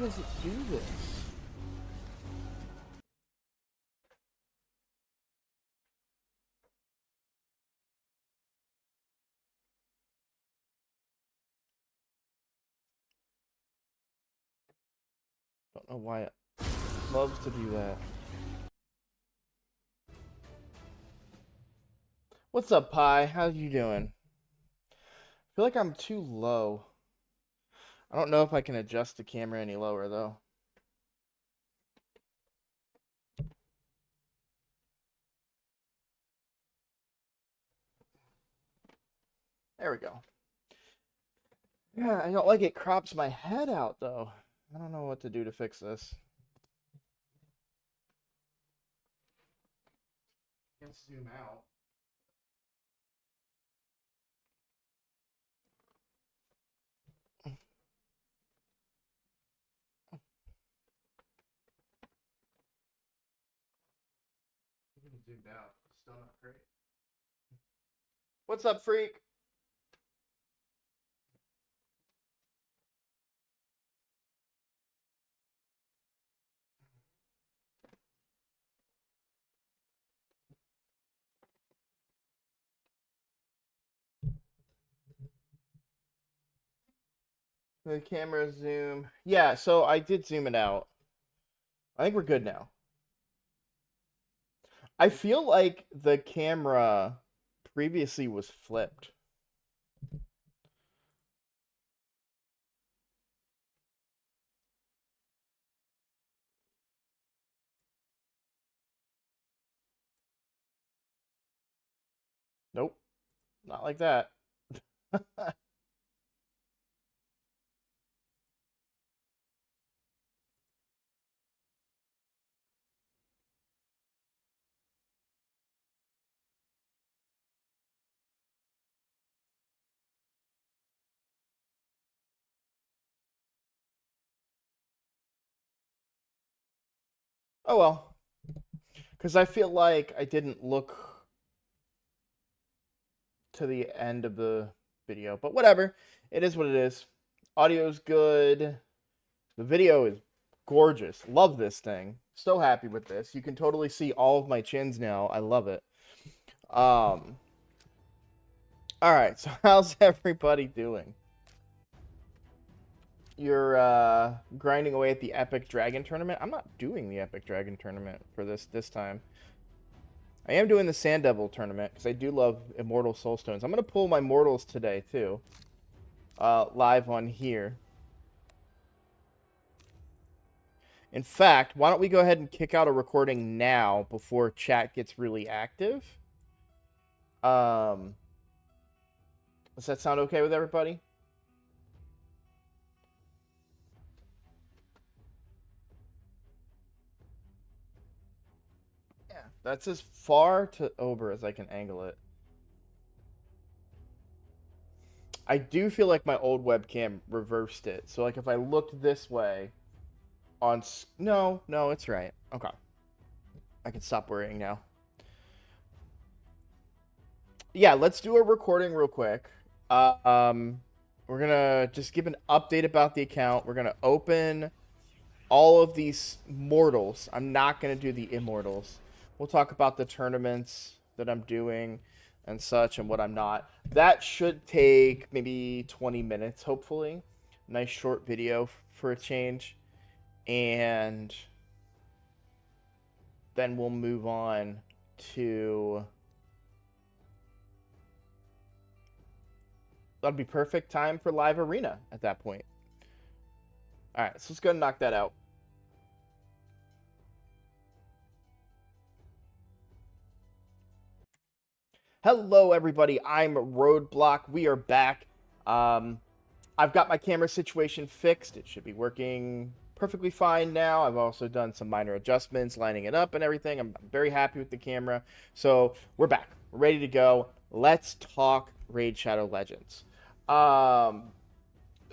does it do this? Don't know why it loves to do that. What's up, Pi? How you doing? I feel like I'm too low. I don't know if I can adjust the camera any lower, though. There we go. Yeah, I don't like it crops my head out, though. I don't know what to do to fix this. Let's zoom out. Zoomed out. Still not great. What's up, freak? The camera zoom. Yeah, so I did zoom it out. I think we're good now. I feel like the camera previously was flipped. Nope, not like that. Oh well, because I feel like I didn't look to the end of the video, but whatever. It is what it is. Audio's good. The video is gorgeous. Love this thing. So happy with this. You can totally see all of my chins now. I love it. All right, so how's everybody doing? You're grinding away at the Epic Dragon Tournament? I'm not doing the Epic Dragon Tournament for this time. I am doing the Sand Devil Tournament because I do love Immortal Soulstones. I'm going to pull my Mortals today, too. Live on here. In fact, why don't we go ahead and kick out a recording now before chat gets really active? Does that sound okay with everybody? Yeah, that's as far to over as I can angle it. I do feel like my old webcam reversed it. So, like, if I looked this way on... No, it's right. Okay. I can stop worrying now. Yeah, let's do a recording real quick. We're going to just give an update about the account. We're going to open all of these mortals. I'm not going to do the immortals. We'll talk about the tournaments that I'm doing and such and what I'm not. That should take maybe 20 minutes, hopefully. Nice short video for a change. And then we'll move on to... That'd be perfect time for live arena at that point. All right, so let's go and knock that out. Hello, everybody. I'm Roadblock. We are back. I've got my camera situation fixed. It should be working perfectly fine now. I've also done some minor adjustments, lining it up and everything. I'm very happy with the camera. So we're back. We're ready to go. Let's talk Raid Shadow Legends.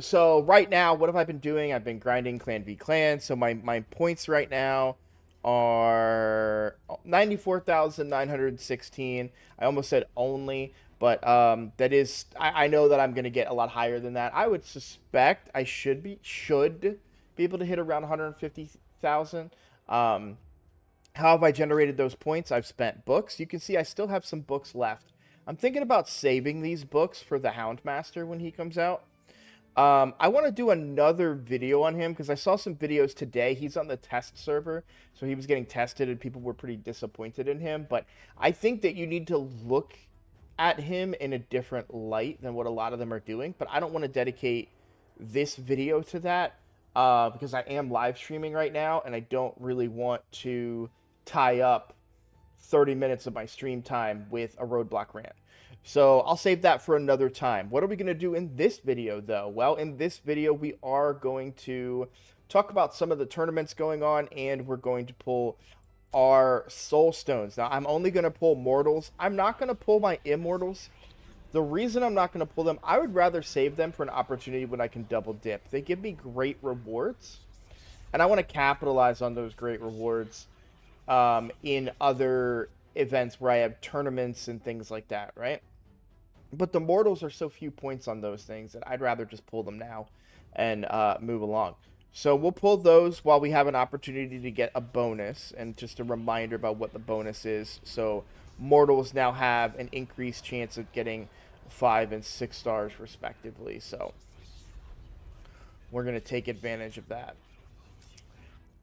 So right now, what have I been doing? I've been grinding Clan v Clan. So my points right now are 94,916. I almost said only, but that is, I know that I'm going to get a lot higher than that. I would suspect I should be be able to hit around 150,000. How have I generated those points? I've spent books. You can see I still have some books left. I'm thinking about saving these books for the Houndmaster when he comes out. I want to do another video on him because I saw some videos today. He's on the test server, so he was getting tested and people were pretty disappointed in him. But I think that you need to look at him in a different light than what a lot of them are doing. But I don't want to dedicate this video to that because I am live streaming right now and I don't really want to tie up 30 minutes of my stream time with a roadblock rant. So I'll save that for another time. What are we going to do in this video, though? Well, in this video, we are going to talk about some of the tournaments going on, and we're going to pull our Soulstones. Now, I'm only going to pull Mortals. I'm not going to pull my Immortals. The reason I'm not going to pull them, I would rather save them for an opportunity when I can double dip. They give me great rewards, and I want to capitalize on those great rewards in other events where I have tournaments and things like that, right? But the Mortals are so few points on those things that I'd rather just pull them now and move along. So we'll pull those while we have an opportunity to get a bonus, and just a reminder about what the bonus is. So Mortals now have an increased chance of getting 5 and 6 stars respectively. So we're going to take advantage of that.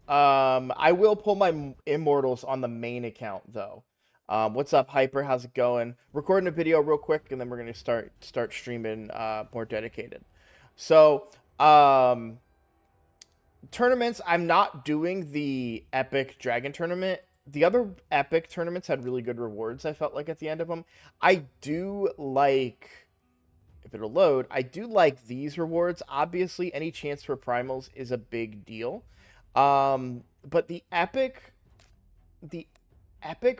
I will pull my Immortals on the main account, though. What's up, Hyper? How's it going? Recording a video real quick, and then we're going to start streaming more dedicated. So, tournaments, I'm not doing the Epic Dragon Tournament. The other Epic tournaments had really good rewards, I felt like, at the end of them. I do like, if it'll load, I do like these rewards. Obviously, any chance for primals is a big deal. But the epic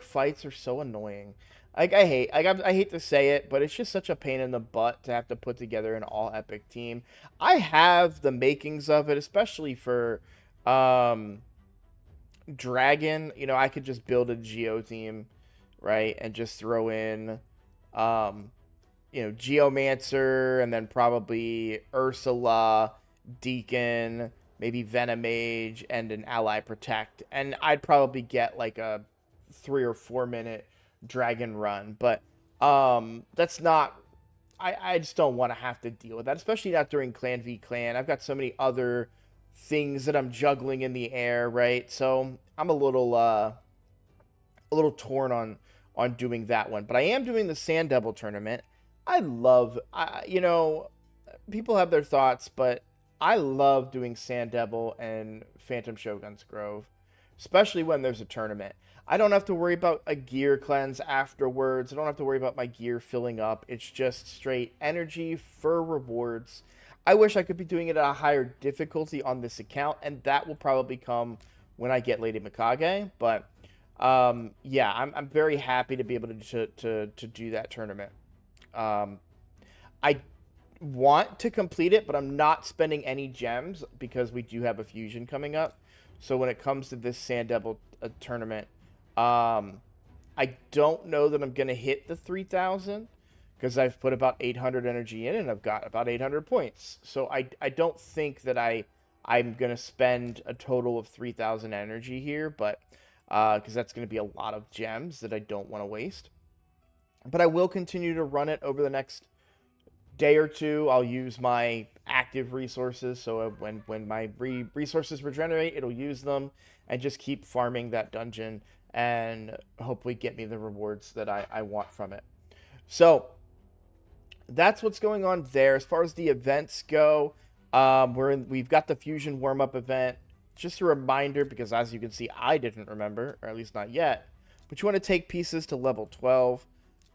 fights are so annoying. Like, I hate to say it, but it's just such a pain in the butt to have to put together an all epic team. I have the makings of it, especially for Dragon. You know, I could just build a Geo team, right, and just throw in you know, Geomancer, and then probably Ursula, Deacon, maybe Venomage, and an Ally Protect. And I'd probably get like a 3 or 4 minute dragon run. But that's not... I just don't want to have to deal with that, especially not during Clan v Clan. I've got so many other things that I'm juggling in the air, right? So I'm a little torn on doing that one. But I am doing the Sand Devil tournament. You know, people have their thoughts, but I love doing Sand Devil and Phantom Shogun's Grove, especially when there's a tournament. I don't have to worry about a gear cleanse afterwards. I don't have to worry about my gear filling up. It's just straight energy for rewards. I wish I could be doing it at a higher difficulty on this account, and that will probably come when I get Lady Mikage. But yeah, I'm very happy to be able to do that tournament. I want to complete it, but I'm not spending any gems because we do have a fusion coming up. So when it comes to this Sand Devil tournament, I don't know that I'm going to hit the 3,000 because I've put about 800 energy in and I've got about 800 points. So I don't think that I'm going to spend a total of 3,000 energy here, but because that's going to be a lot of gems that I don't want to waste. But I will continue to run it over the next day or two. I'll use my active resources, so when my resources regenerate, it'll use them, and just keep farming that dungeon and hopefully get me the rewards that I want from it. So that's what's going on there. As far as the events go, we've got the fusion warm-up event. Just a reminder, because as you can see, I didn't remember, or at least not yet, but you want to take pieces to level 12.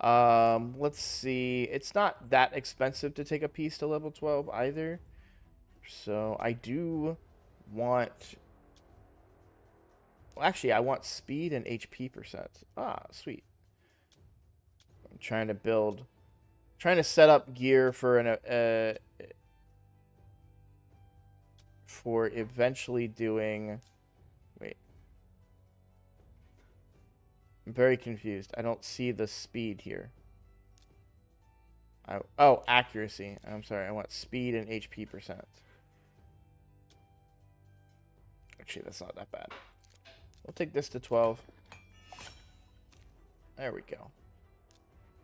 Let's see. It's not that expensive to take a piece to level 12 either. So I do want... Well, actually, I want speed and HP percent. Ah, sweet. I'm trying to set up gear for for eventually doing... Wait. I'm very confused. I don't see the speed here. Oh, accuracy. I'm sorry. I want speed and HP percent. Actually, that's not that bad. We'll take this to 12. There we go.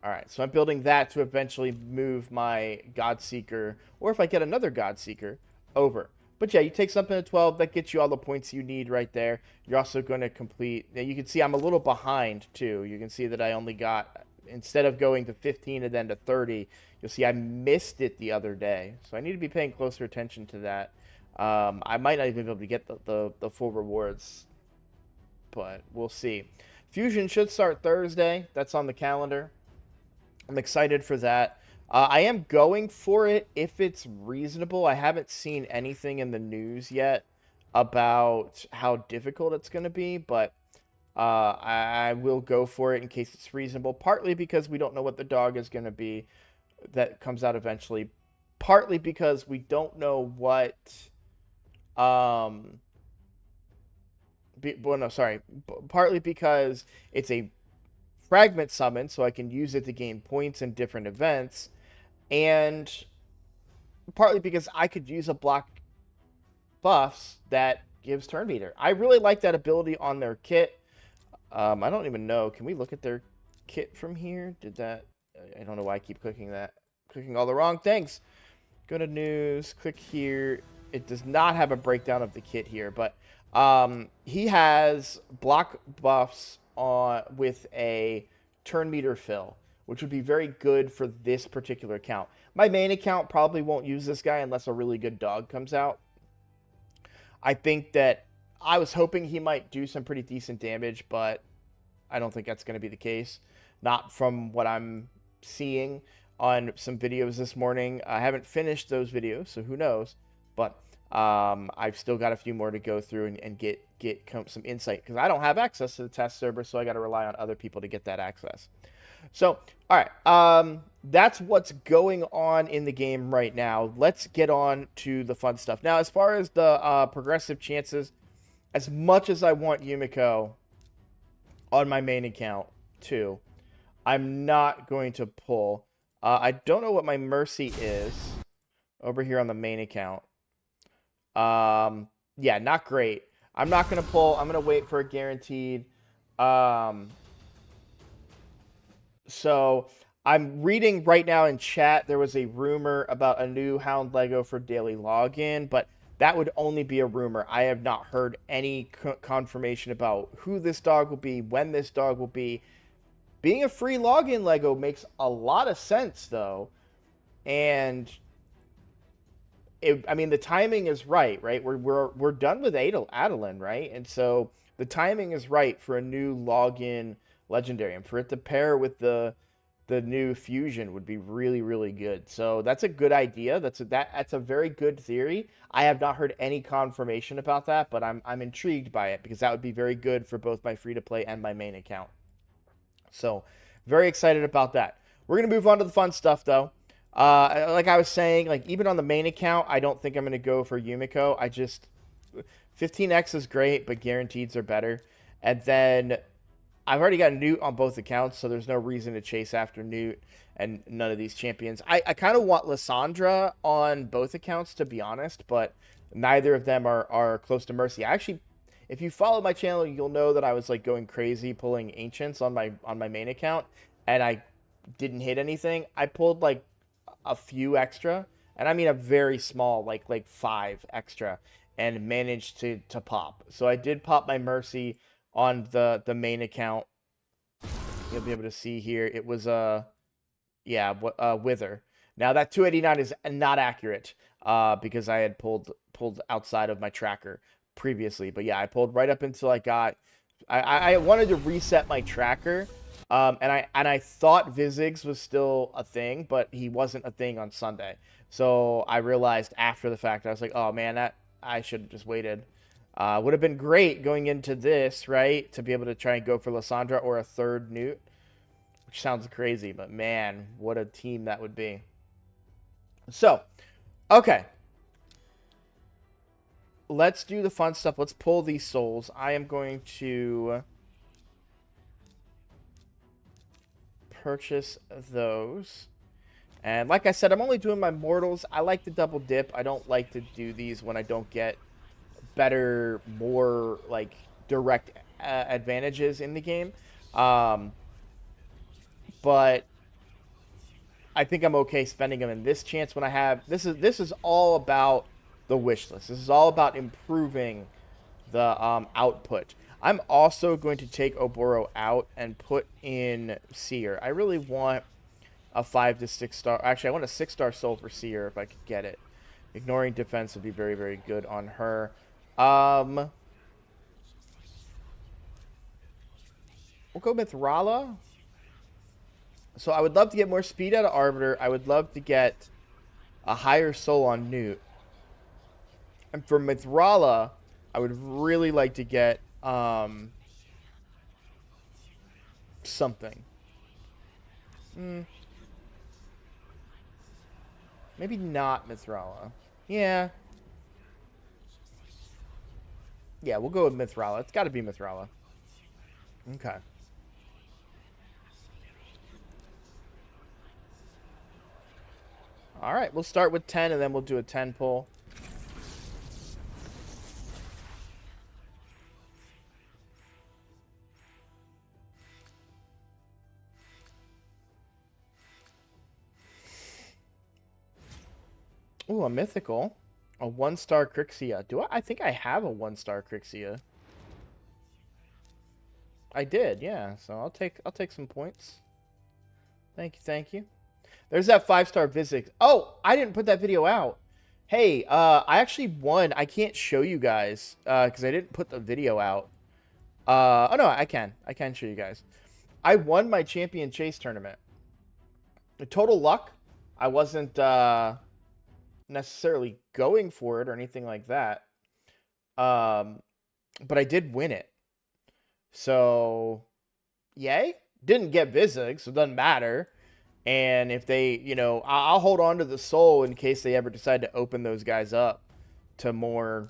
All right, so I'm building that to eventually move my Godseeker, or if I get another Godseeker, over. But yeah, you take something at 12, that gets you all the points you need right there. You're also going to complete... Now, you can see I'm a little behind, too. You can see that I only got... Instead of going to 15 and then to 30, you'll see I missed it the other day. So I need to be paying closer attention to that. I might not even be able to get the full rewards, but we'll see. Fusion should start Thursday. That's on the calendar. I'm excited for that. I am going for it if it's reasonable. I haven't seen anything in the news yet about how difficult it's going to be, but I will go for it in case it's reasonable, partly because we don't know what the dog is going to be that comes out eventually, partly because we don't know what... partly because it's a fragment summon, so I can use it to gain points in different events, and partly because I could use a block buffs that gives turn meter. I really like that ability on their kit. I don't even know. Can we look at their kit from here? I don't know why I keep clicking that. Clicking all the wrong things. Go to news, click here. It does not have a breakdown of the kit here, but he has block buffs with a turn meter fill, which would be very good for this particular account. My main account probably won't use this guy unless a really good dog comes out. I think that I was hoping he might do some pretty decent damage, but I don't think that's going to be the case. Not from what I'm seeing on some videos this morning. I haven't finished those videos, so who knows. But I've still got a few more to go through and get some insight, because I don't have access to the test server, so I got to rely on other people to get that access. So, all right, that's what's going on in the game right now. Let's get on to the fun stuff. Now, as far as the progressive chances, as much as I want Yumiko on my main account, too, I'm not going to pull. I don't know what my Mercy is over here on the main account. Yeah, not great. I'm not going to pull. I'm going to wait for a guaranteed. So I'm reading right now in chat, there was a rumor about a new Hound Lego for daily login, but that would only be a rumor. I have not heard any confirmation about who this dog will be, when this dog will be. Being a free login Lego makes a lot of sense, though. And I mean, the timing is right? We're done with Adeline, right? And so the timing is right for a new login legendary, and for it to pair with the new fusion would be really, really good. So that's a good idea. That's a very good theory. I have not heard any confirmation about that, but I'm intrigued by it, because that would be very good for both my free to play and my main account. So very excited about that. We're gonna move on to the fun stuff, though. Like I was saying, like even on the main account, I don't think I'm gonna go for Yumiko. 15x is great, but guaranteeds are better. And then I've already got Newt on both accounts, so there's no reason to chase after Newt and none of these champions. I kind of want Lysandra on both accounts, to be honest, but neither of them are close to Mercy. Actually, if you follow my channel, you'll know that I was like going crazy pulling Ancients on my main account, and I didn't hit anything. I pulled like a few extra, and I mean a very small, like 5 extra, and managed to pop. So I did pop my Mercy on the main account. You'll be able to see here. It was Wither. Now that 289 is not accurate because I had pulled outside of my tracker previously. But yeah, I pulled right up until I wanted to reset my tracker. And I thought Vizigs was still a thing, but he wasn't a thing on Sunday. So I realized after the fact, I was like, oh man, that I should have just waited. Would have been great going into this, right? To be able to try and go for Lysandra or a third Newt. Which sounds crazy, but man, what a team that would be. So, okay. Let's do the fun stuff. Let's pull these souls. I am going to purchase those. And like I said, I'm only doing my mortals. I like to double dip. I don't like to do these when I don't get better, more like direct advantages in the game. But I think I'm okay spending them in this chance when I have this is all about the wish list. This is all about improving the output. I'm also going to take Oboro out and put in Seer. I really want a 5 to 6 star. Actually, I want a 6-star soul for Seer if I could get it. Ignoring defense would be very, very good on her. We'll go with Rala. So I would love to get more speed out of Arbiter. I would love to get a higher soul on Newt. And for Mithrala, I would really like to get something. Maybe not Mithrala. Yeah. Yeah, we'll go with Mithrala. It's got to be Mithrala. Okay. All right, we'll start with 10, and then we'll do a 10 pull. Ooh, a mythical. A 1-star Crixia. Do I think I have a 1-star Crixia. I did, yeah. So I'll take some points. Thank you, thank you. There's that 5-star Visix. Oh, I didn't put that video out. Hey, I actually won. I can't show you guys because I didn't put the video out. Oh no, I can. I can show you guys. I won my champion chase tournament. Total luck. I wasn't necessarily going for it or anything like that. But I did win it. So, yay. Didn't get Visix, so it doesn't matter. And if they, you know, I'll hold on to the soul in case they ever decide to open those guys up to more,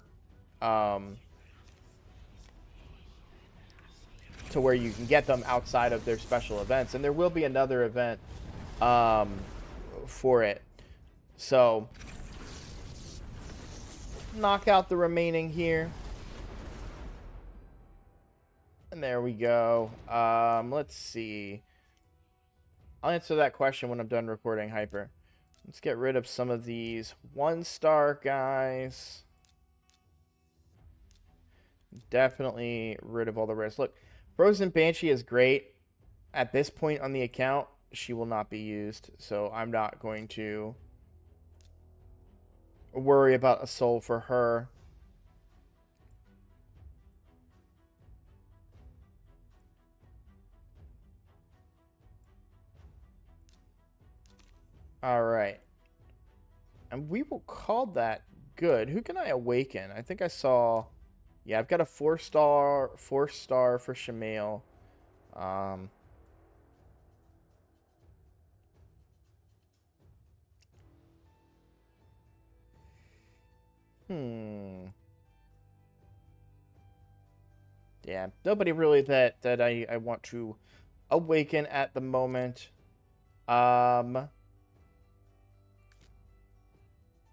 to where you can get them outside of their special events. And there will be another event for it. So, knock out the remaining here. And there we go. Let's see. I'll answer that question when I'm done recording, Hyper. Let's get rid of some of these 1-star guys. Definitely rid of all the rest. Look, Frozen Banshee is great. At this point on the account, she will not be used. So I'm not going to worry about a soul for her. All right. And we will call that good. Who can I awaken? I think I saw... Yeah, I've got a 4-star for Shamail. Yeah, nobody really that I want to awaken at the moment.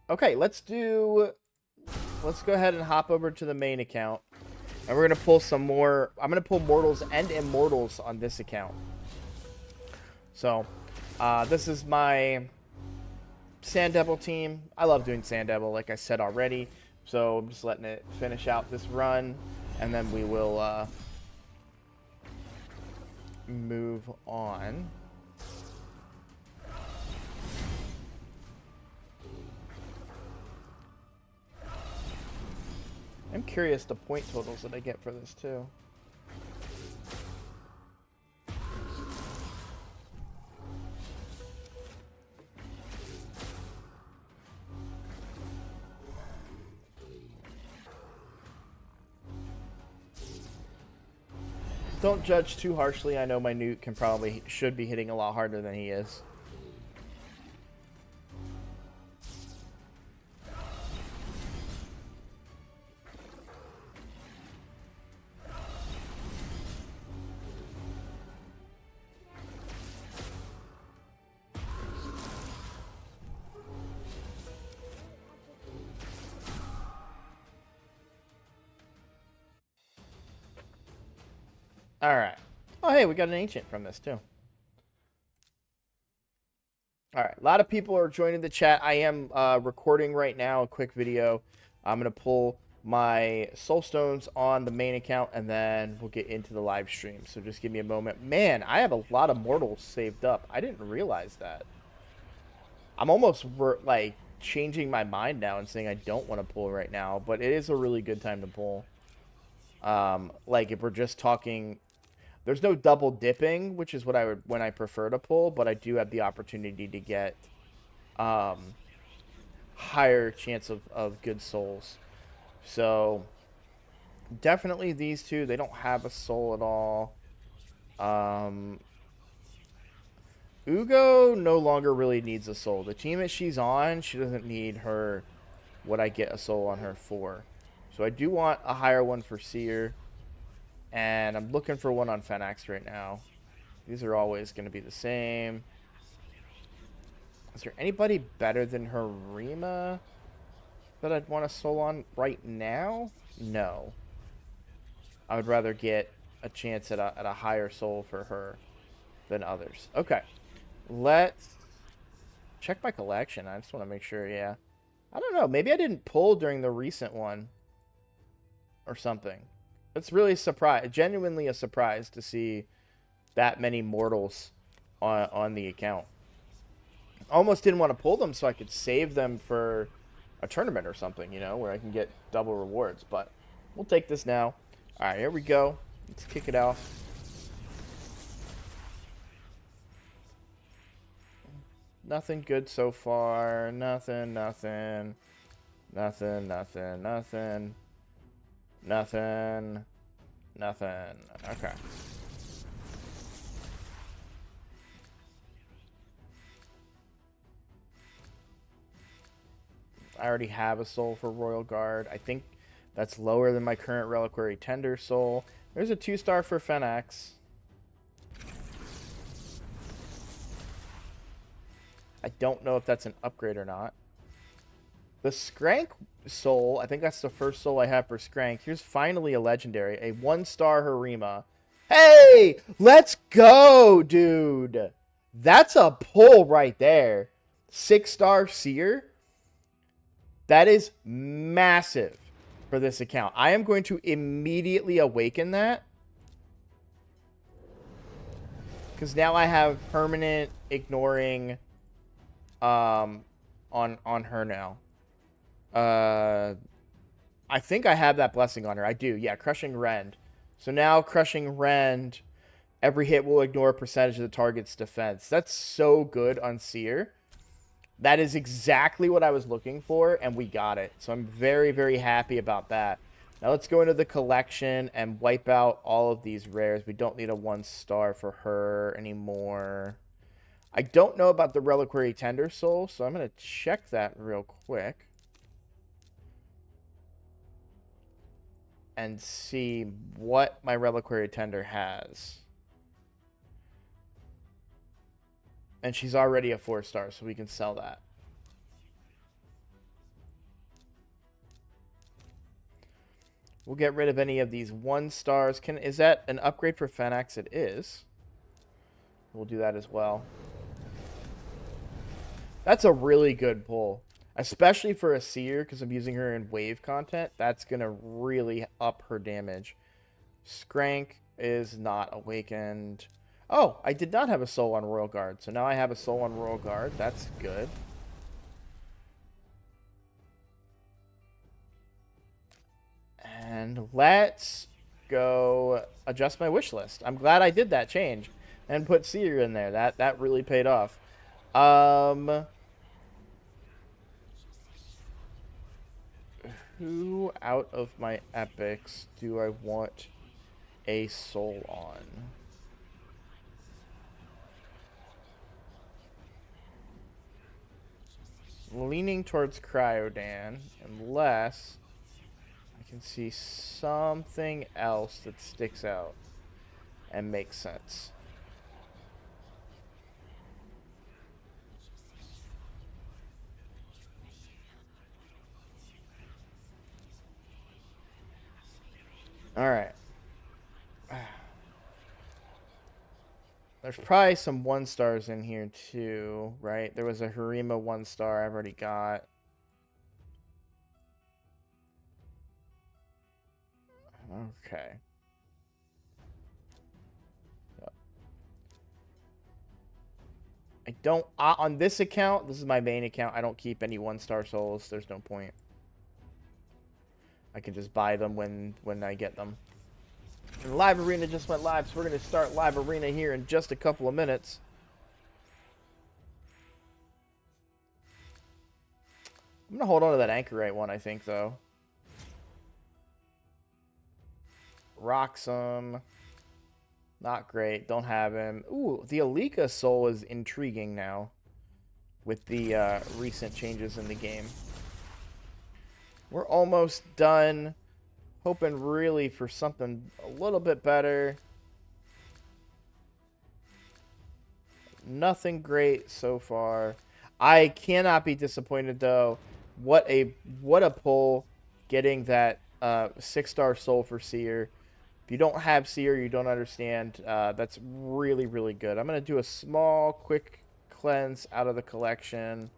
Okay, let's go ahead and hop over to the main account. And we're going to pull some more. I'm going to pull Mortals and Immortals on this account. So, this is my Sand Devil team. I love doing Sand Devil, like I said already. So, I'm just letting it finish out this run. And then we will move on. I'm curious the point totals that I get for this too. Don't judge too harshly. I know my Newt should be hitting a lot harder than he is. All right. Oh, hey, we got an ancient from this too. All right, a lot of people are joining the chat. I am recording right now a quick video. I'm going to pull my Soulstones on the main account, and then we'll get into the live stream. So just give me a moment. Man, I have a lot of mortals saved up. I didn't realize that. I'm almost, like, changing my mind now and saying I don't want to pull right now, but it is a really good time to pull. Like, if we're just talking... There's no double dipping, which is what I would when I prefer to pull, but I do have the opportunity to get higher chance of good souls. So definitely these two, they don't have a soul at all. Ugo no longer really needs a soul. The team that she's on, she doesn't need her what I get a soul on her for. So I do want a higher one for Seer. And I'm looking for one on Fenax right now. These are always going to be the same. Is there anybody better than Harima that I'd want a soul on right now? No. I would rather get a chance at a higher soul for her than others. Okay. Let's check my collection. I just want to make sure, yeah. I don't know. Maybe I didn't pull during the recent one or something. It's really genuinely a surprise to see that many mortals on the account. Almost didn't want to pull them so I could save them for a tournament or something, you know, where I can get double rewards. But we'll take this now. All right, here we go. Let's kick it off. Nothing good so far. Nothing. Nothing. Okay. I already have a soul for Royal Guard. I think that's lower than my current Reliquary Tender soul. There's a 2-star for Fenax. I don't know if that's an upgrade or not. The Skrank soul, I think that's the first soul I have for Skrank. Here's finally a legendary, a 1-star Harima. Hey, let's go, dude. That's a pull right there. 6-star Seer. That is massive for this account. I am going to immediately awaken that. Because now I have permanent ignoring on her now. I think I have that blessing on her. I do. Yeah, Crushing Rend. So now Crushing Rend, every hit will ignore a percentage of the target's defense. That's so good on Seer. That is exactly what I was looking for, and we got it. So I'm very, very happy about that. Now let's go into the collection and wipe out all of these rares. We don't need a 1-star for her anymore. I don't know about the Reliquary Tender Soul, so I'm going to check that real quick. And see what my Reliquary Tender has. And she's already a 4-star, so we can sell that. We'll get rid of any of these 1-stars. Is that an upgrade for Fenax? It is. We'll do that as well. That's a really good pull. Especially for a Seer, because I'm using her in wave content. That's going to really up her damage. Skrank is not awakened. Oh, I did not have a soul on Royal Guard. So now I have a soul on Royal Guard. That's good. And let's go adjust my wish list. I'm glad I did that change and put Seer in there. That really paid off. Who out of my epics do I want a soul on? Leaning towards Cryodan, unless I can see something else that sticks out and makes sense. All right. There's probably some 1-stars in here too, right? There was a Harima 1-star I've already got. Okay. Yep. I don't, on this account, this is my main account, I don't keep any 1-star souls. There's no point. I can just buy them when I get them. And Live Arena just went live, so we're going to start Live Arena here in just a couple of minutes. I'm going to hold on to that Anchorite one, I think, though. Roxum. Not great. Don't have him. Ooh, the Alika soul is intriguing now with the recent changes in the game. We're almost done. Hoping really for something a little bit better. Nothing great so far. I cannot be disappointed though. What a pull getting that 6-star soul for Seer. If you don't have Seer, you don't understand. That's really, really good. I'm going to do a small, quick cleanse out of the collection.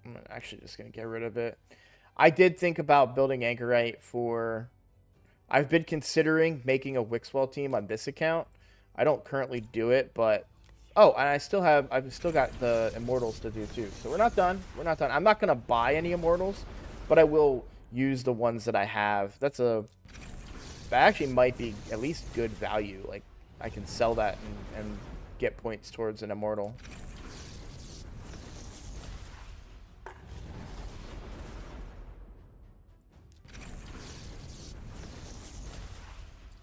I'm actually just going to get rid of it. I did think about building Anchorite for... I've been considering making a Wixwell team on this account. I don't currently do it, but... Oh, and I've still got the Immortals to do too. So we're not done. We're not done. I'm not going to buy any Immortals, but I will use the ones that I have. That actually might be at least good value. Like, I can sell that and get points towards an Immortal.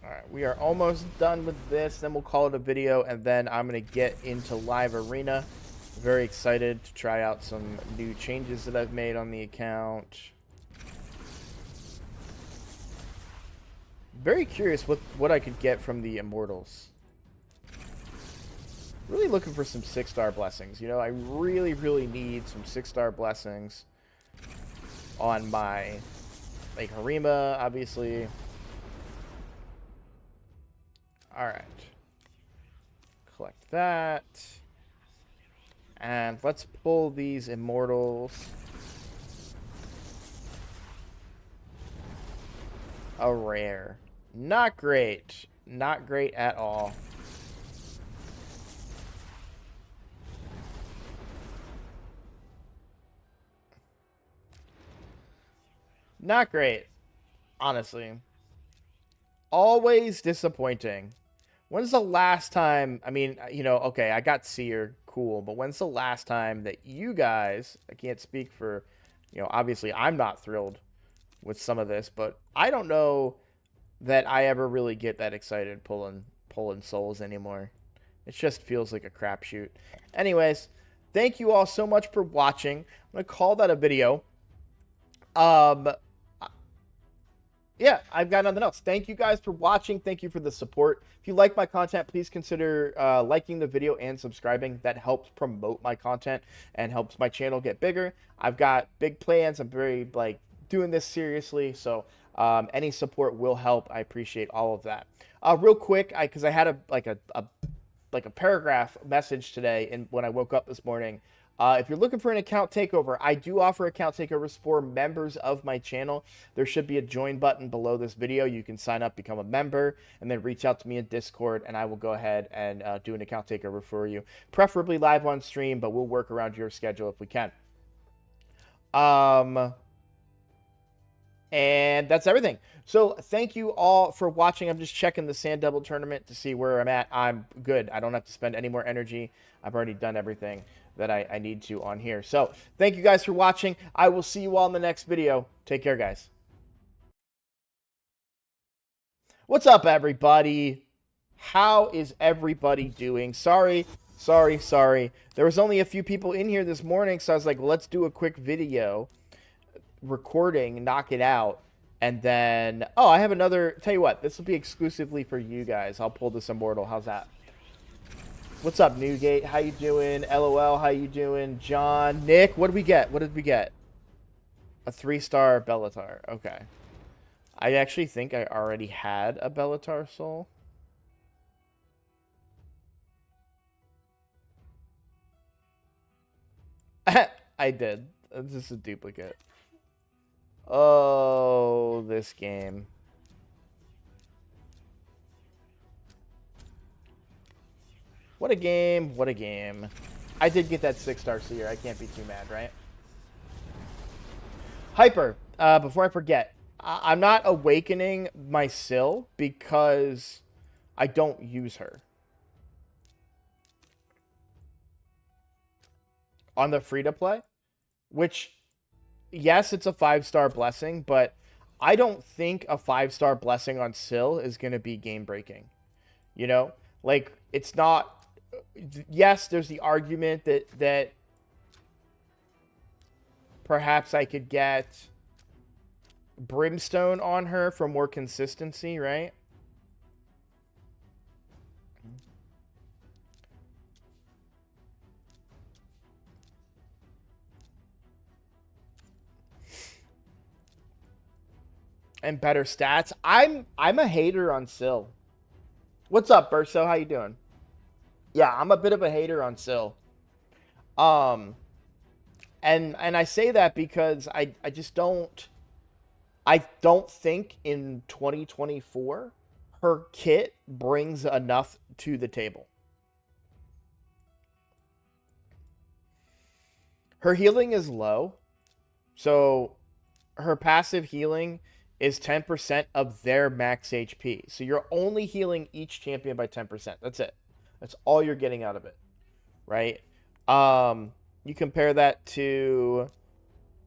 Alright, we are almost done with this. Then we'll call it a video, and then I'm going to get into Live Arena. Very excited to try out some new changes that I've made on the account. Very curious what I could get from the Immortals. Really looking for some 6-star blessings. You know, I really, really need some 6-star blessings on my, like, Harima, obviously. Alright. Collect that. And let's pull these Immortals. A rare. Not great. Not great at all. Not great. Honestly. Always disappointing. When's the last time, I mean, you know, okay, I got Seer, cool, but when's the last time that you guys, I can't speak for, you know, obviously I'm not thrilled with some of this, but I don't know that I ever really get that excited pulling souls anymore. It just feels like a crapshoot. Anyways, thank you all so much for watching. I'm going to call that a video. Yeah, I've got nothing else. Thank you guys for watching. Thank you for the support. If you like my content, please consider liking the video and subscribing. That helps promote my content and helps my channel get bigger. I've got big plans. I'm very, like, doing this seriously, so any support will help. I appreciate all of that. Real quick, because I had a paragraph message today when I woke up this morning. If you're looking for an account takeover, I do offer account takeovers for members of my channel. There should be a join button below this video. You can sign up, become a member, and then reach out to me in Discord, and I will go ahead and do an account takeover for you. Preferably live on stream, but we'll work around your schedule if we can. And that's everything. So thank you all for watching. I'm just checking the Sand Devil tournament to see where I'm at. I'm good. I don't have to spend any more energy. I've already done everything that I need to on here. So thank you guys for watching. I will see you all in the next video. Take care, guys. What's up, everybody? How is everybody doing? Sorry. There was only a few people in here this morning, so I was like, well, let's do a quick video recording, knock it out, and then, oh, I have another, tell you what, this will be exclusively for you guys. I'll pull this Immortal. How's that? What's up, Newgate? How you doing? LOL, how you doing? John, Nick, what did we get? What did we get? A 3-star Bellatar. Okay. I actually think I already had a Bellatar soul. I did. This is a duplicate. Oh, this game. What a game. What a game. I did get that 6-star seer. I can't be too mad, right? Hyper, before I forget, I'm not awakening my Syl because I don't use her. On the free-to-play, which, yes, it's a 5-star blessing, but I don't think a 5-star blessing on Syl is going to be game-breaking. You know? Like, it's not... Yes, there's the argument that perhaps I could get Brimstone on her for more consistency, right? And better stats. I'm a hater on Syl. What's up, Burso? How you doing? Yeah, I'm a bit of a hater on Syl. And I say that because I just don't think in 2024 her kit brings enough to the table. Her healing is low. So her passive healing is 10% of their max HP. So you're only healing each champion by 10%. That's it. That's all you're getting out of it, right? You compare that to,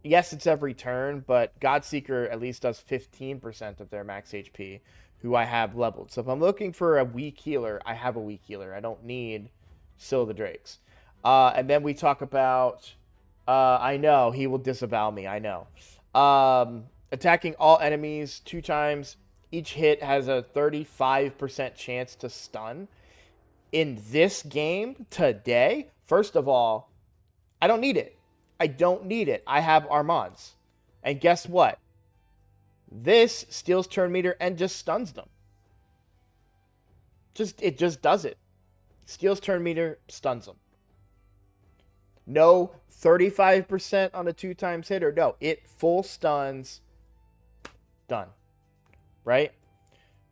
yes, it's every turn, but Godseeker at least does 15% of their max HP, who I have leveled. So if I'm looking for a weak healer, I have a weak healer. I don't need Syl the Drakes. And then we talk about, I know, he will disavow me, I know. Attacking all enemies 2 times. Each hit has a 35% chance to stun. In this game today, first of all, I don't need it. I don't need it. I have Armands. And guess what? This steals turn meter and just stuns them. It just does it. Steals turn meter, stuns them. No 35% on a 2 times hitter. No, it full stuns. Done. Right?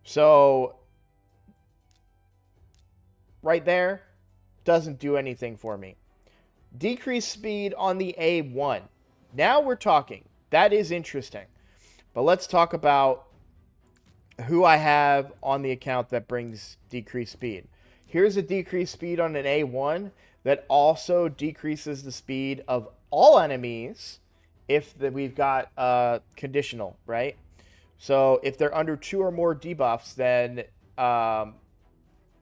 So, right there, doesn't do anything for me. Decreased speed on the A1. Now we're talking. That is interesting. But let's talk about who I have on the account that brings decreased speed. Here's a decreased speed on an A1 that also decreases the speed of all enemies if we've got conditional, right? So if they're under 2 or more debuffs, then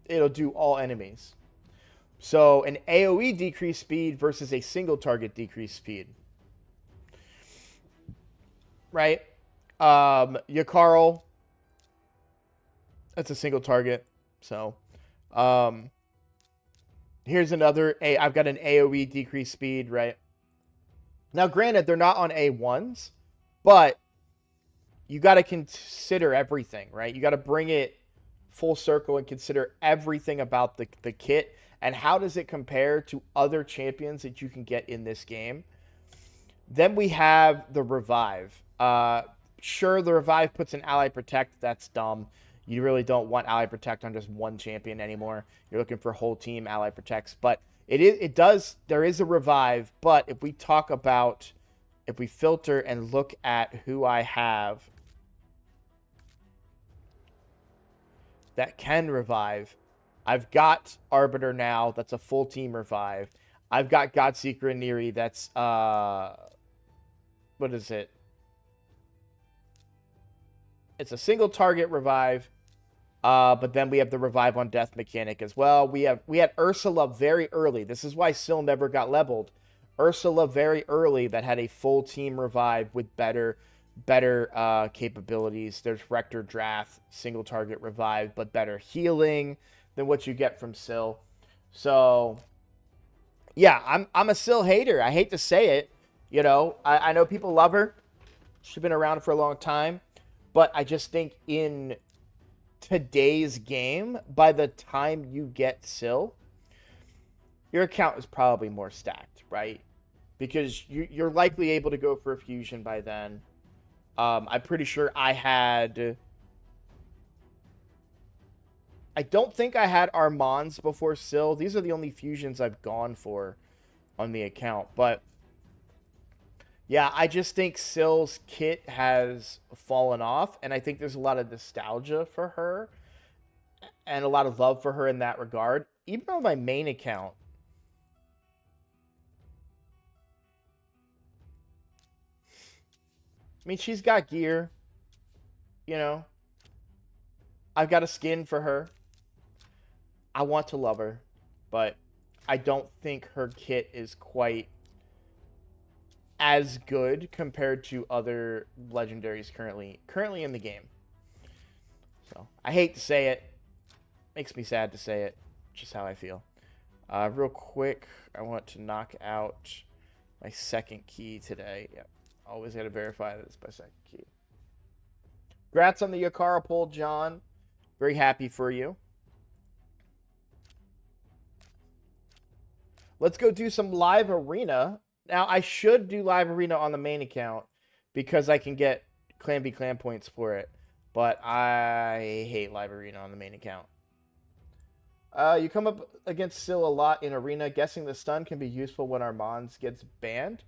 it'll do all enemies. So an AoE decreased speed versus a single target decreased speed. Right? Yakarl, that's a single target. So here's another. I've got an AoE decreased speed, right? Now, granted, they're not on A1s, but you got to consider everything, right? You got to bring it full circle and consider everything about the kit and how does it compare to other champions that you can get in this game. Then we have the Revive. Sure, the Revive puts an Ally Protect. That's dumb. You really don't want Ally Protect on just one champion anymore. You're looking for whole team Ally Protects. But there is a Revive. But if we filter and look at who I have that can revive, I've got Arbiter now. That's a full team revive. I've got Godseeker and Neri. That's, what is it? It's a single target revive. But then we have the revive on death mechanic as well. We had Ursula very early. This is why Syl never got leveled. Ursula very early that had a full team revive with better capabilities. There's Rector Drath, single target revive, but better healing than what you get from Syl. So, yeah, I'm a Syl hater. I hate to say it. You know, I know people love her. She's been around for a long time. But I just think in today's game, by the time you get Syl, your account is probably more stacked, right? Because you're likely able to go for a fusion by then. I'm pretty sure I don't think I had Armands before Syl. These are the only fusions I've gone for on the account. But yeah, I just think Syl's kit has fallen off, and I think there's a lot of nostalgia for her and a lot of love for her in that regard. Even on my main account, I mean, she's got gear, you know. I've got a skin for her. I want to love her, but I don't think her kit is quite as good compared to other legendaries currently in the game. So I hate to say it. Makes me sad to say it. Just how I feel. Real quick, I want to knock out my second key today. Yep. Always got to verify that it's my second key. Congrats on the Yakara pull, John. Very happy for you. Let's go do some live arena. Now, I should do live arena on the main account because I can get Clan B Clan points for it. But I hate live arena on the main account. You come up against Syl a lot in arena. Guessing the stun can be useful when Armands gets banned.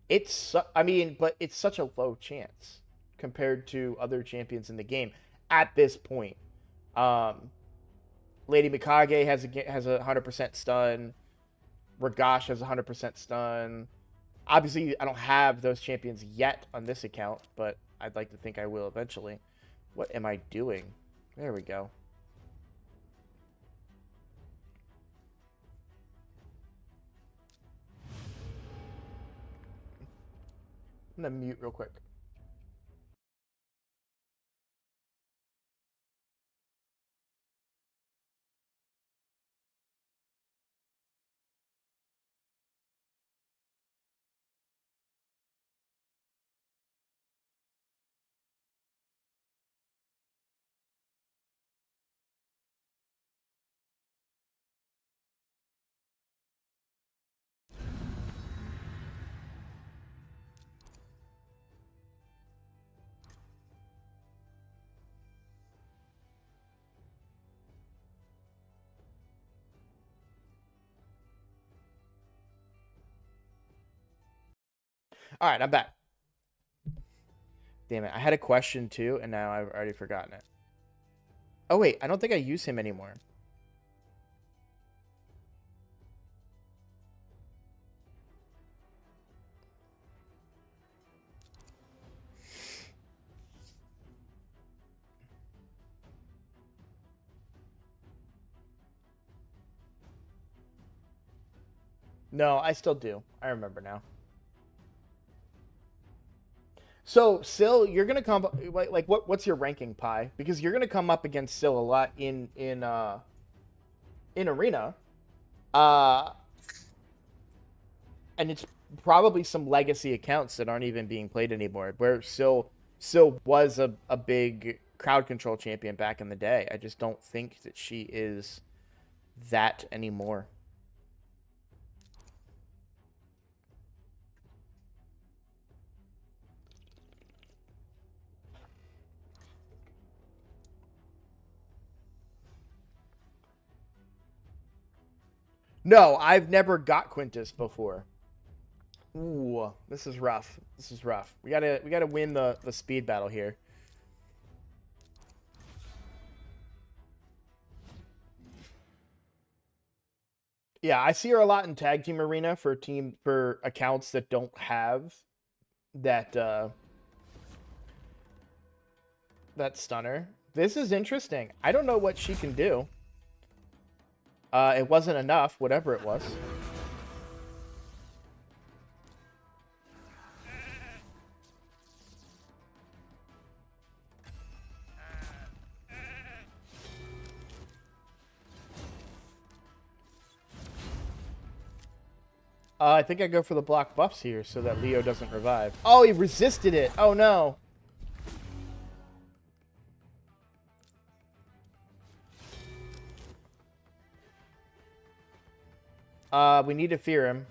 I mean, but it's such a low chance compared to other champions in the game at this point. Lady Mikage has a 100% stun. Ragash has 100% stun. Obviously, I don't have those champions yet on this account, but I'd like to think I will eventually. What am I doing? There we go. I'm going to mute real quick. All right, I'm back. Damn it. I had a question too, and now I've already forgotten it. Oh, wait. I don't think I use him anymore. No, I still do. I remember now. So, Syl, you're gonna come like what's your ranking, Pi? Because you're gonna come up against Syl a lot in arena, uh, and it's probably some legacy accounts that aren't even being played anymore. Where Syl was a big crowd control champion back in the day. I just don't think that she is that anymore. No, I've never got Quintus before. Ooh, this is rough. This is rough. We gotta win the speed battle here. Yeah, I see her a lot in tag team arena for accounts that don't have that that stunner. This is interesting. I don't know what she can do. It wasn't enough, whatever it was. I think I go for the block buffs here so that Leo doesn't revive. Oh, he resisted it. Oh, no. We need to fear him.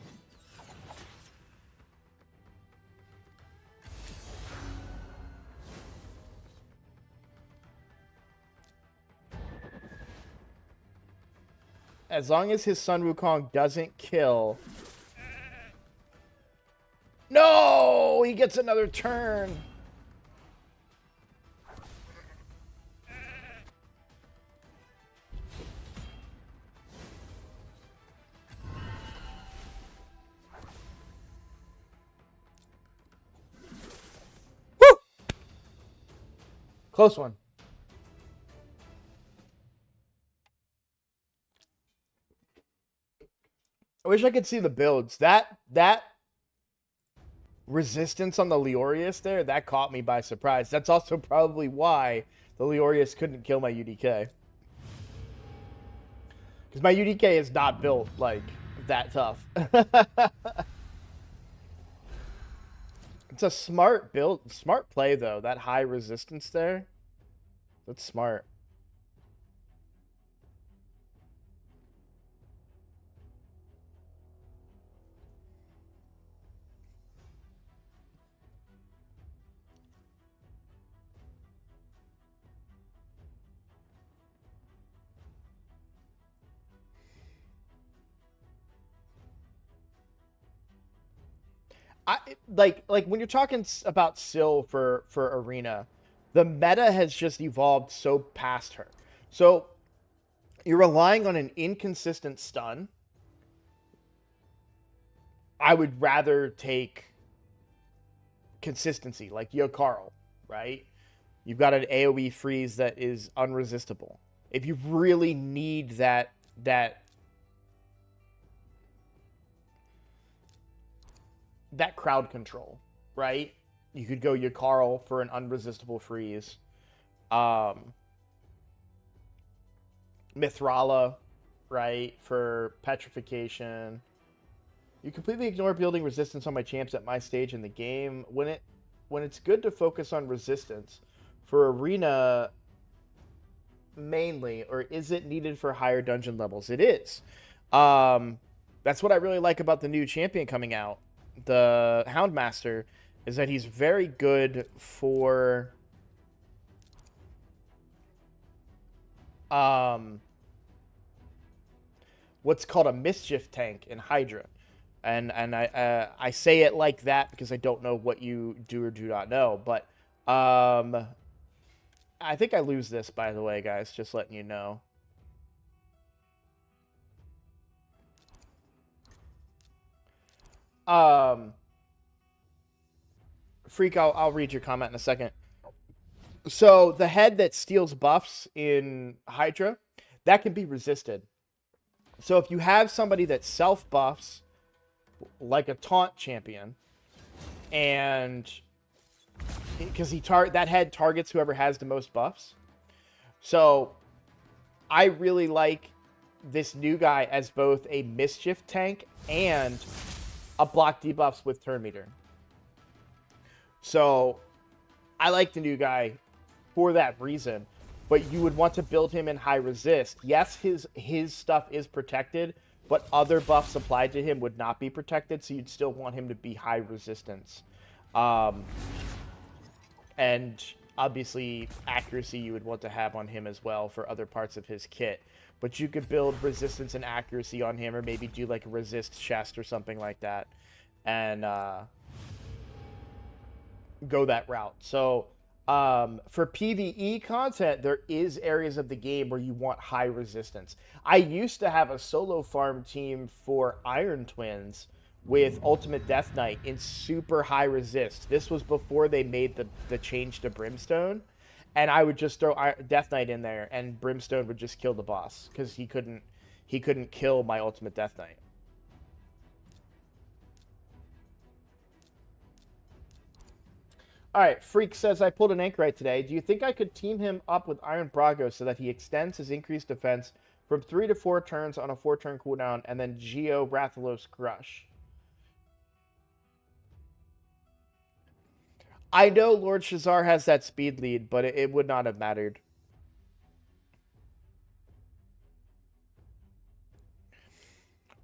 As long as his Sun Wukong doesn't kill... No! He gets another turn. Woo! Close one. I wish I could see the builds. That resistance on the Leorius there, that caught me by surprise. That's also probably why the Leorius couldn't kill my UDK. Because my UDK is not built, like, that tough. It's a smart build. Smart play, though. That high resistance there. That's smart. Like when you're talking about Syl for Arena, the meta has just evolved so past her. So you're relying on an inconsistent stun. I would rather take consistency, like Yo Carl, right? You've got an AoE freeze that is unresistible. If you really need that crowd control, right? You could go Yakarl for an unresistible freeze. Mithrala, right, for petrification. You completely ignore building resistance on my champs at my stage in the game. When it's good to focus on resistance for arena mainly, or is it needed for higher dungeon levels? It is. That's what I really like about the new champion coming out, the Houndmaster, is that he's very good for what's called a mischief tank in Hydra. And I say it like that because I don't know what you do or do not know, but I think I lose this, by the way, guys, just letting you know. Freak, I'll read your comment in a second. So the head that steals buffs in Hydra, that can be resisted. So if you have somebody that self-buffs, like a taunt champion, and because that head targets whoever has the most buffs. So I really like this new guy as both a mischief tank and a block debuffs with turn meter. So I like the new guy for that reason, but you would want to build him in high resist. Yes, his stuff is protected, but other buffs applied to him would not be protected, so you'd still want him to be high resistance. And obviously accuracy you would want to have on him as well for other parts of his kit. But you could build resistance and accuracy on him, or maybe do like a resist chest or something like that, and go that route. So for PvE content, there is areas of the game where you want high resistance. I used to have a solo farm team for Iron Twins with Ultimate Death Knight in super high resist. This was before they made the change to Brimstone, and I would just throw Death Knight in there, and Brimstone would just kill the boss because he couldn't kill my Ultimate Death Knight. All right, Freak says, I pulled an Anchorite today. Do you think I could team him up with Iron Brago so that he extends his increased defense from 3 to 4 turns on a 4-turn cooldown, and then Geo Rathalos Crush? I know Lord Shazar has that speed lead, but it would not have mattered.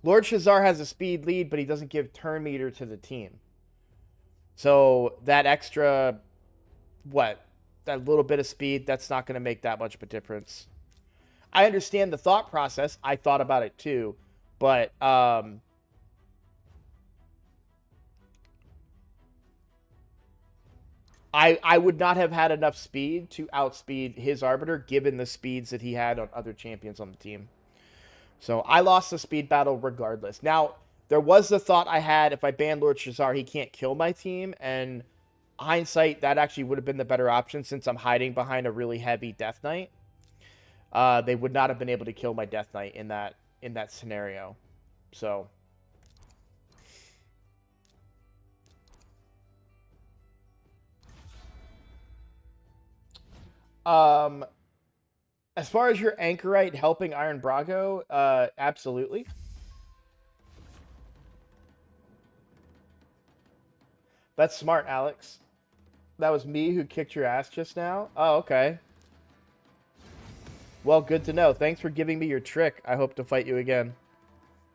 Lord Shazar has a speed lead, but he doesn't give turn meter to the team. So that extra, what, that little bit of speed, that's not going to make that much of a difference. I understand the thought process. I thought about it too, but I would not have had enough speed to outspeed his Arbiter given the speeds that he had on other champions on the team. So I lost the speed battle regardless. Now, there was the thought I had, if I ban Lord Shazar, he can't kill my team, and hindsight, that actually would have been the better option since I'm hiding behind a really heavy Death Knight. They would not have been able to kill my Death Knight in that scenario. So as far as your Anchorite helping Iron Brago, absolutely. That's smart, Alex. That was me who kicked your ass just now? Oh, okay. Well, good to know. Thanks for giving me your trick. I hope to fight you again.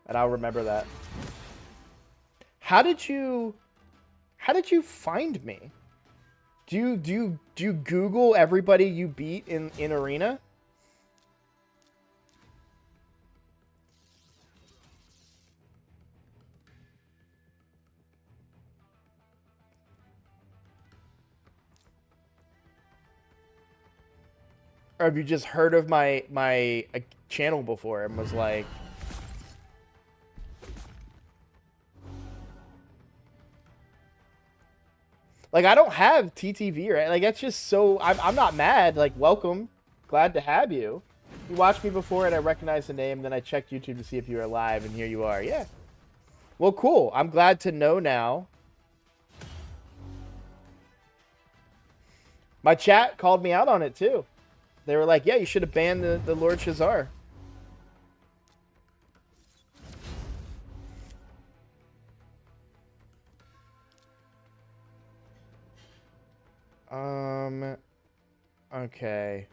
And I'll remember that. How did you find me? Do you Google everybody you beat in Arena? Or have you just heard of my channel before and was like, I don't have TTV, right? Like, that's just so... I'm not mad. Like, welcome. Glad to have you. You watched me before and I recognized the name. Then I checked YouTube to see if you were alive, and here you are. Yeah. Well, cool. I'm glad to know now. My chat called me out on it, too. They were like, yeah, you should have banned the Lord Shazar. Okay.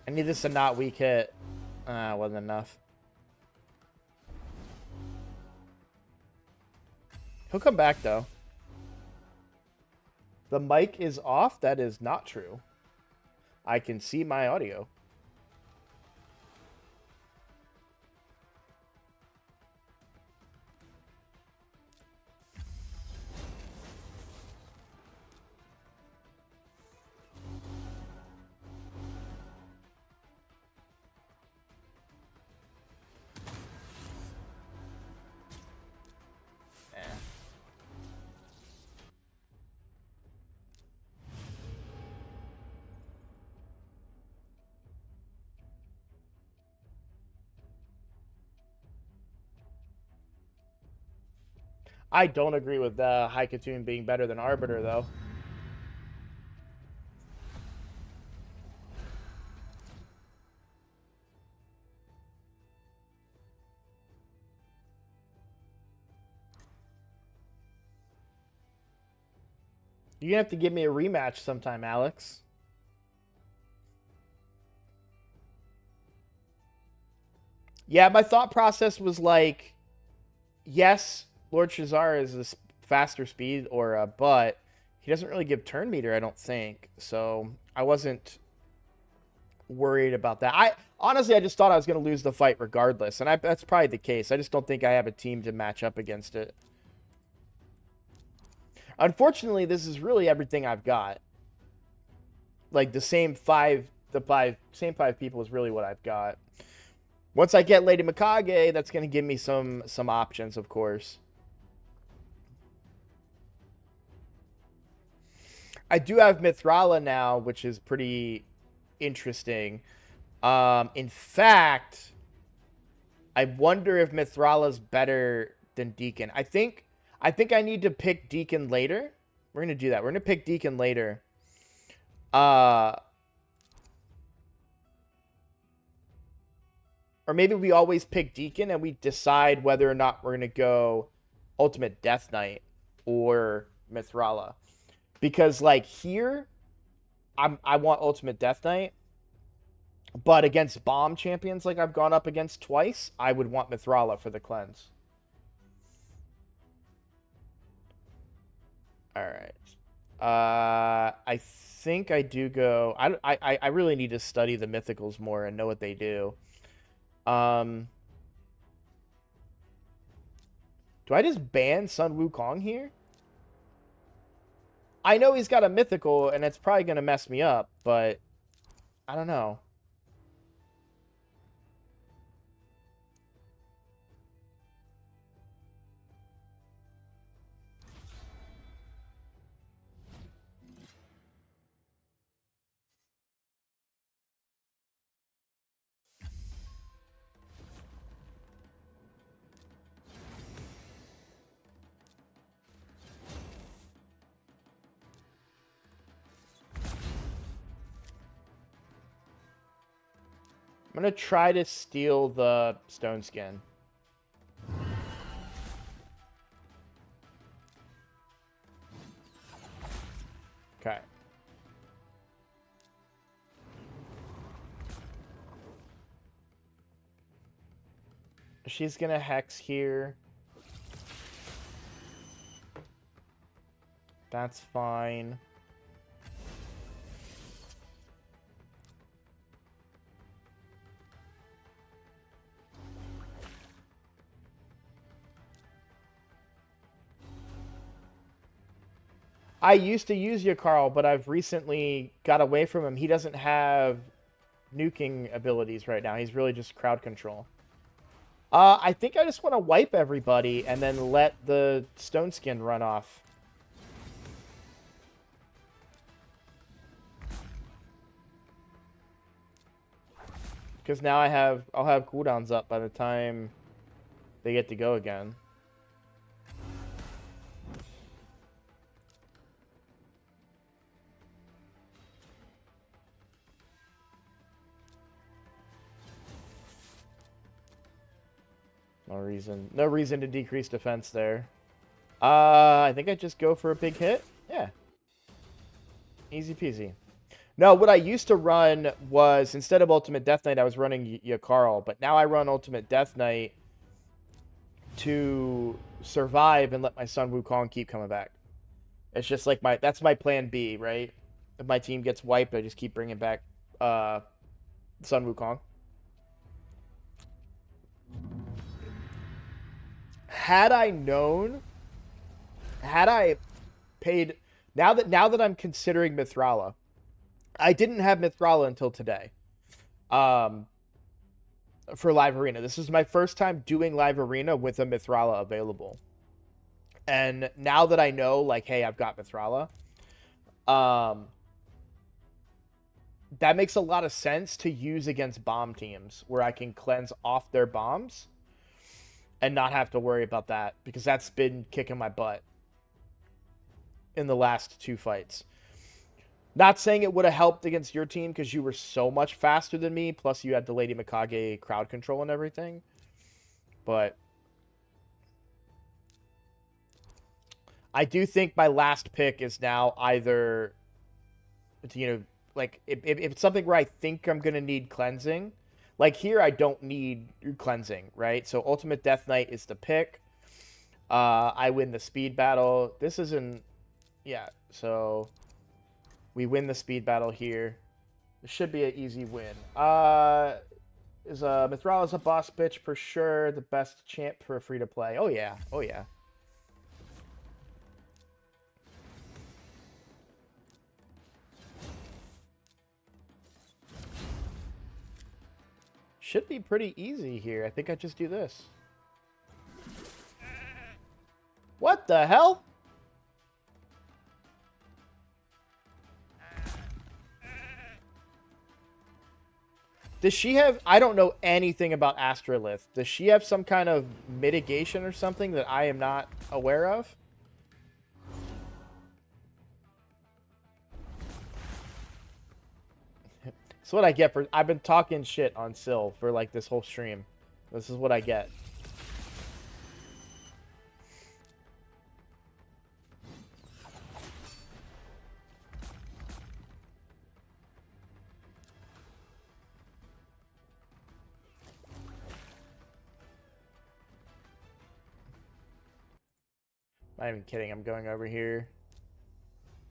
I need this to not weak hit. Wasn't enough. He'll come back, though. The mic is off? That is not true. I can see my audio. I don't agree with Haikatoon being better than Arbiter, though. You're going to have to give me a rematch sometime, Alex. Yeah, my thought process was like, yes, Lord Shazar is a faster speed aura, but he doesn't really give turn meter, I don't think. So I wasn't worried about that. Honestly, I just thought I was going to lose the fight regardless, and that's probably the case. I just don't think I have a team to match up against it. Unfortunately, this is really everything I've got. Like the same five people is really what I've got. Once I get Lady Mikage, that's going to give me some options, of course. I do have Mithrala now, which is pretty interesting. In fact, I wonder if Mithrala's better than Deacon. I think I need to pick Deacon later. We're gonna do that. We're gonna pick Deacon later. Or maybe we always pick Deacon and we decide whether or not we're gonna go Ultimate Death Knight or Mithrala. Because like here, I want Ultimate Death Knight. But against bomb champions like I've gone up against twice, I would want Mithrala for the cleanse. Alright. I think I do go... I really need to study the mythicals more and know what they do. Do I just ban Sun Wukong here? I know he's got a mythical, and it's probably going to mess me up, but I don't know. I'm going to try to steal the stone skin. Okay. She's going to hex here. That's fine. I used to use Yakarl, but I've recently got away from him. He doesn't have nuking abilities right now. He's really just crowd control. I think I just want to wipe everybody and then let the stone skin run off. Because now I'll have cooldowns up by the time they get to go again. No reason to decrease defense there. I think I just go for a big hit. Yeah. Easy peasy. No, what I used to run was, instead of Ultimate Death Knight, I was running Yakarl. But now I run Ultimate Death Knight to survive and let my Sun Wukong keep coming back. It's just like that's my plan B, right? If my team gets wiped, I just keep bringing back Sun Wukong. Had I paid, now that I'm considering Mithrala, I didn't have Mithrala until today. For Live Arena. This is my first time doing Live Arena with a Mithrala available. And now that I know, like, hey, I've got Mithrala, that makes a lot of sense to use against bomb teams, where I can cleanse off their bombs and not have to worry about that, because that's been kicking my butt in the last 2 fights. Not saying it would have helped against your team, because you were so much faster than me, plus you had the Lady Mikage crowd control and everything. But I do think my last pick is now either, you know, like, if it's something where I think I'm going to need cleansing. Like here, I don't need cleansing, right? So Ultimate Death Knight is the pick. I win the speed battle. This isn't... Yeah, so we win the speed battle here. This should be an easy win. Mithrala's a boss bitch for sure. The best champ for a free-to-play. Oh, yeah. Oh, yeah. Should be pretty easy here. I think I just do this. What the hell? Does she have... I don't know anything about Astrolith. Does she have some kind of mitigation or something that I am not aware of? That's what I get for... I've been talking shit on Syl for, like, this whole stream. This is what I get. Not even kidding. I'm going over here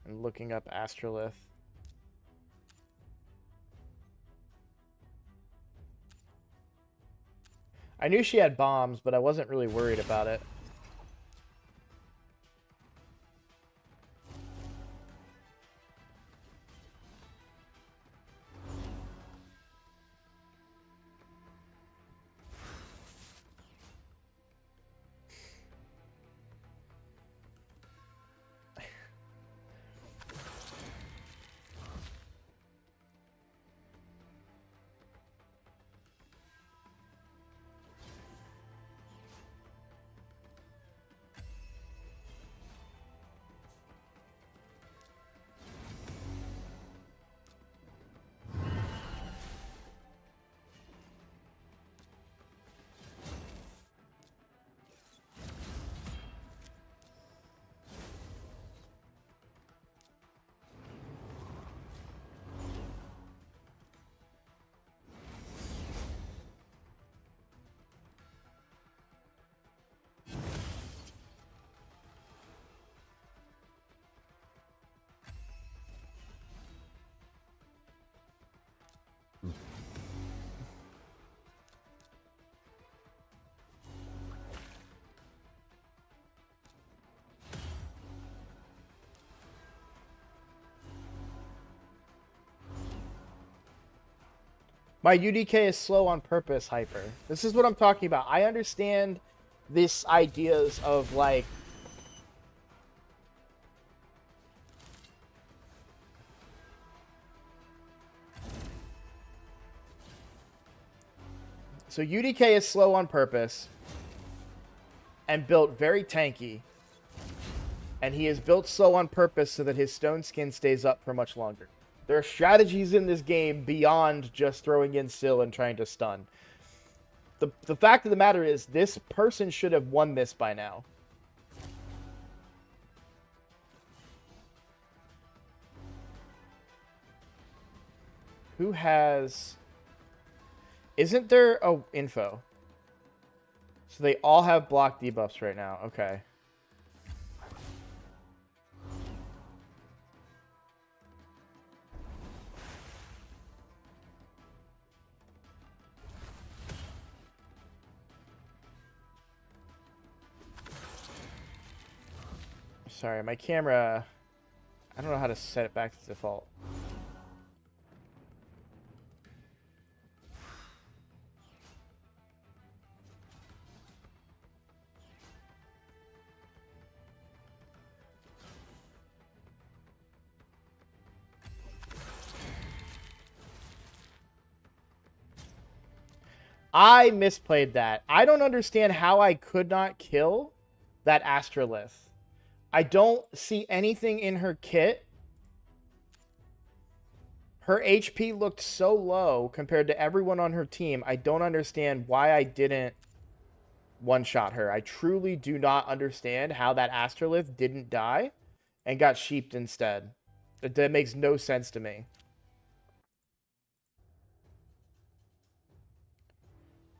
and looking up Astrolith. I knew she had bombs, but I wasn't really worried about it. My UDK is slow on purpose, Hyper. This is what I'm talking about. I understand this ideas of, like... So UDK is slow on purpose and built very tanky. And he is built slow on purpose so that his stone skin stays up for much longer. There are strategies in this game beyond just throwing in Syl and trying to stun. The fact of the matter is, this person should have won this by now. Who has... Isn't there a info? So they all have block debuffs right now. Okay. Sorry, my camera... I don't know how to set it back to default. I misplayed that. I don't understand how I could not kill that Astrolith. I don't see anything in her kit. Her HP looked so low compared to everyone on her team. I don't understand why I didn't one-shot her. I truly do not understand how that Astrolith didn't die and got sheeped instead. That makes no sense to me.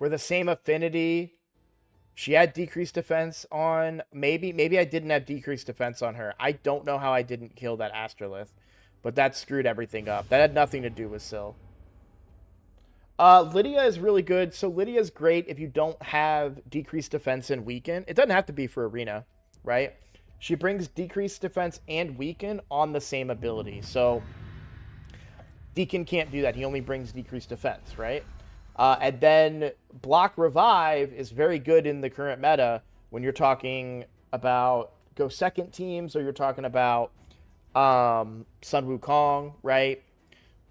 We're the same affinity. She had decreased defense on... Maybe I didn't have decreased defense on her. I don't know how I didn't kill that Astrolith. But that screwed everything up. That had nothing to do with Syl. Lydia is really good. So Lydia's great if you don't have decreased defense and weaken. It doesn't have to be for arena, right? She brings decreased defense and weaken on the same ability. So Deacon can't do that. He only brings decreased defense, right? And then block revive is very good in the current meta when you're talking about go second teams or you're talking about Sun Wukong, right?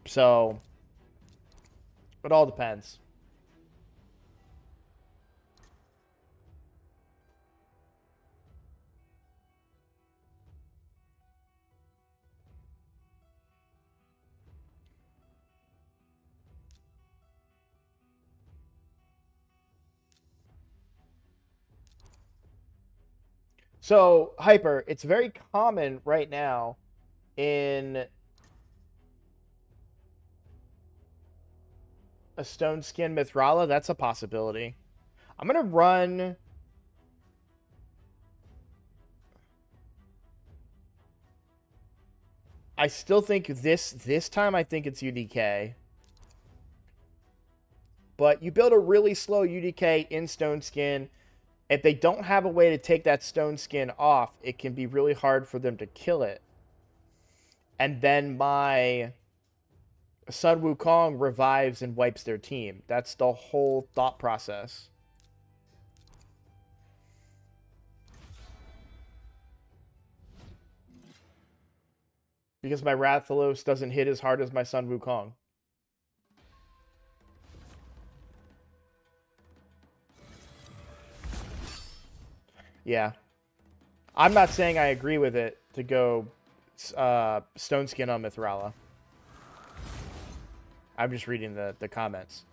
So It all depends. So, Hyper, it's very common right now in a Stone Skin Mithrala. That's a possibility. I'm going to run... I still think this time I think it's UDK. But you build a really slow UDK in Stone Skin. If they don't have a way to take that Stone Skin off, it can be really hard for them to kill it. And then my Sun Wukong revives and wipes their team. That's the whole thought process. Because my Rathalos doesn't hit as hard as my Sun Wukong. Yeah. I'm not saying I agree with it to go Stone Skin on Mithrala. I'm just reading the comments.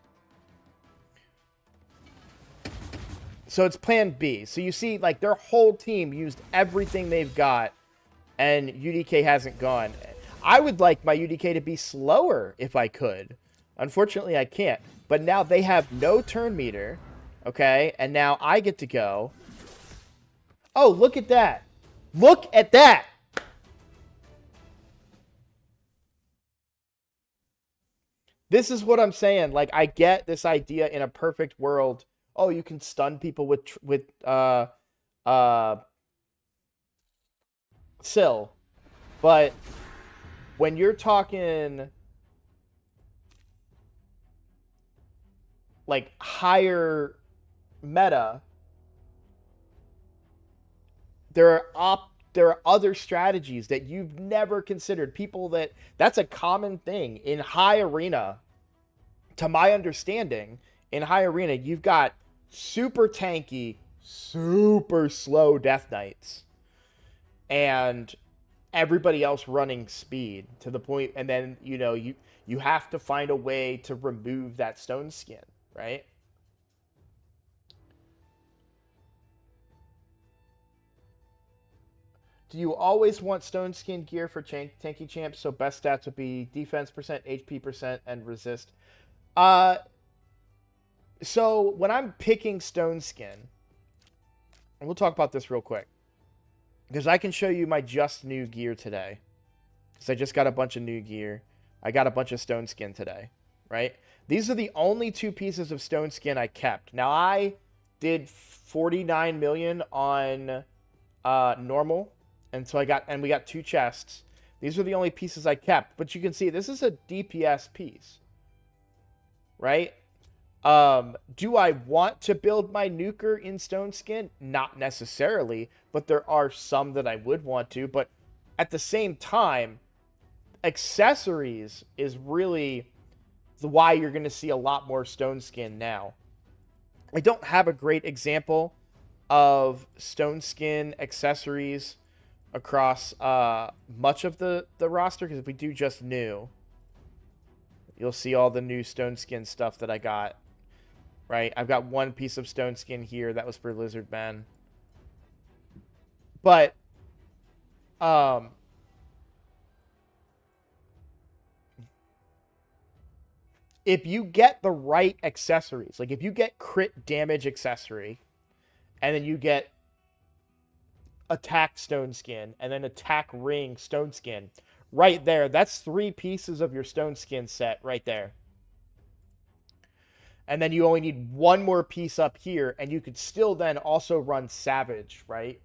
So it's plan B. So you see, like, their whole team used everything they've got, and UDK hasn't gone. I would like my UDK to be slower if I could. Unfortunately, I can't. But now they have no turn meter, okay? And now I get to go. Oh, look at that. Look at that. This is what I'm saying. Like, I get this idea in a perfect world. Oh, you can stun people with Sill. But when you're talking like higher meta, there are other strategies that you've never considered. That's a common thing in high arena. To my understanding, in high arena, you've got super tanky, super slow Death Knights, and everybody else running speed to the point, and then you have to find a way to remove that Stone Skin, right? Do you always want Stone Skin gear for tanky champs? So best stats would be defense percent, HP percent, and resist. So when I'm picking Stone Skin, and we'll talk about this real quick, because I can show you my just new gear today. Because I just got a bunch of new gear. I got a bunch of Stone Skin today, right? These are the only two pieces of Stone Skin I kept. Now, I did 49 million on normal, and so we got 2 chests. These are the only pieces I kept. But you can see this is a DPS piece, right? Do I want to build my nuker in Stone Skin? Not necessarily, but there are some that I would want to. But at the same time, accessories is really why you're going to see a lot more Stone Skin now. I don't have a great example of Stone Skin accessories across much of the roster, because if we do just new, you'll see all the new Stone Skin stuff that I got. Right, I've got one piece of Stone Skin here that was for Lizard Men. But, if you get the right accessories, like if you get crit damage accessory, and then you get attack Stone Skin, and then attack ring Stone Skin, right there, that's 3 pieces of your Stone Skin set right there. And then you only need one more piece up here, and you could still then also run Savage, right?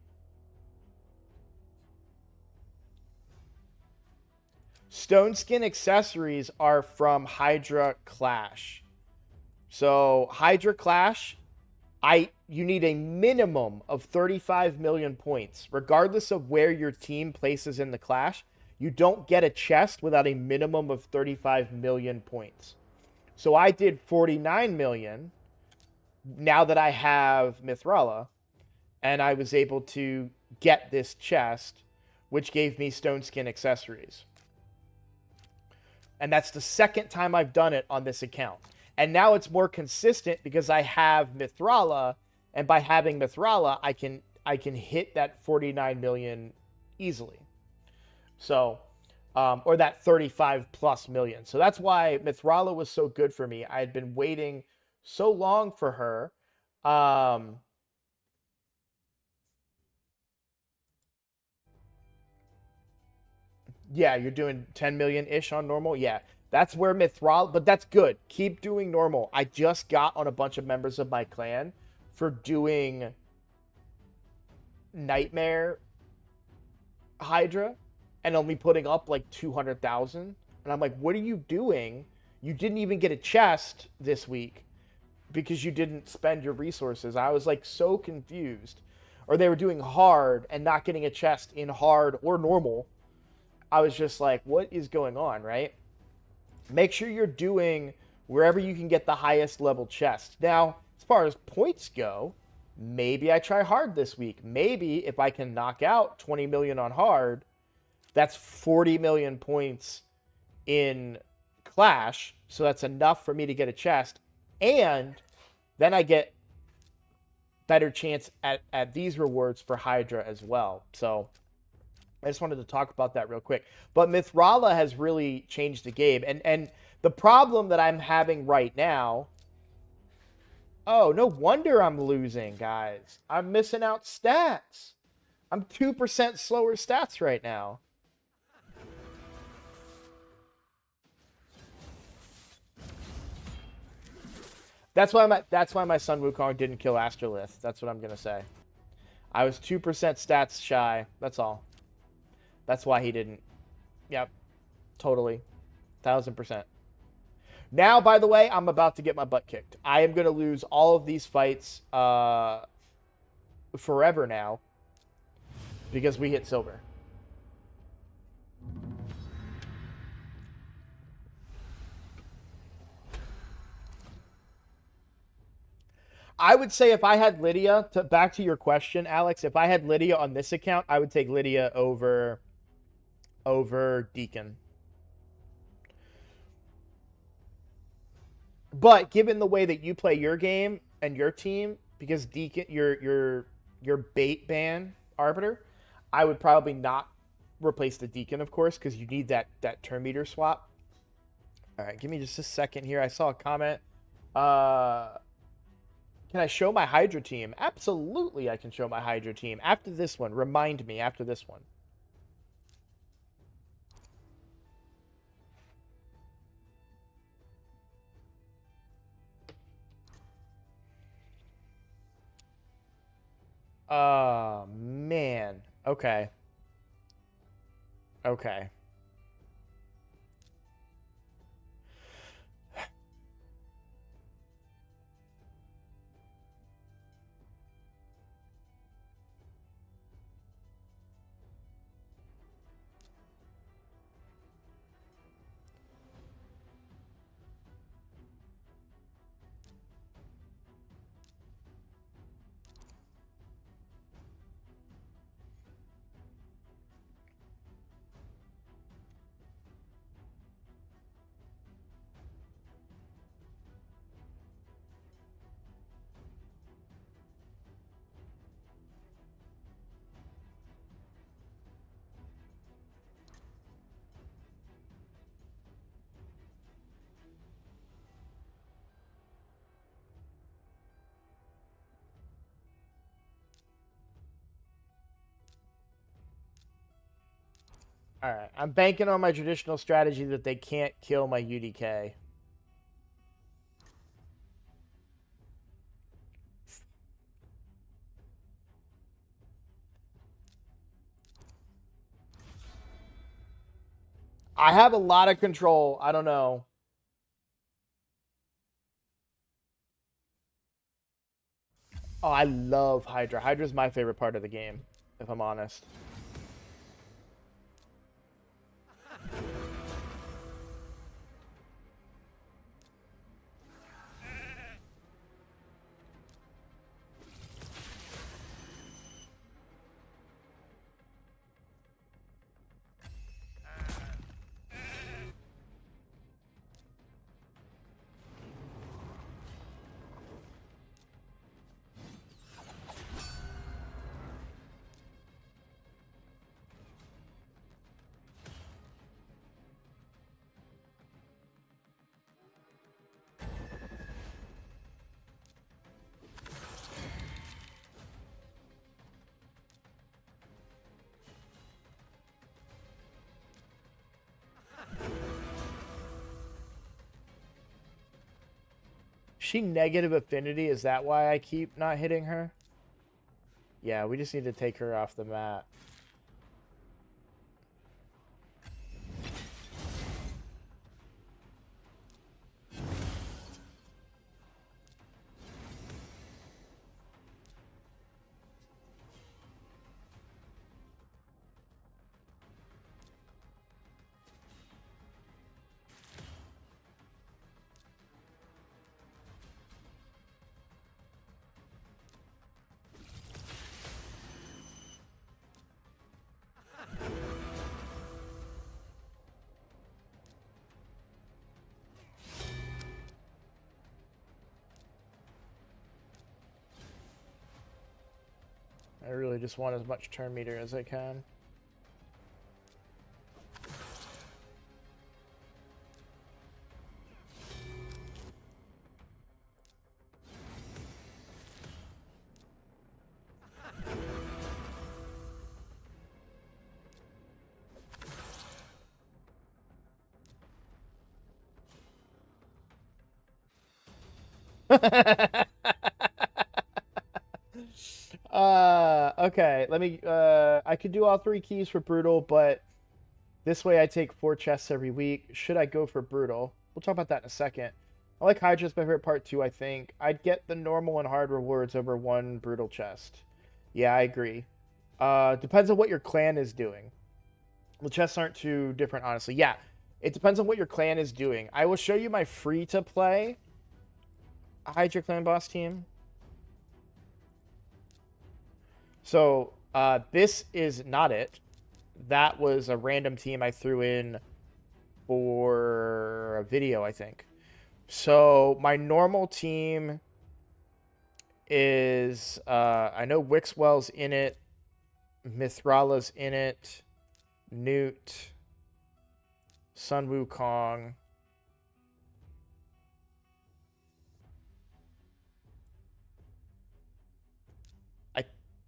Stone Skin accessories are from Hydra Clash. So Hydra Clash, you need a minimum of 35 million points. Regardless of where your team places in the Clash, you don't get a chest without a minimum of 35 million points. So I did 49 million now that I have Mithrala, and I was able to get this chest, which gave me stone skin accessories. And that's the second time I've done it on this account. And now it's more consistent because I have Mithrala, and by having Mithrala, I can hit that 49 million easily. So, or that 35 plus million. So that's why Mithrala was so good for me. I had been waiting so long for her. Yeah, you're doing 10 million-ish on normal. Yeah, that's where Mithril, but that's good. Keep doing normal. I just got on a bunch of members of my clan for doing Nightmare Hydra and only putting up like 200,000. And I'm like, what are you doing? You didn't even get a chest this week because you didn't spend your resources. I was like so confused. Or they were doing hard and not getting a chest in hard or normal. I was just like, what is going on, right? Make sure you're doing wherever you can get the highest level chest. Now, as far as points go, maybe I try hard this week. Maybe if I can knock out 20 million on hard, that's 40 million points in Clash. So that's enough for me to get a chest. And then I get better chance at these rewards for Hydra as well. So I just wanted to talk about that real quick. But Mithrala has really changed the game. And the problem that I'm having right now... Oh, no wonder I'm losing, guys. I'm missing out stats. I'm 2% slower stats right now. That's why my son Wukong didn't kill Astrolith. That's what I'm going to say. I was 2% stats shy. That's all. That's why he didn't. Yep. Totally. 1000%. Now, by the way, I'm about to get my butt kicked. I am going to lose all of these fights forever now because we hit silver. I would say if I had Lydia, back to your question, Alex, if I had Lydia on this account, I would take Lydia over Deacon. But given the way that you play your game and your team, because Deacon, your bait ban arbiter, I would probably not replace the Deacon, of course, because you need that turn meter swap. All right, give me just a second here. I saw a comment. Can I show my Hydra team? Absolutely, I can show my Hydra team. After this one, remind me after this one. Oh, man. Okay. Okay. All right. I'm banking on my traditional strategy that they can't kill my UDK. I have a lot of control. I don't know. Oh, I love Hydra. Hydra's my favorite part of the game, if I'm honest. she negative affinity? Is that why I keep not hitting her? Yeah, we just need to take her off the map. I really just want as much turn meter as I can. Okay, let me, I could do all 3 keys for Brutal, but this way I take 4 chests every week. Should I go for Brutal? We'll talk about that in a second. I like Hydra's my favorite part too, I think. I'd get the normal and hard rewards over 1 Brutal chest. Yeah, I agree. Depends on what your clan is doing. The chests aren't too different, honestly. Yeah, it depends on what your clan is doing. I will show you my free-to-play Hydra clan boss team. So, this is not it. That was a random team I threw in for a video, I think. So, my normal team is, I know Wixwell's in it, Mithrala's in it, Newt, Sun Wukong. I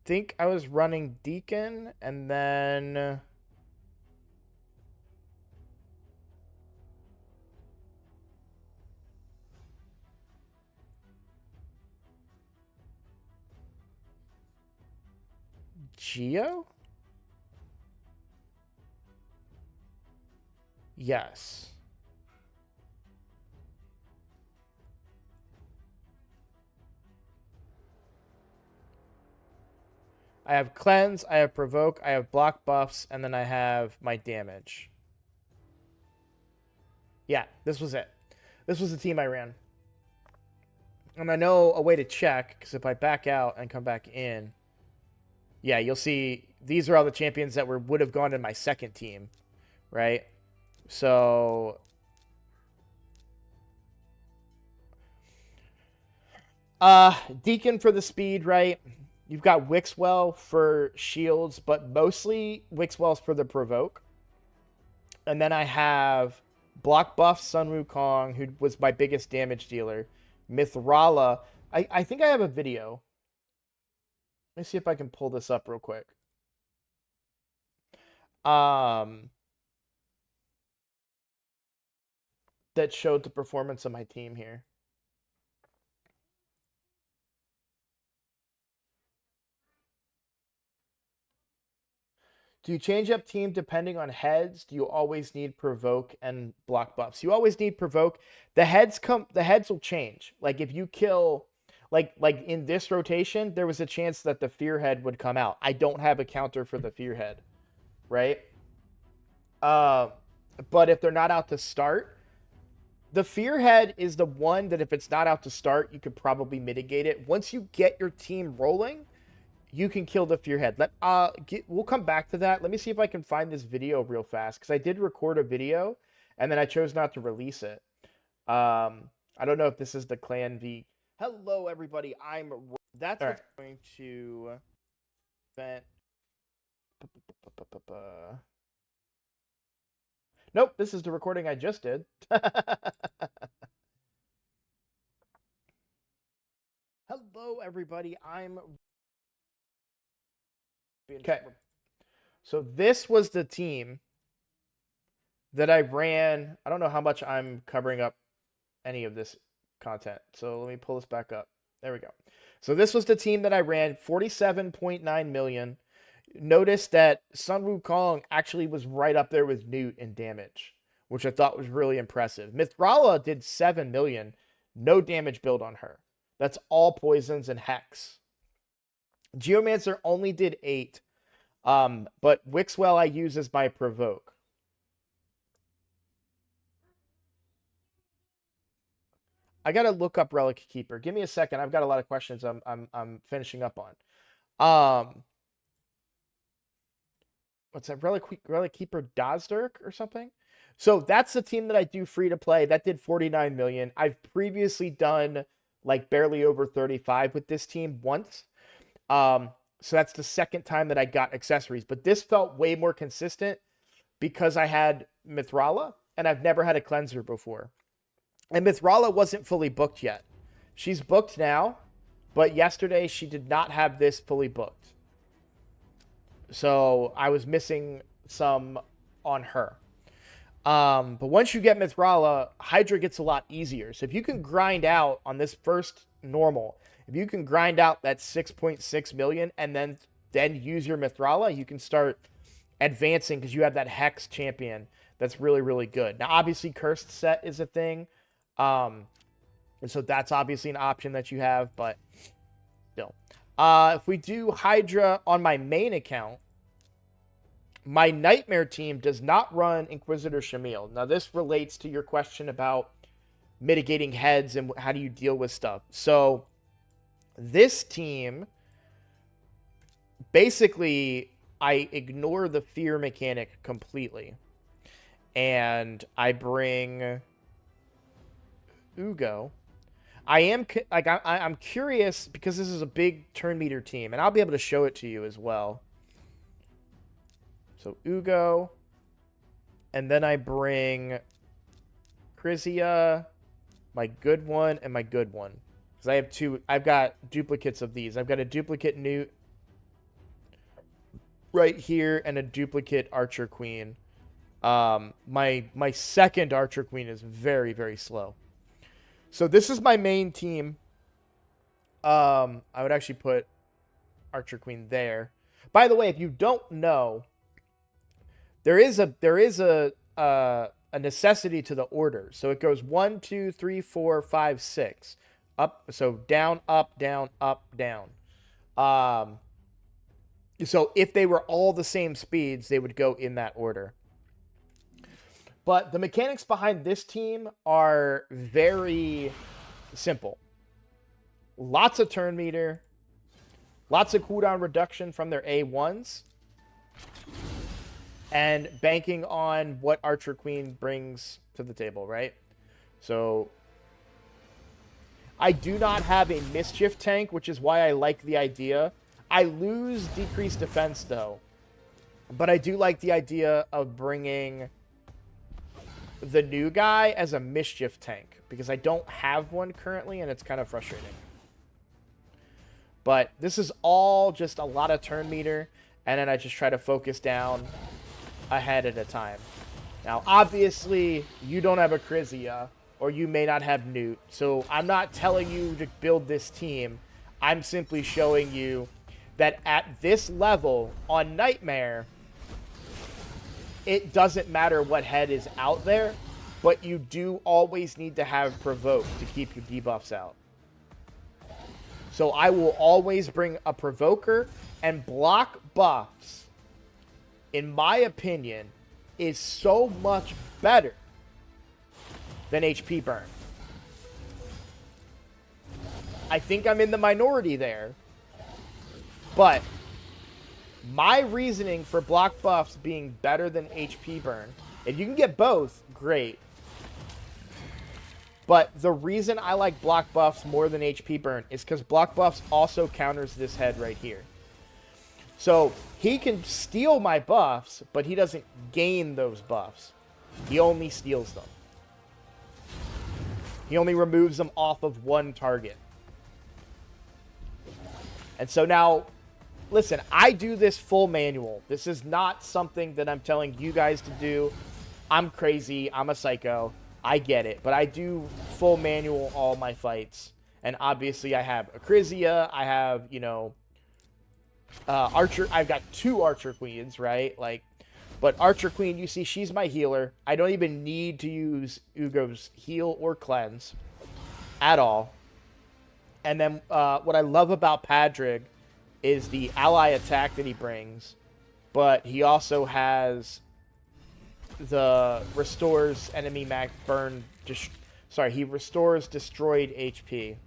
think I was running Deacon, and then Geo? Yes. I have Cleanse, I have Provoke, I have block buffs, and then I have my damage. Yeah, this was it. This was the team I ran. And I know a way to check, because if I back out and come back in, yeah, you'll see these are all the champions that would have gone in my second team, right? So Deacon for the speed, right? You've got Wixwell for shields, but mostly Wixwell's for the provoke. And then I have block buff Sun Wukong, who was my biggest damage dealer. Mithrala. I think I have a video. Let me see if I can pull this up real quick. That showed the performance of my team here. Do you change up team depending on heads? Do you always need provoke and block buffs? You always need provoke. The heads will change. Like if you kill like in this rotation, there was a chance that the fear head would come out. I don't have a counter for the fear head, right? But if they're not out to start, the fear head is the one that if it's not out to start, you could probably mitigate it. Once you get your team rolling, you can kill the fear head. We'll come back to that. Let me see if I can find this video real fast, because I did record a video and then I chose not to release it. I don't know if this is the Clan V. Hello, everybody. That's what's going to vent. Nope, this is the recording I just did. Hello, everybody. Okay. So this was the team that I ran. I don't know how much I'm covering up any of this content. So let me pull this back up. There we go. So this was the team that I ran, 47.9 million. Notice that Sun Wukong actually was right up there with Newt in damage, which I thought was really impressive. Mithrala did 7 million. No damage build on her. That's all poisons and hex. Geomancer only did 8. But Wixwell I use as my provoke. I gotta look up Relic Keeper. Give me a second. I've got a lot of questions I'm finishing up on. What's that? Relic Keeper Dazdirk or something? So that's the team that I do free to play. That did 49 million. I've previously done like barely over 35 with this team once. So that's the second time that I got accessories. But this felt way more consistent because I had Mithrala and I've never had a cleanser before. And Mithrala wasn't fully booked yet. She's booked now, but yesterday she did not have this fully booked. So I was missing some on her. But once you get Mithrala, Hydra gets a lot easier. So if you can grind out on this first normal, if you can grind out that 6.6 million and then use your Mithrala, you can start advancing because you have that Hex champion that's really, really good. Now, obviously, Cursed Set is a thing. And so that's obviously an option that you have, but still. If we do Hydra on my main account, my Nightmare team does not run Inquisitor Shamil. Now, this relates to your question about mitigating heads and how do you deal with stuff. So, this team, basically, I ignore the fear mechanic completely. And I bring Ugo. I'm curious because this is a big turn meter team, and I'll be able to show it to you as well. So Ugo, and then I bring Krizia, my good one, and my good one. Because I have two, I've got duplicates of these. I've got a duplicate Newt right here, and a duplicate Archer Queen. My second Archer Queen is very, very slow. So this is my main team. I would actually put Archer Queen there. By the way, if you don't know, there is a necessity to the order. So it goes 1, 2, 3, 4, 5, 6. Up, so down, up, down, up, down. So if they were all the same speeds, they would go in that order. But the mechanics behind this team are very simple. Lots of turn meter. Lots of cooldown reduction from their A1s. And banking on what Archer Queen brings to the table, right? So I do not have a Mischief tank, which is why I like the idea. I lose decreased defense, though. But I do like the idea of bringing the new guy as a Mischief tank, because I don't have one currently, and it's kind of frustrating. But this is all just a lot of turn meter, and then I just try to focus down ahead at a time. Now, obviously, you don't have a Krizia, or you may not have Newt, so I'm not telling you to build this team. I'm simply showing you that at this level on Nightmare, it doesn't matter what head is out there, but you do always need to have Provoke to keep your debuffs out. So I will always bring a Provoker, and block buffs, in my opinion, is so much better than HP burn. I think I'm in the minority there, but my reasoning for block buffs being better than HP burn, if you can get both, great. But the reason I like block buffs more than HP burn is because block buffs also counters this head right here. So he can steal my buffs, but he doesn't gain those buffs. He only steals them. He only removes them off of one target. And so now, listen, I do this full manual. This is not something that I'm telling you guys to do. I'm crazy. I'm a psycho. I get it, but I do full manual all my fights. And obviously I have Acrizia, I have, you know, Archer. I've got 2 Archer Queens, right? Like, but Archer Queen, you see, she's my healer. I don't even need to use Ugo's heal or cleanse at all. And then what I love about Padrig is the ally attack that he brings, but he also has the restores enemy max burn. Sorry, he restores destroyed HP.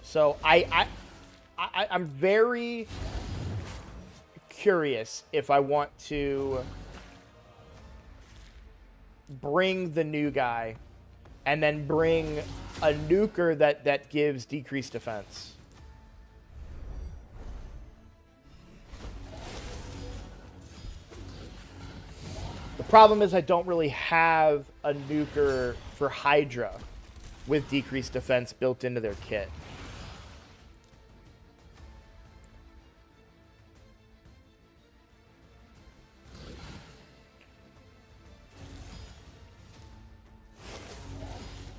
So I'm very curious if I want to bring the new guy and then bring a nuker that gives decreased defense. The problem is I don't really have a nuker for Hydra with decreased defense built into their kit.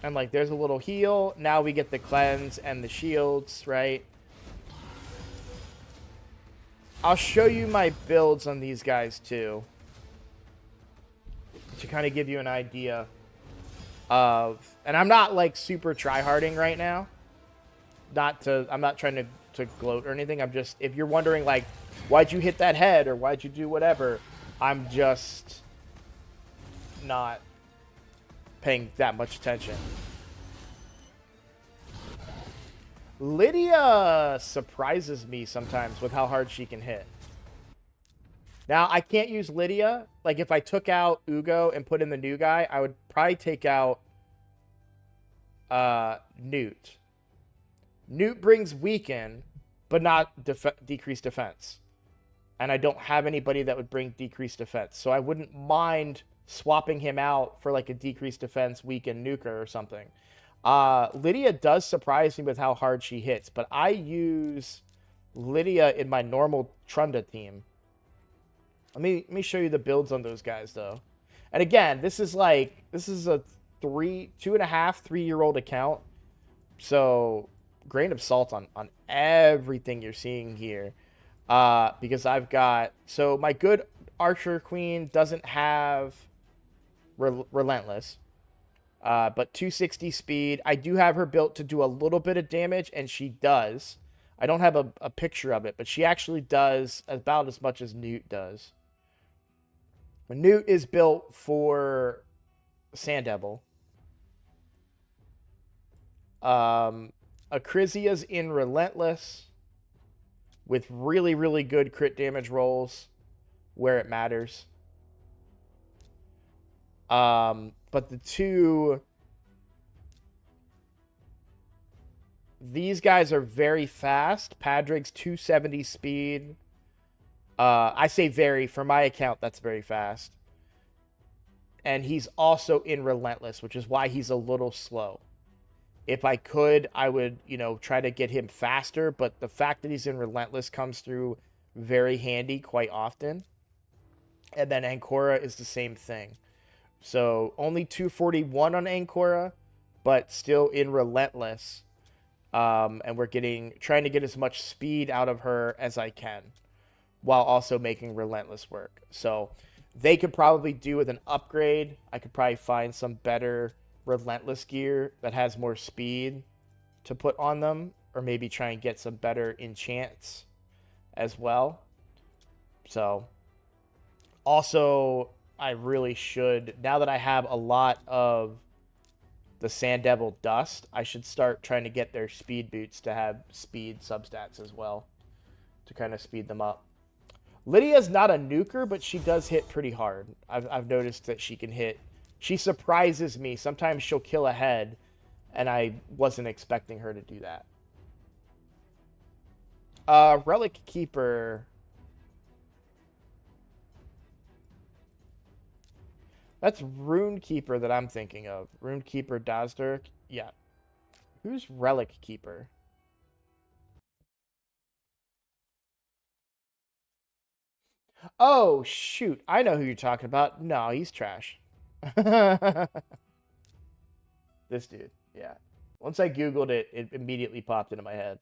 And like, there's a little heal. Now we get the cleanse and the shields, right? I'll show you my builds on these guys too, to kind of give you an idea of, and I'm not like super tryharding right now. I'm not trying to gloat or anything. I'm just, if you're wondering like, why'd you hit that head or why'd you do whatever, I'm just not paying that much attention. Lydia surprises me sometimes with how hard she can hit. Now, I can't use Lydia. Like, if I took out Ugo and put in the new guy, I would probably take out Newt. Newt brings weaken, but not decreased defense. And I don't have anybody that would bring decreased defense. So I wouldn't mind swapping him out for like a decreased defense weaken nuker or something. Lydia does surprise me with how hard she hits, but I use Lydia in my normal Trunda team. Let me show you the builds on those guys though. And again, this is a 2.5, 3-year-old account. So grain of salt on everything you're seeing here. Because I've got, so my good Archer Queen doesn't have Relentless, but 260 speed. I do have her built to do a little bit of damage, and she does. I don't have a picture of it, but she actually does about as much as Newt does. Newt is built for Sand Devil. Acrisia's in Relentless with really, really good crit damage rolls where it matters. But these guys are very fast. Padrig's 270 speed. I say very, for my account, that's very fast. And he's also in Relentless, which is why he's a little slow. If I could, I would, try to get him faster, but the fact that he's in Relentless comes through very handy quite often. And then Ancora is the same thing. So only 241 on Ancora, but still in Relentless. And we're trying to get as much speed out of her as I can, while also making Relentless work. So they could probably do with an upgrade. I could probably find some better Relentless gear that has more speed to put on them, or maybe try and get some better enchants as well. So also, I really should, now that I have a lot of the Sand Devil dust, I should start trying to get their speed boots to have speed substats as well, to kind of speed them up. Lydia's not a nuker, but she does hit pretty hard. I've noticed that she can hit. She surprises me. Sometimes she'll kill a head, and I wasn't expecting her to do that. Relic Keeper. That's Rune Keeper that I'm thinking of. Rune Keeper Dazdirk. Yeah. Who's Relic Keeper? Oh, shoot. I know who you're talking about. No, he's trash. This dude. Yeah. Once I Googled it, it immediately popped into my head.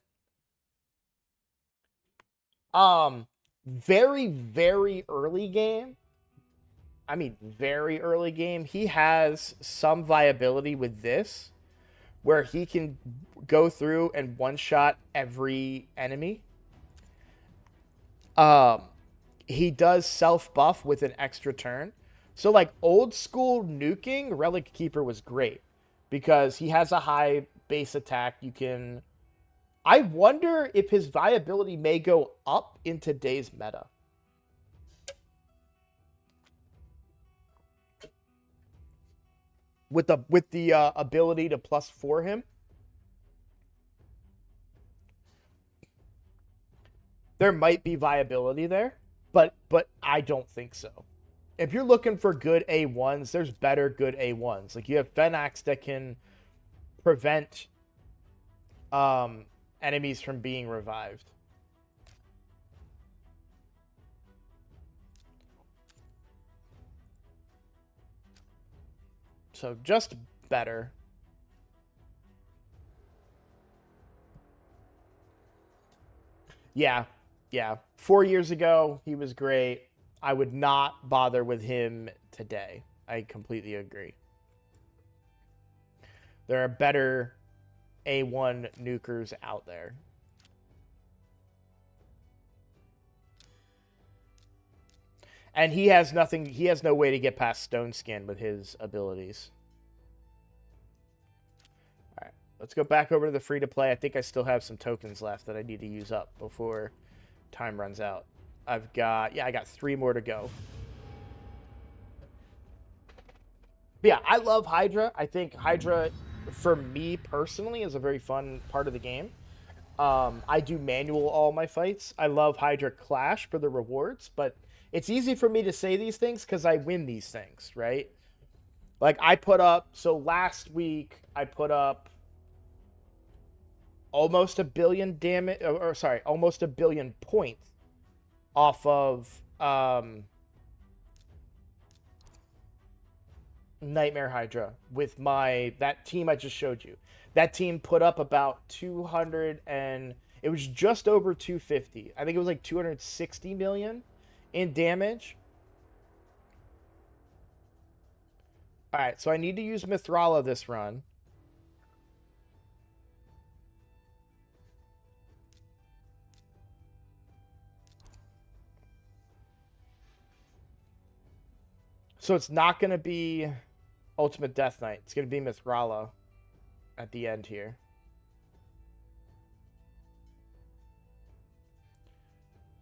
Very, very early game. I mean, very early game. He has some viability with this, where he can go through and one-shot every enemy. Um, he does self-buff with an extra turn. So, like, old school nuking, Relic Keeper was great because he has a high base attack. You can... I wonder if his viability may go up in today's meta. With the ability to +4 him. There might be viability there, but I don't think so. If you're looking for good A1s, there's better good A1s. Like you have Fenax that can prevent enemies from being revived. So just better. Yeah. Yeah. 4 years ago, he was great. I would not bother with him today. I completely agree. There are better A1 nukers out there. And he has nothing, he has no way to get past Stone Skin with his abilities. Alright, let's go back over to the free-to-play. I think I still have some tokens left that I need to use up before time runs out. I got 3 more to go. But yeah, I love Hydra. I think Hydra, for me personally, is a very fun part of the game. I do manual all my fights. I love Hydra Clash for the rewards, but it's easy for me to say these things because I win these things, right? Like I put up, so last week I put up almost 1 billion damage, or sorry, almost 1 billion points off of Nightmare Hydra with that team I just showed you. That team put up about 200 and it was just over 250. I think it was like 260 million in damage. All right, so I need to use Mithrala this run. So it's not going to be Ultimate Death Knight. It's going to be Mithrala at the end here.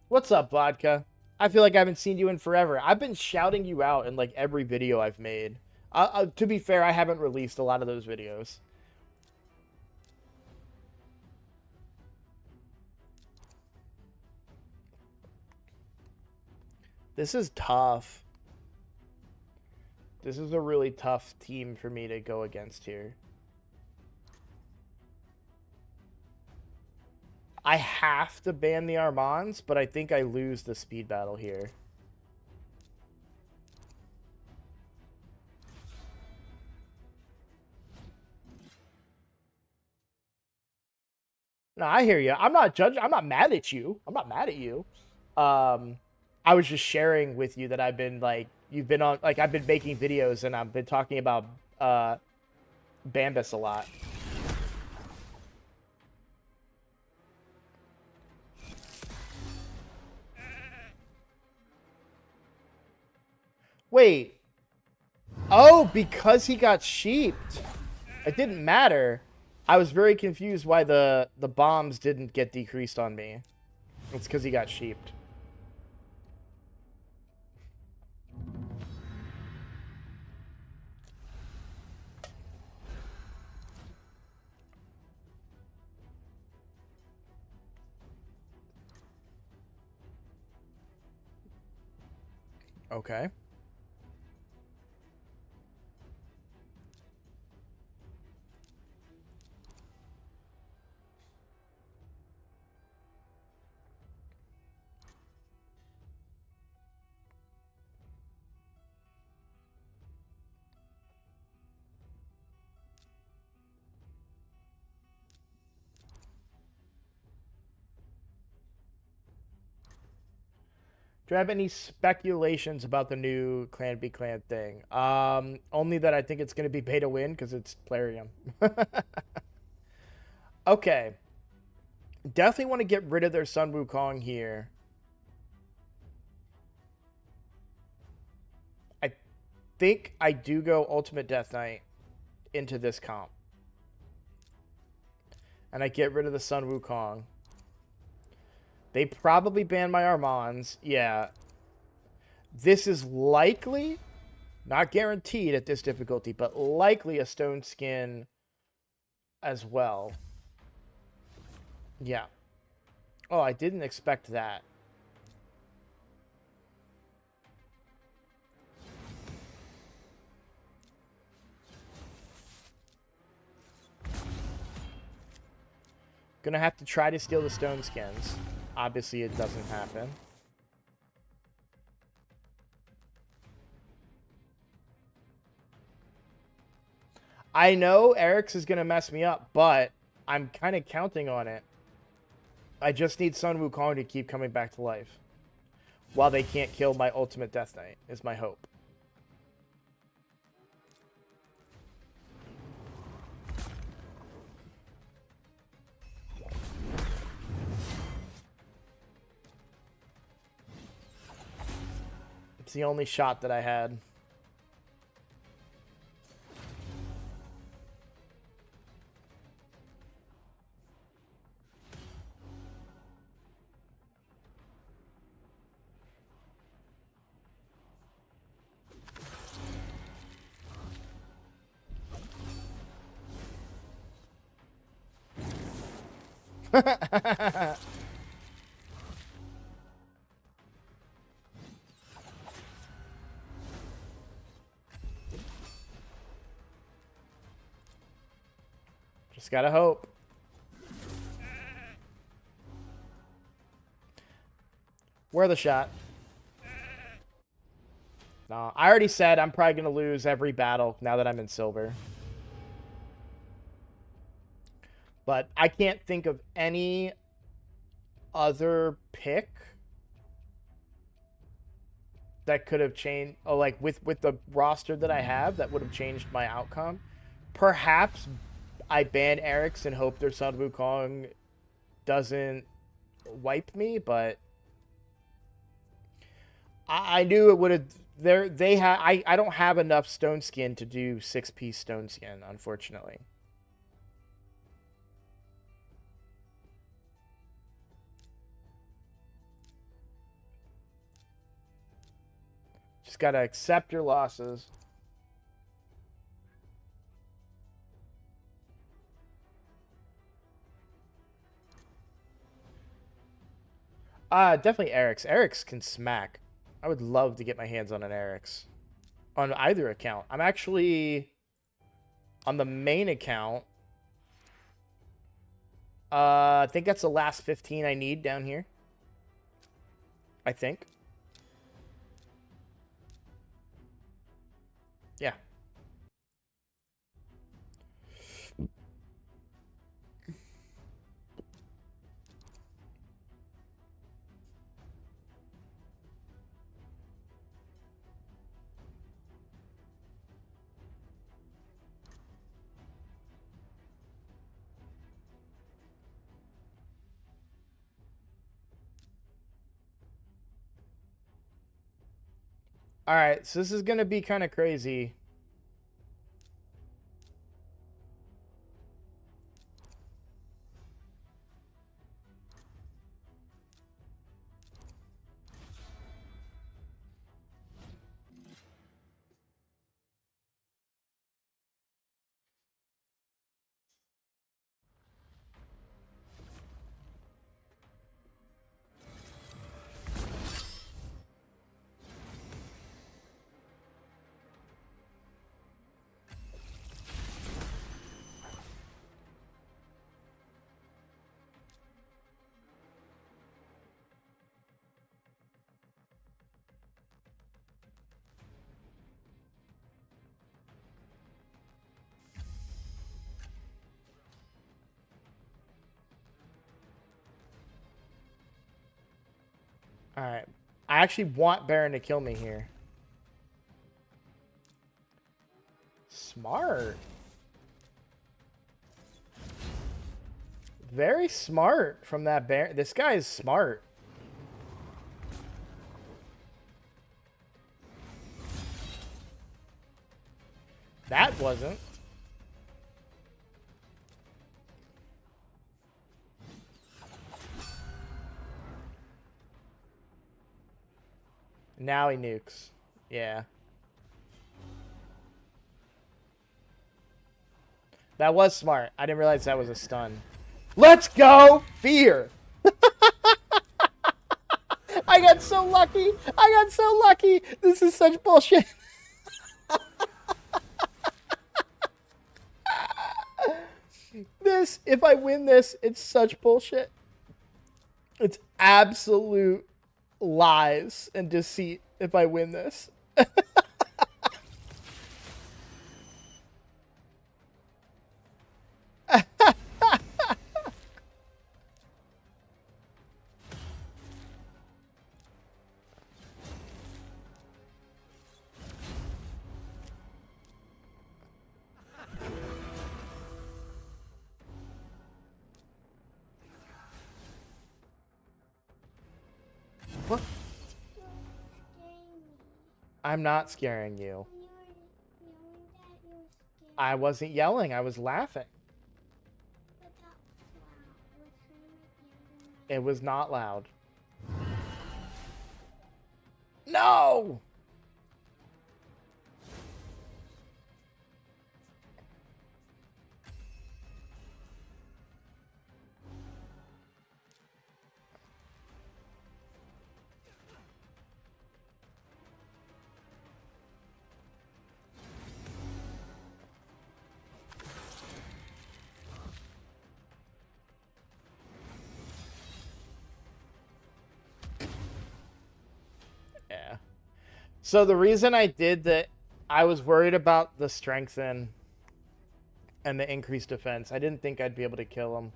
What's up, Vodka? I feel like I haven't seen you in forever. I've been shouting you out in like every video I've made. To be fair, I haven't released a lot of those videos. This is tough. This is a really tough team for me to go against here. I have to ban the Armands, but I think I lose the speed battle here. No, I hear you. I'm not judging. I'm not mad at you. I'm not mad at you. I was just sharing with you that I've been like, you've been on, like, I've been making videos and I've been talking about Bambus a lot. Wait. Oh, because he got sheeped. It didn't matter. I was very confused why the bombs didn't get decreased on me. It's because he got sheeped. Okay. Do I have any speculations about the new Clan B Clan thing? Only that I think it's going to be pay to win because it's Plarium. Okay. Definitely want to get rid of their Sun Wukong here. I think I do go Ultimate Death Knight into this comp. And I get rid of the Sun Wukong. They probably ban my Armands. Yeah. This is likely, not guaranteed at this difficulty, but likely a Stone Skin as well. Yeah. Oh, I didn't expect that. Gonna have to try to steal the Stone Skins. Obviously, it doesn't happen. I know Eric's is gonna mess me up, but I'm kind of counting on it. I just need Sun Wukong to keep coming back to life. While they can't kill my Ultimate Death Knight, is my hope. It's the only shot that I had. Just gotta hope. Where the shot? No, I already said I'm probably gonna lose every battle now that I'm in silver. But I can't think of any other pick that could have changed. Oh, like with the roster that I have, that would have changed my outcome. Perhaps I ban Eric's and hope their Sun Wukong doesn't wipe me, but I knew it would have. I don't have enough Stone Skin to do 6-piece Stone Skin, unfortunately. Just gotta accept your losses. Definitely Eric's. Eric's can smack. I would love to get my hands on an Eric's. On either account. I'm actually on the main account. I think that's the last 15 I need down here. I think. Yeah. All right, so this is going to be kind of crazy. All right. I actually want Baron to kill me here. Smart. Very smart from that Baron. This guy is smart. That wasn't. Now he nukes. Yeah. That was smart. I didn't realize that was a stun. Let's go! Fear! I got so lucky! I got so lucky! This is such bullshit. This, if I win this, it's such bullshit. It's absolute lies and deceit if I win this. What? I'm not scaring you. I wasn't yelling. I was laughing. It was not loud. No! Yeah. So the reason I did that, I was worried about the strengthen and the increased defense. I didn't think I'd be able to kill him.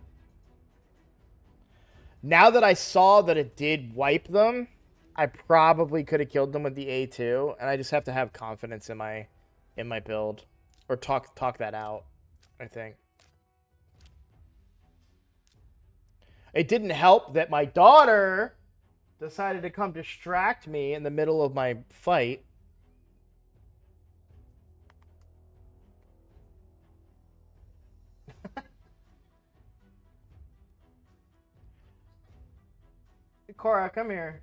Now that I saw that it did wipe them, I probably could have killed them with the A2, and I just have to have confidence in my build, or talk that out, I think. It didn't help that my daughter decided to come distract me in the middle of my fight. Cora, come here.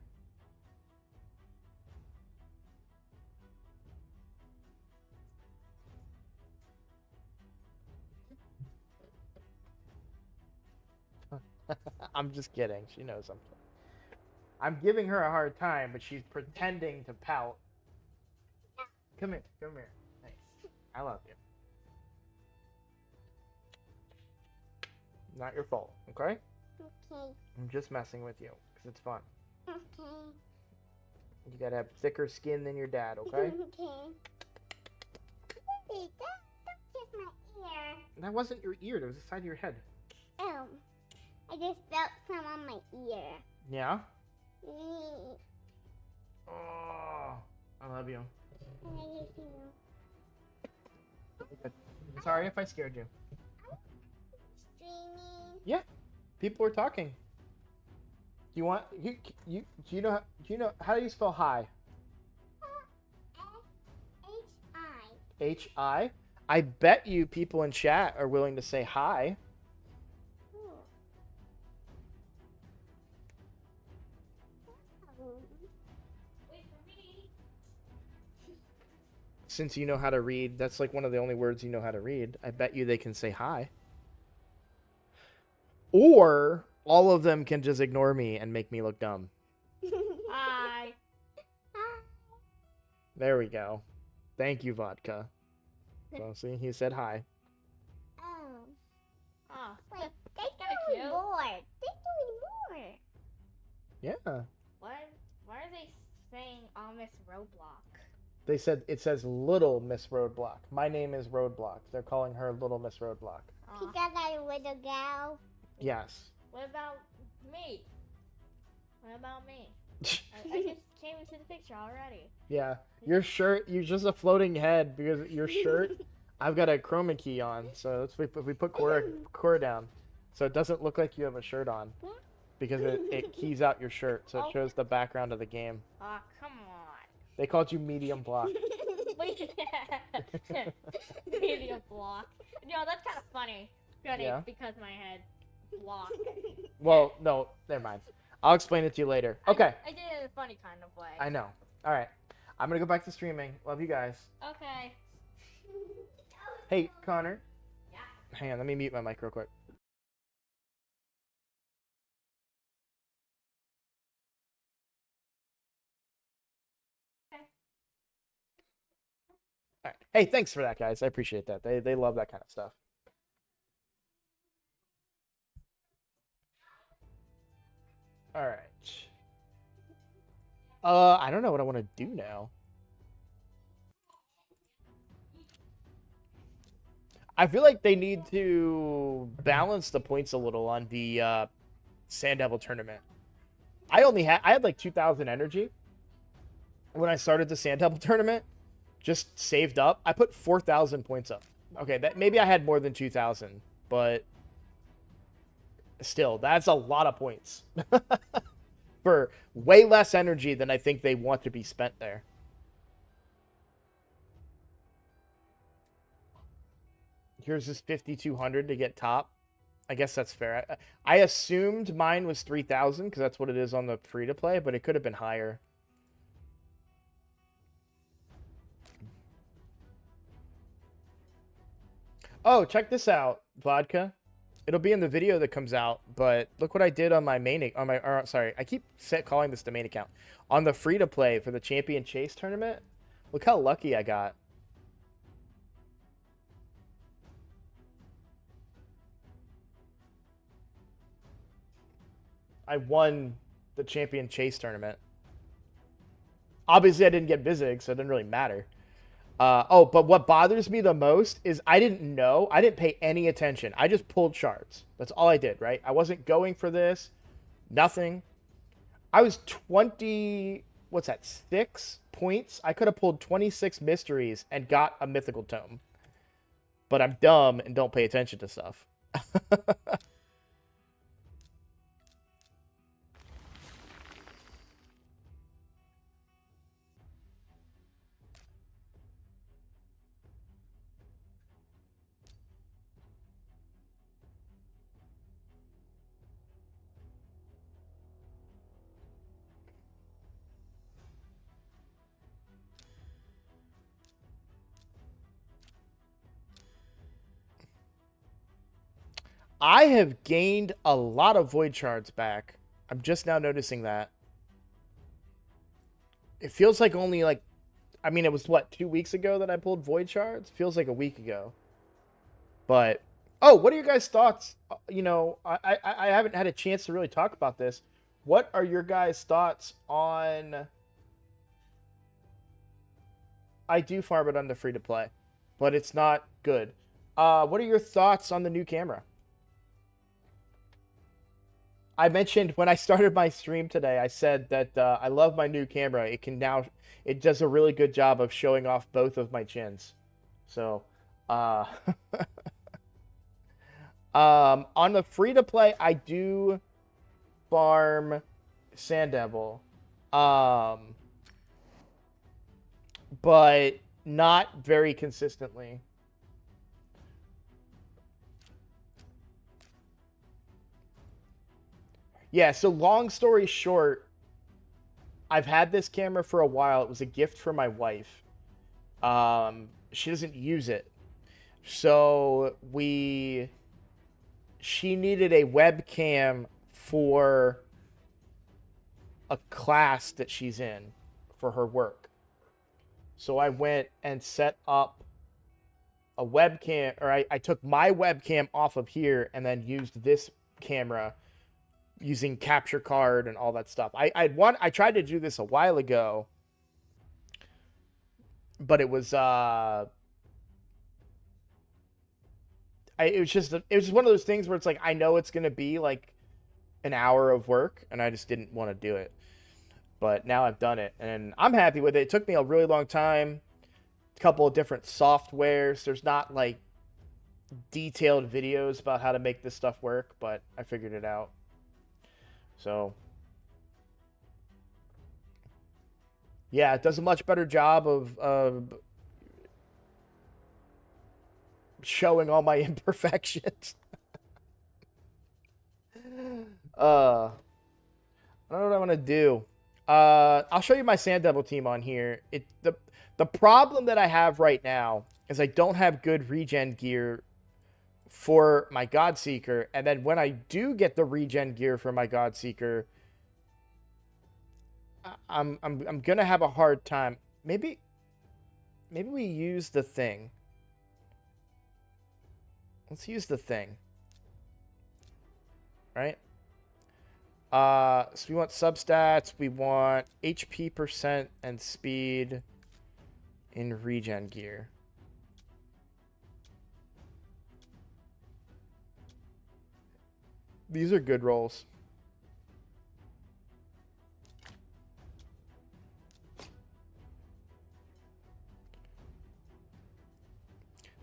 I'm just kidding. She knows I'm kidding. I'm giving her a hard time, but she's pretending to pout. Come here. Come here. Nice. I love you. Not your fault, okay? Okay. I'm just messing with you, because it's fun. Okay. You gotta have thicker skin than your dad, okay? Okay. Hey, don't kiss my ear. That wasn't your ear. That was the side of your head. Oh. I just felt some on my ear. Yeah? Mm. Oh, I love you. I love you. Sorry if I scared you. Streaming. Yeah. People were talking. Do you want do you know how do you spell hi? H-I. H-I? I bet you people in chat are willing to say hi. Since you know how to read, that's like one of the only words you know how to read. I bet you they can say hi. Or all of them can just ignore me and make me look dumb. Hi. Hi. There we go. Thank you, Vodka. So, see, he said hi. Oh. Oh, Wait, they're doing more. They're doing more. Yeah. why are they saying Miss Roadblock? They said, it says Little Miss Roadblock. My name is Roadblock. They're calling her Little Miss Roadblock. Because I'm a little gal. Yes. What about me? What about me? I just came into the picture already. Yeah, your shirt, you're just a floating head because your shirt, I've got a chroma key on, so we put Cora down, so it doesn't look like you have a shirt on because it keys out your shirt, so it shows the background of the game. Aw, come on. They called you medium block. Wait. Media block. That's kind of funny. Yeah. Because my head block. Well, no, never mind. I'll explain it to you later. Okay. I did it in a funny kind of way. I know. All right. I'm going to go back to streaming. Love you guys. Okay. Hey, Connor. Yeah. Hang on. Let me mute my mic real quick. Okay. All right. Hey, thanks for that, guys. I appreciate that. They love that kind of stuff. All right. I don't know what I want to do now. I feel like they need to balance the points a little on the Sand Devil tournament. I had like 2,000 energy when I started the Sand Devil tournament, just saved up. I put 4,000 points up. Okay, that maybe I had more than 2,000, but still, that's a lot of points for way less energy than I think they want to be spent there. Here's this 5,200 to get top. I guess that's fair. I assumed mine was 3,000 because that's what it is on the free-to-play, but it could have been higher. Oh, check this out, Vodka. It'll be in the video that comes out, but look what I did on my main, sorry, I keep calling this the main account. On the free-to-play for the Champion Chase tournament, look how lucky I got. I won the Champion Chase tournament. Obviously, I didn't get Bizig, so it didn't really matter. But what bothers me the most is I didn't pay any attention. I just pulled shards. That's all I did, right? I wasn't going for this. Nothing. I was 6 points? I could have pulled 26 mysteries and got a mythical tome. But I'm dumb and don't pay attention to stuff. I have gained a lot of void shards back. I'm just now noticing that. It feels like only like, I mean, it was what, 2 weeks ago that I pulled void shards? Feels like a week ago. But, oh, what are your guys' thoughts? I haven't had a chance to really talk about this. What are your guys' thoughts on... I do farm it on the free-to-play, but it's not good. What are your thoughts on the new camera? I mentioned when I started my stream today, I said that I love my new camera. It does a really good job of showing off both of my chins. So, on the free-to-play, I do farm Sand Devil. But not very consistently. Yeah, so long story short, I've had this camera for a while. It was a gift for my wife. She doesn't use it. So she needed a webcam for a class that she's in for her work. So I went and set up a webcam, or I took my webcam off of here and then used this camera using capture card and all that stuff. I tried to do this a while ago, but it was it was just one of those things where it's like I know it's gonna be like an hour of work, and I just didn't want to do it. But now I've done it, and I'm happy with it. It took me a really long time. A couple of different softwares. There's not like detailed videos about how to make this stuff work, but I figured it out. So yeah, it does a much better job of showing all my imperfections. I don't know what I want to do. I'll show you my sand devil team on here. The problem that I have right now is I don't have good regen gear for my Godseeker, and then when I do get the regen gear for my Godseeker, I'm gonna have a hard time. Maybe we use the thing. Let's use the thing. Right? So we want substats, we want HP percent and speed in regen gear. These are good rolls.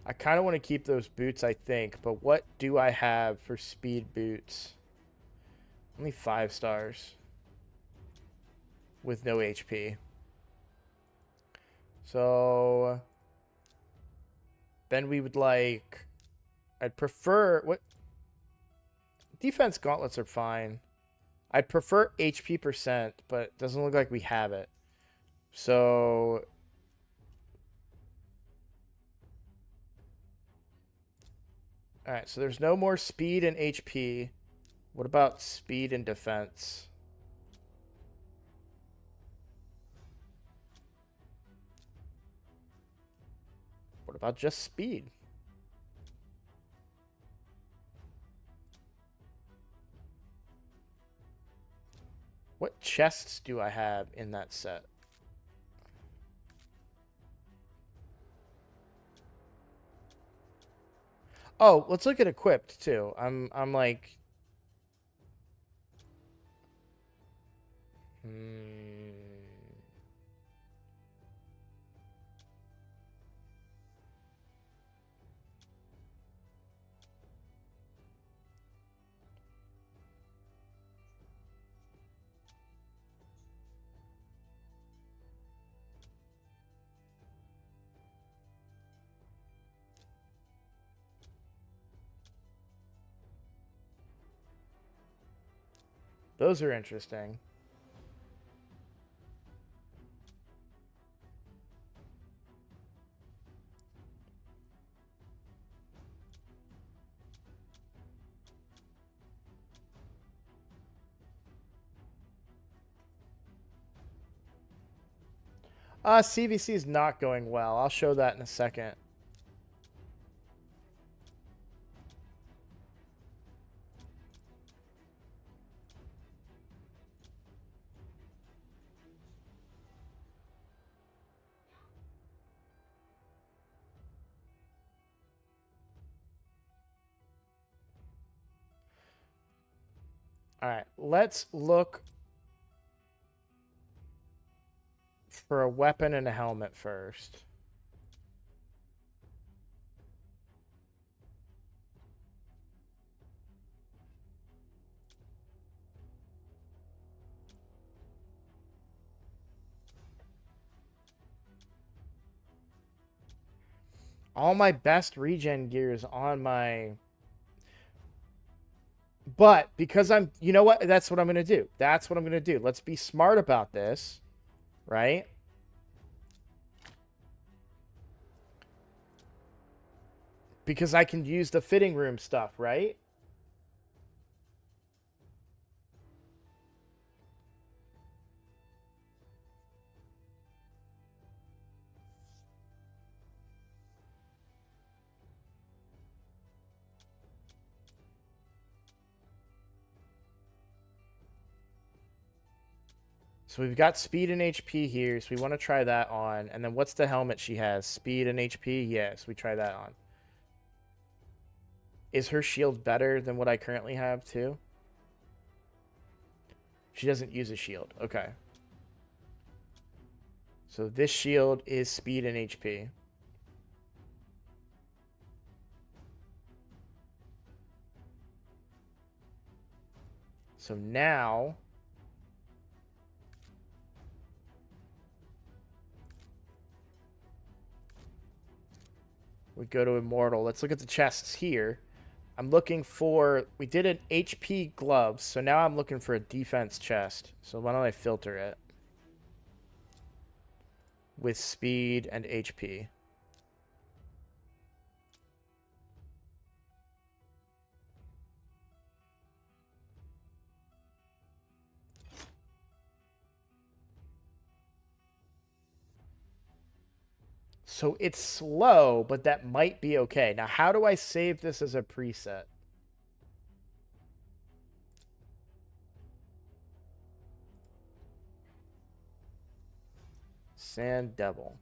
I kind of want to keep those boots, I think, but what do I have for speed boots? Only 5 stars with no HP. So then we would like, I'd prefer, what? Defense gauntlets are fine. I'd prefer HP percent, but it doesn't look like we have it. So all right, so there's no more speed and HP. What about speed and defense? What about just speed? What chests do I have in that set? Oh, let's look at equipped too. I'm like those are interesting. CvC is not going well. I'll show that in a second. All right, let's look for a weapon and a helmet first. All my best regen gear is on my... But because I'm... You know what? That's what I'm going to do. That's what I'm going to do. Let's be smart about this, right? Because I can use the fitting room stuff, right? So we've got speed and HP here, so we want to try that on. And then what's the helmet she has? Speed and HP? Yes, we try that on. Is her shield better than what I currently have, too? She doesn't use a shield. Okay. So this shield is speed and HP. So now we go to Immortal. Let's look at the chests here. I'm looking for, we did an HP gloves, so now I'm looking for a defense chest. So why don't I filter it with speed and HP. So it's slow, but that might be okay. Now, how do I save this as a preset? Sand Devil.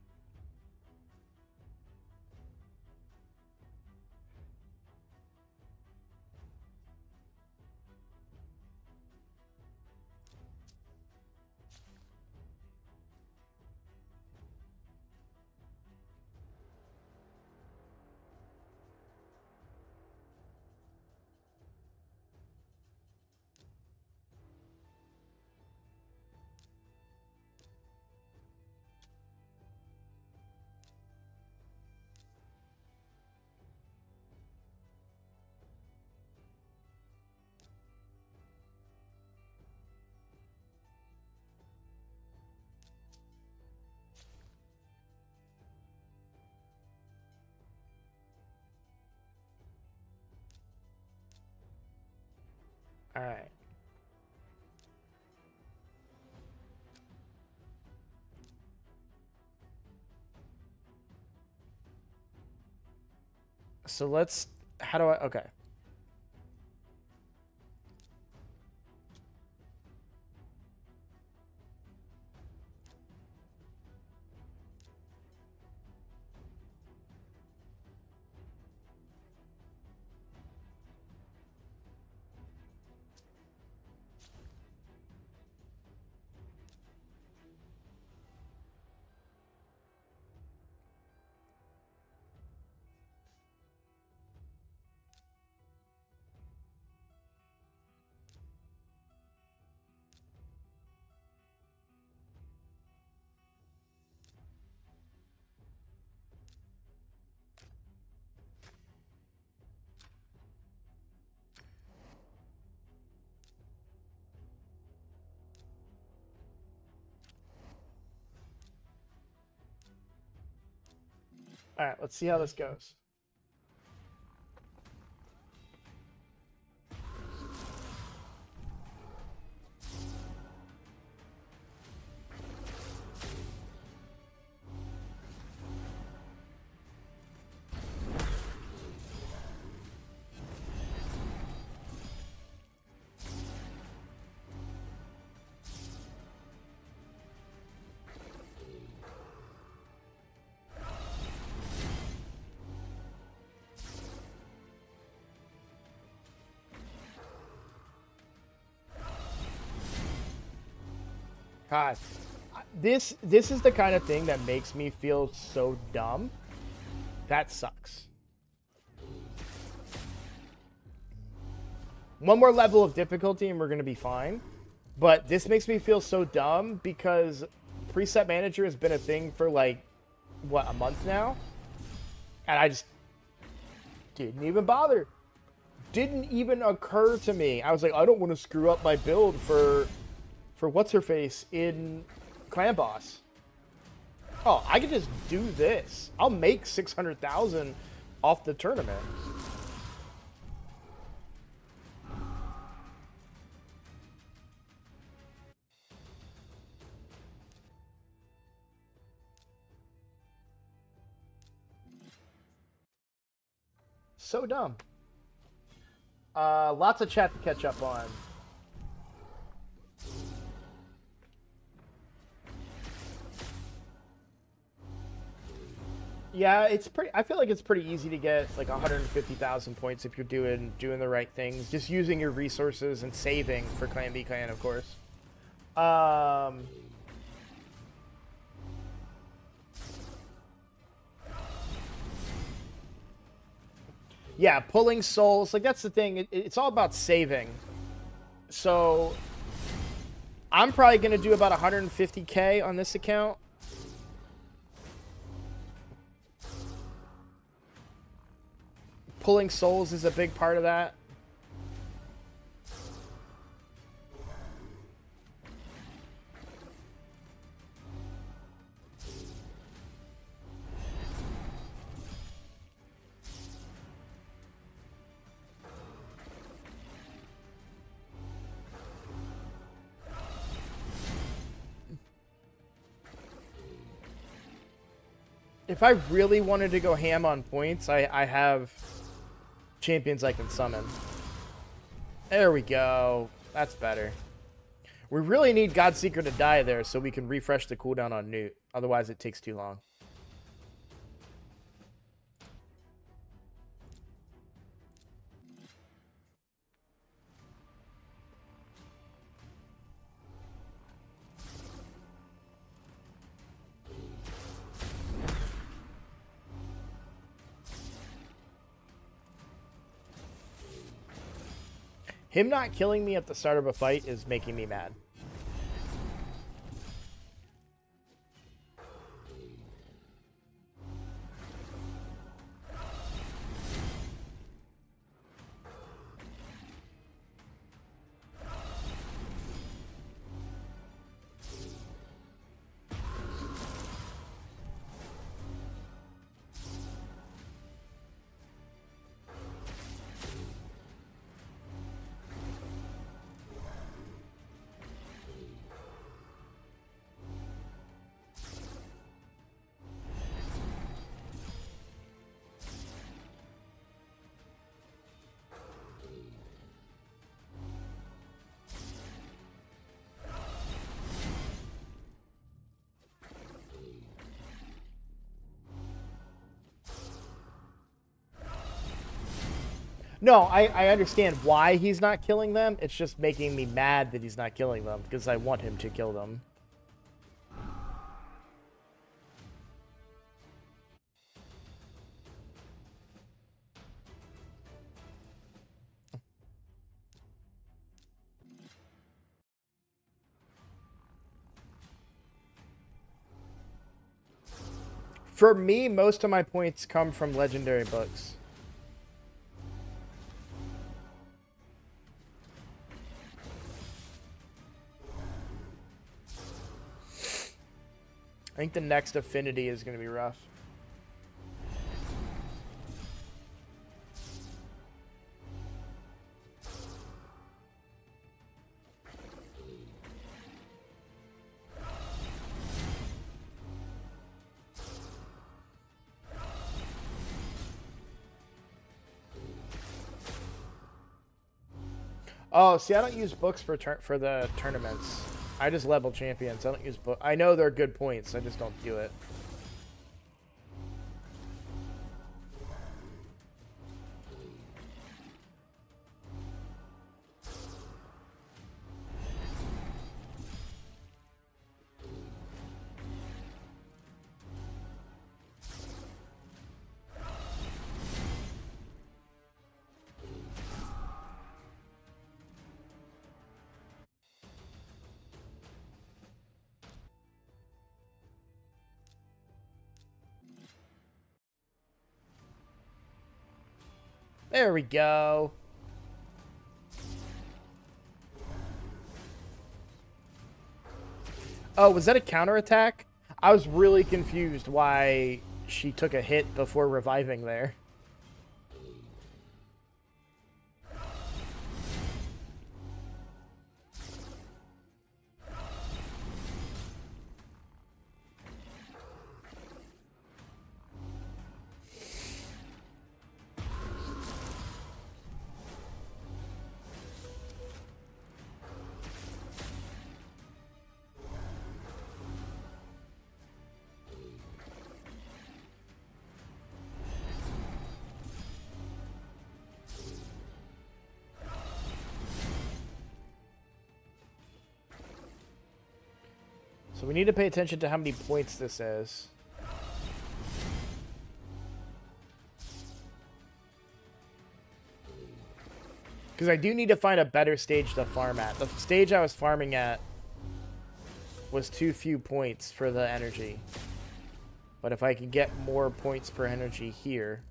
All right. So let's, how do I, okay. All right, let's see how this goes. God, this is the kind of thing that makes me feel so dumb. That sucks. One more level of difficulty and we're going to be fine. But this makes me feel so dumb because Preset Manager has been a thing for like, what, a month now? And I just didn't even bother. Didn't even occur to me. I was like, I don't want to screw up my build for what's-her-face in Clan Boss. Oh, I could just do this. I'll make 600,000 off the tournament. So dumb. Lots of chat to catch up on. Yeah, it's pretty. I feel like it's pretty easy to get like 150,000 points if you're doing the right things, just using your resources and saving for Clan B Clan, of course. Yeah, pulling souls. Like, that's the thing. It's all about saving. So, I'm probably going to do about 150k on this account. Pulling souls is a big part of that. If I really wanted to go ham on points, I have champions I can summon. There we go. That's better. We really need Godseeker to die there so we can refresh the cooldown on Newt. Otherwise, it takes too long. Him not killing me at the start of a fight is making me mad. No, I understand why he's not killing them. It's just making me mad that he's not killing them because I want him to kill them. For me, most of my points come from legendary books. I think the next affinity is going to be rough. Oh, see, I don't use books for the tournaments. I just level champions. I don't use book. I know they're good points. I just don't do it. There we go. Oh, was that a counterattack? I was really confused why she took a hit before reviving there. So we need to pay attention to how many points this is. Because I do need to find a better stage to farm at. The stage I was farming at was too few points for the energy. But if I can get more points per energy here...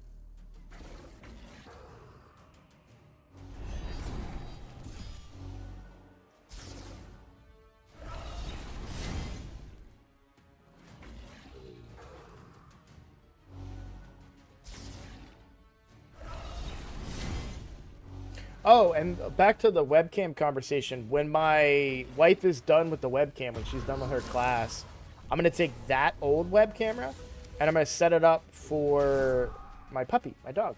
Oh, and back to the webcam conversation. When my wife is done with the webcam, when she's done with her class, I'm going to take that old web camera and I'm going to set it up for my puppy, my dog.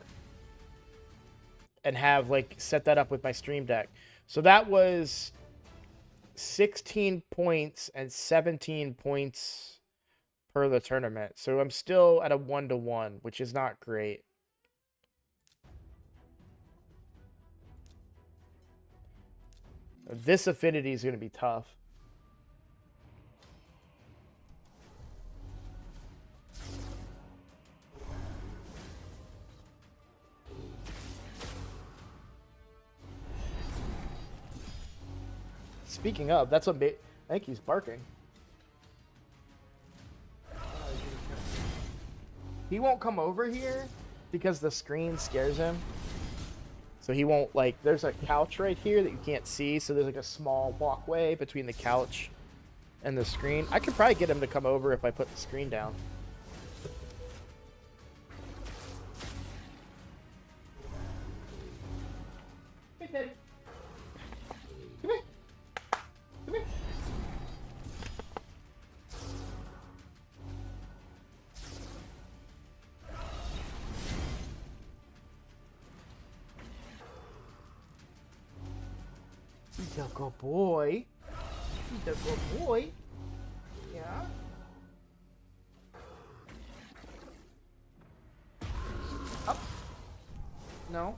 And have, like, set that up with my stream deck. So that was 16 points and 17 points per the tournament. So I'm still at a 1-to-1, which is not great. This affinity is going to be tough. Speaking of, that's what I think he's barking. He won't come over here because the screen scares him. So he won't, like, there's a couch right here that you can't see, so there's like a small walkway between the couch and the screen. I could probably get him to come over if I put the screen down. Hey, Teddy. Come here. Come here. He's a good boy. He's a good boy. Yeah. Up. No.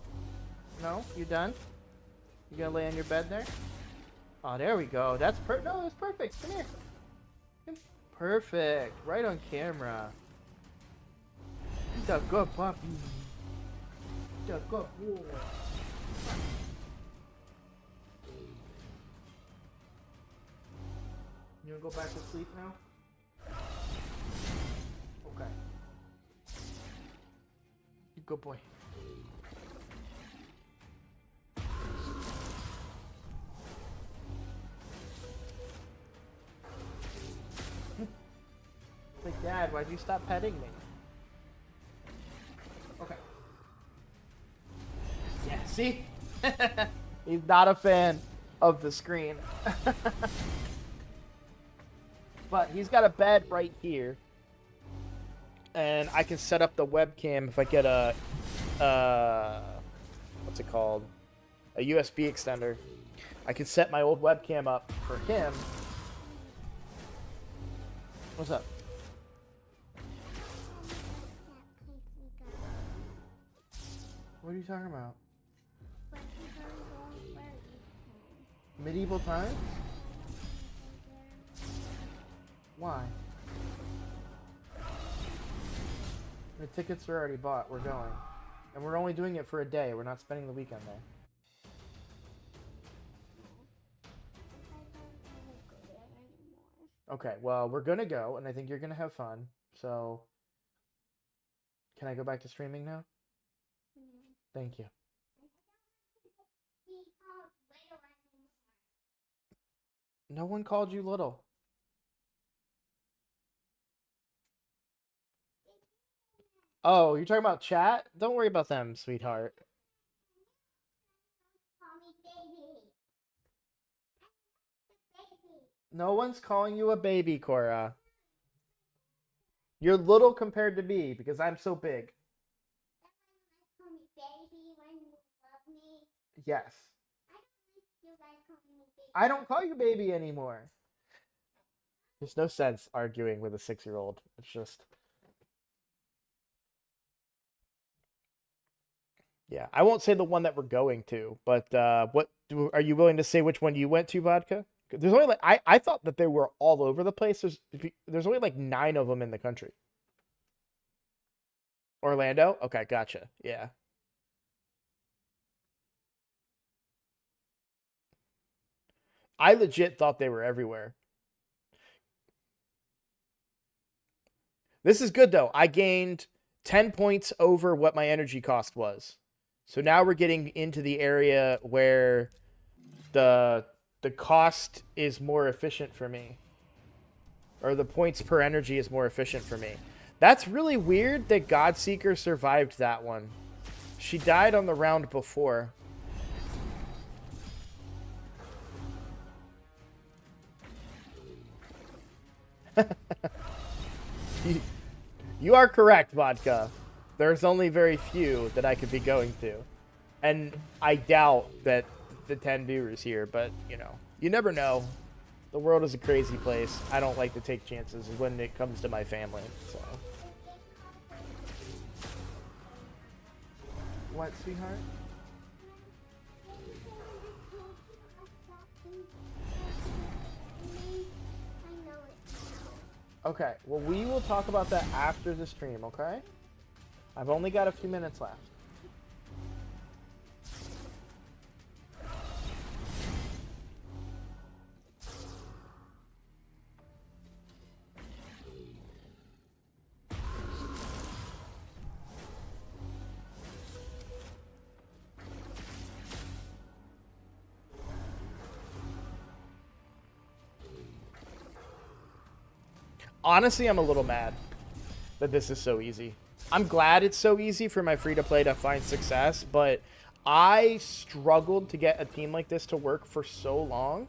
No. You done? You gonna lay on your bed there? Oh, there we go. That's no, that's perfect. Come here. Perfect. Right on camera. He's a good puppy. He's a good boy. You wanna go back to sleep now? Okay. Good boy. Like, Dad, why'd you stop petting me? Okay. Yeah, see? He's not a fan of the screen. But he's got a bed right here. And I can set up the webcam if I get a what's it called? A USB extender. I can set my old webcam up for him. What's up? What are you talking about? Medieval times? Why? The tickets are already bought. We're going. And we're only doing it for a day. We're not spending the weekend there. Okay, well, we're gonna go, and I think you're gonna have fun. So, can I go back to streaming now? Thank you. No one called you little. Oh, you're talking about chat? Don't worry about them, sweetheart. No one's calling you a baby, Cora. You're little compared to me because I'm so big. Yes. I don't call you baby anymore. There's no sense arguing with a 6-year-old. It's just... Yeah, I won't say the one that we're going to, but what are you willing to say which one you went to, Vodka? There's only like I thought that they were all over the place. There's only like 9 of them in the country. Orlando? Okay, gotcha. Yeah. I legit thought they were everywhere. This is good, though. I gained 10 points over what my energy cost was. So now we're getting into the area where the cost is more efficient for me. Or the points per energy is more efficient for me. That's really weird that Godseeker survived that one. She died on the round before. You are correct, Vodka. There's only very few that I could be going to. And I doubt that the 10 viewers here, but, you know, you never know. The world is a crazy place. I don't like to take chances when it comes to my family, so. What, sweetheart? Okay, well, we will talk about that after the stream, okay? I've only got a few minutes left. Honestly, I'm a little mad that this is so easy. I'm glad it's so easy for my free-to-play to find success, but I struggled to get a team like this to work for so long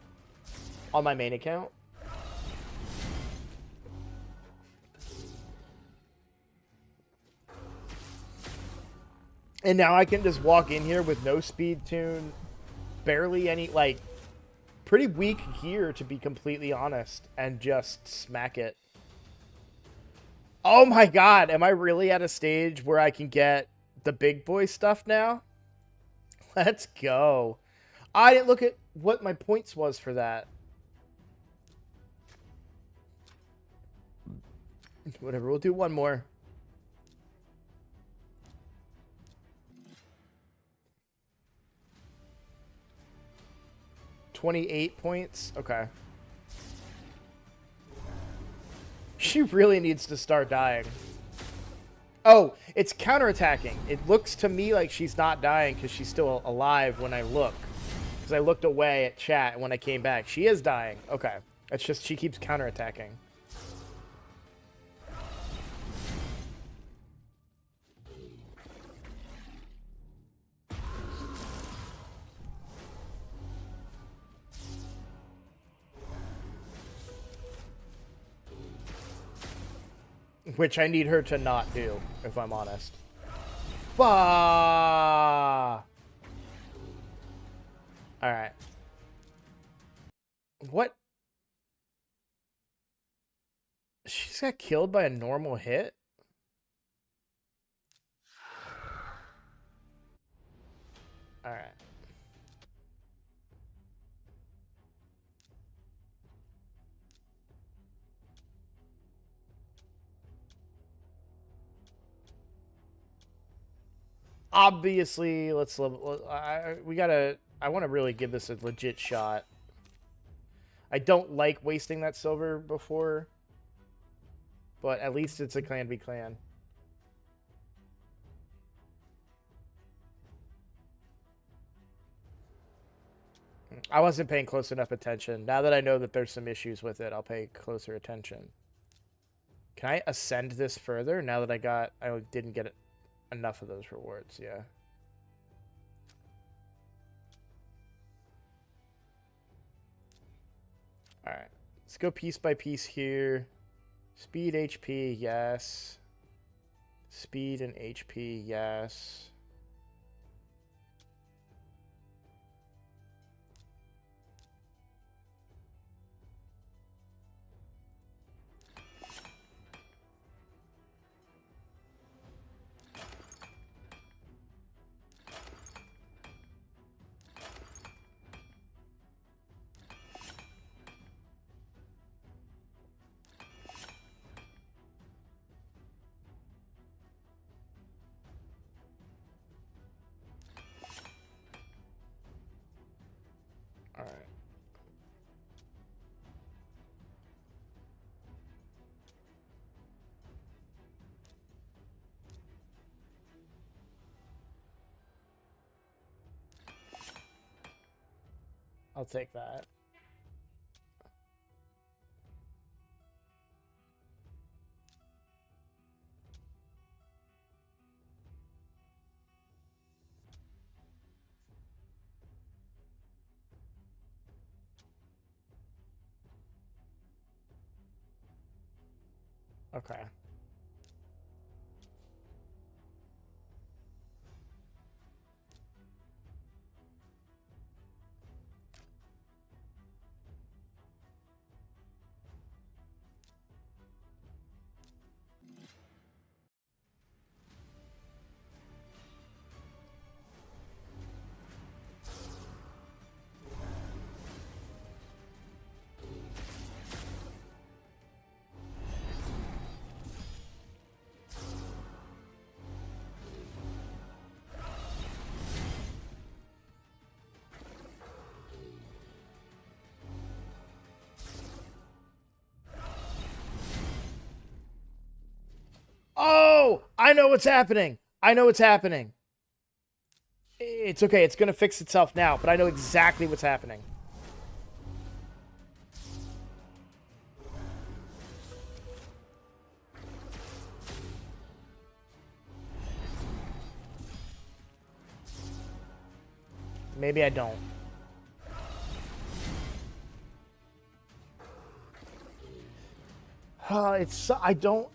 on my main account. And now I can just walk in here with no speed tune, barely any, like, pretty weak gear, to be completely honest, and just smack it. Oh my god, am I really at a stage where I can get the big boy stuff now? Let's go. I didn't look at what my points was for that. Whatever, we'll do one more. $28 points? Okay. She really needs to start dying. Oh, it's counterattacking. It looks to me like she's not dying because she's still alive when I look. Because I looked away at chat and when I came back. She is dying. Okay. It's just she keeps counterattacking. Which I need her to not do, if I'm honest. Bah! Alright. What? She just got killed by a normal hit? Alright. Obviously, let's level. I want to really give this a legit shot. I don't like wasting that silver before, but at least it's a clan v clan. I wasn't paying close enough attention. Now that I know that there's some issues with it, I'll pay closer attention. Can I ascend this further now that I didn't get enough of those rewards? Yeah. Alright. Let's go piece by piece here. Speed, HP, yes. Speed and HP, yes. I'll take that. Okay. Oh, I know what's happening. I know what's happening. It's okay. It's going to fix itself now, but I know exactly what's happening. Maybe I don't. I don't.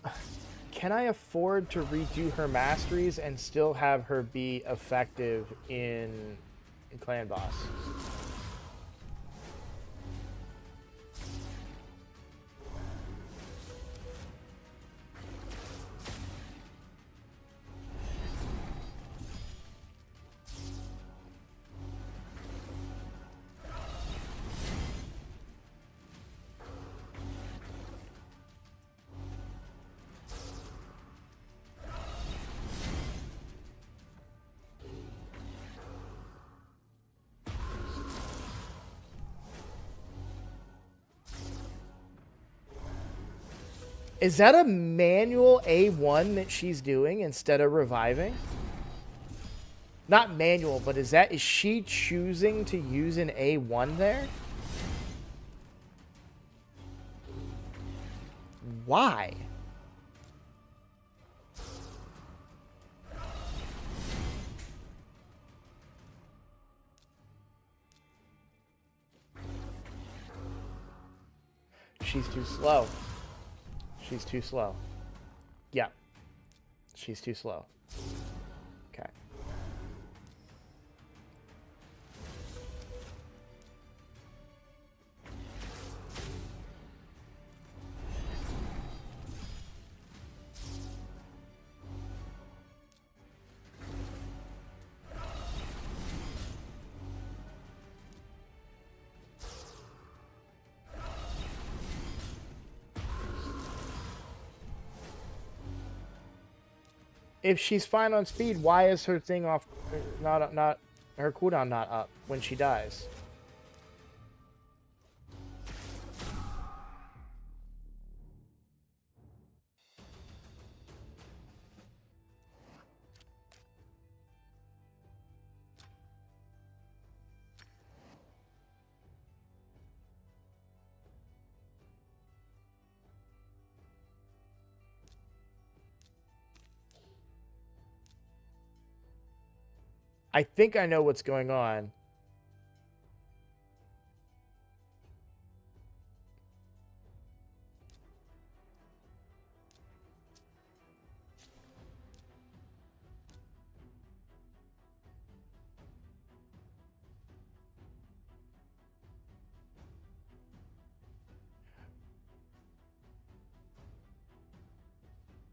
Can I afford to redo her masteries and still have her be effective in Clan Boss? Is that a manual A1 that she's doing instead of reviving? Not manual, but is she choosing to use an A1 there? Why? She's too slow. She's too slow. Yeah. She's too slow. Okay. If she's fine on speed, why is her thing off? Not her cooldown not up when she dies? I think I know what's going on.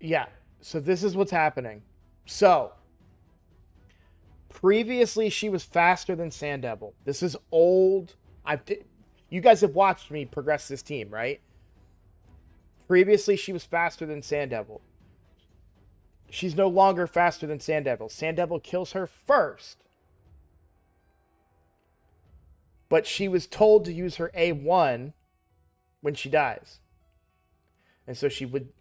Yeah, so this is what's happening. So, previously she was faster than Sand Devil. This is old. You guys have watched me progress this team, right? Previously she was faster than Sand Devil. She's no longer faster than Sand Devil. Sand Devil kills her first. But she was told to use her A1 when she dies. And so she would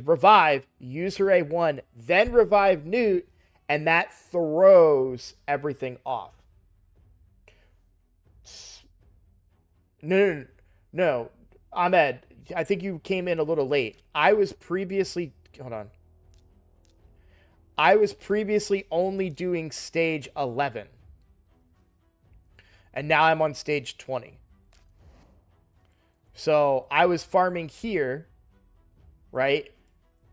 revive, use her A1, then revive Newt, and that throws everything off. No, no. Ahmed, I think you came in a little late. I was previously, hold on. I was previously only doing stage 11. And now I'm on stage 20. So I was farming here, right?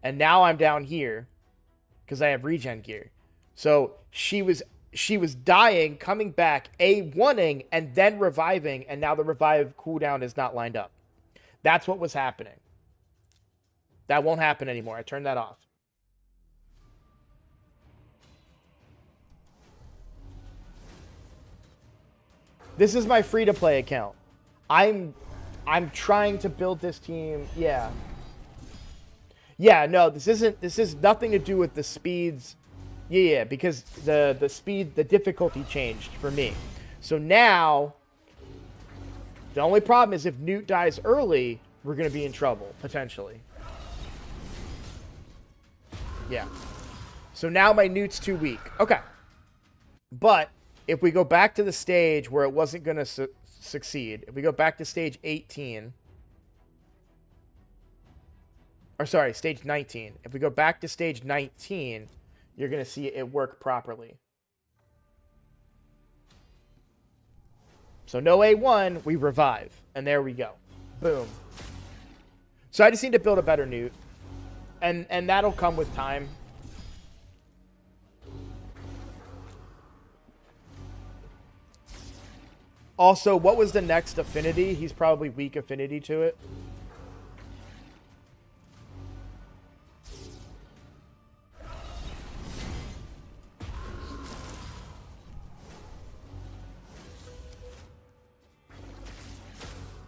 And now I'm down here because I have regen gear. So she was dying, coming back, A1ing, and then reviving, and now the revive cooldown is not lined up. That's what was happening. That won't happen anymore. I turned that off. This is my free-to-play account. I'm trying to build this team. Yeah. Yeah, no, this is nothing to do with the speeds. Yeah, because the speed, the difficulty changed for me. So now the only problem is if Newt dies early, we're going to be in trouble potentially. Yeah. So now my Newt's too weak. Okay. But if we go back to the stage where it wasn't going to succeed, if we go back to stage 18, or sorry, stage 19. If we go back to stage 19, you're going to see it work properly. So no A1, we revive. And there we go. Boom. So I just need to build a better Newt. And that'll come with time. Also, what was the next affinity? He's probably weak affinity to it.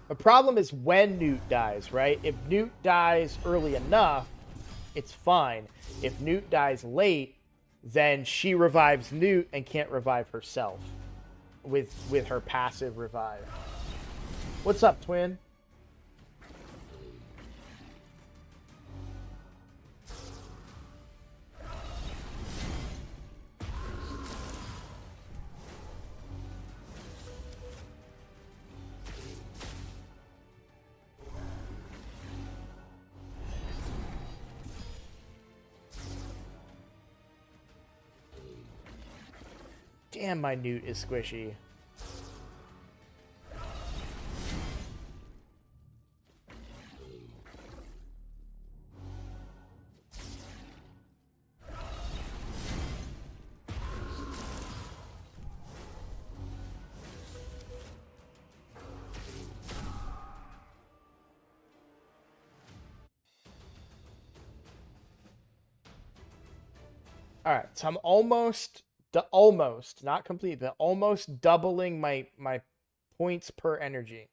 The problem is when Newt dies, right? If Newt dies early enough, it's fine. If Newt dies late, then she revives Newt and can't revive herself with her passive revive. What's up, twin? Damn, my Newt is squishy. All right, so I'm almost, not complete, but almost doubling my points per energy.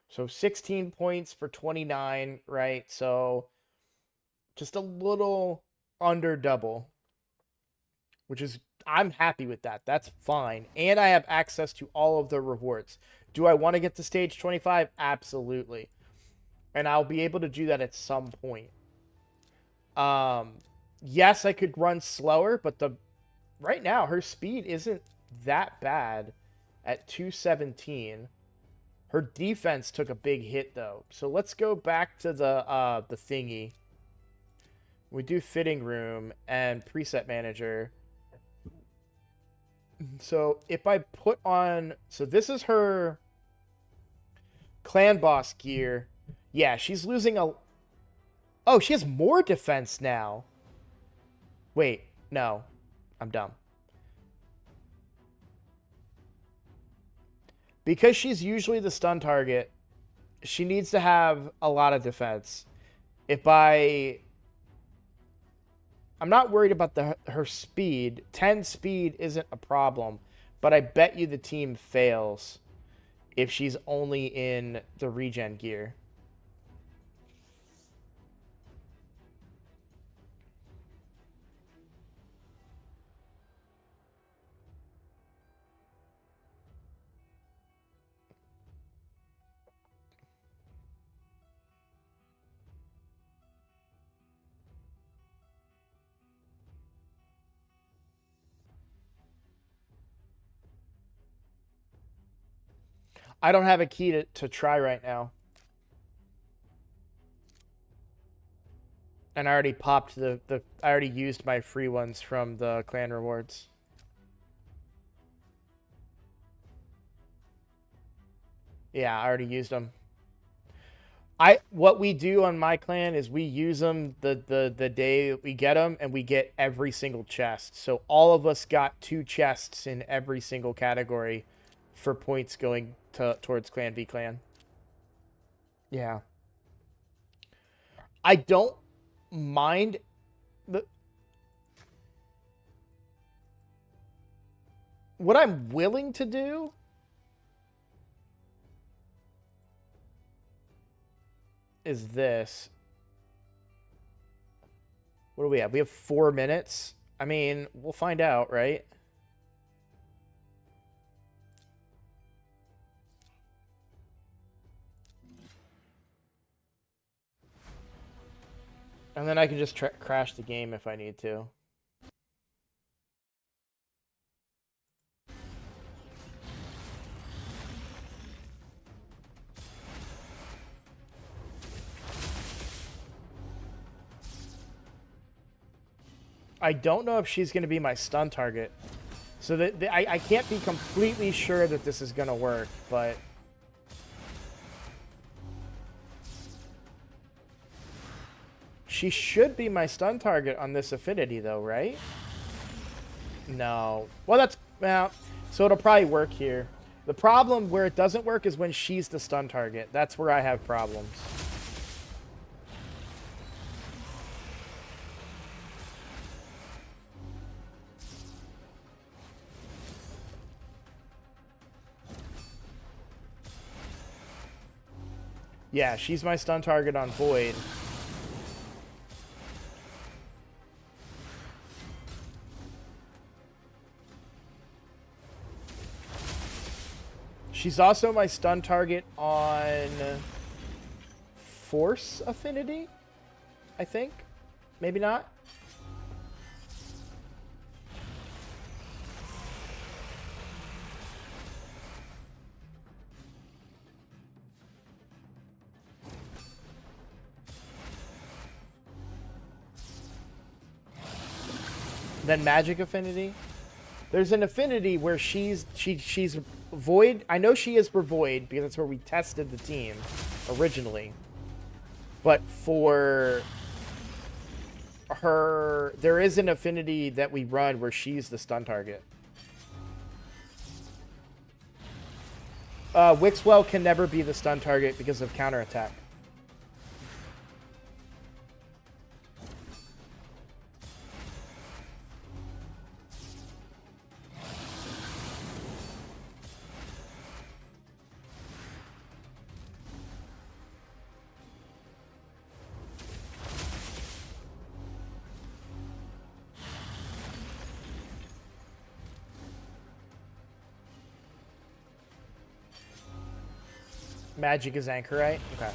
So 16 points for 29, right? So just a little under double, which is, I'm happy with that. That's fine. And I have access to all of the rewards. Do I want to get to stage 25? Absolutely. And I'll be able to do that at some point. Yes, I could run slower, but right now her speed isn't that bad at 217. Her defense took a big hit though. So let's go back to the thingy. We do fitting room and preset manager. So if I put on, so this is her clan boss gear. Yeah, she's losing a, oh, she has more defense now. Wait, no, I'm dumb. Because she's usually the stun target, she needs to have a lot of defense. I'm not worried about her speed. 10 speed isn't a problem, but I bet you the team fails if she's only in the regen gear. I don't have a key to try right now. And I already popped I already used my free ones from the clan rewards. Yeah, I already used them. What we do on my clan is we use them the day we get them, and we get every single chest. So all of us got 2 chests in every single category for points going towards Clan v Clan. Yeah. I don't mind the what I'm willing to do is this. What do we have? We have 4 minutes. I mean, we'll find out, right? And then I can just crash the game if I need to. I don't know if she's going to be my stun target. So I can't be completely sure that this is going to work, but... She should be my stun target on this affinity, though, right? No. Well, that's... Well, so it'll probably work here. The problem where it doesn't work is when she's the stun target. That's where I have problems. Yeah, she's my stun target on Void. She's also my stun target on Force Affinity, I think. Maybe not. Then Magic Affinity. There's an affinity where she's Void. I know she is for Void because that's where we tested the team originally. But for her, there is an affinity that we run where she's the stun target. Wixwell can never be the stun target because of counterattack. Magic is Anchorite? Okay.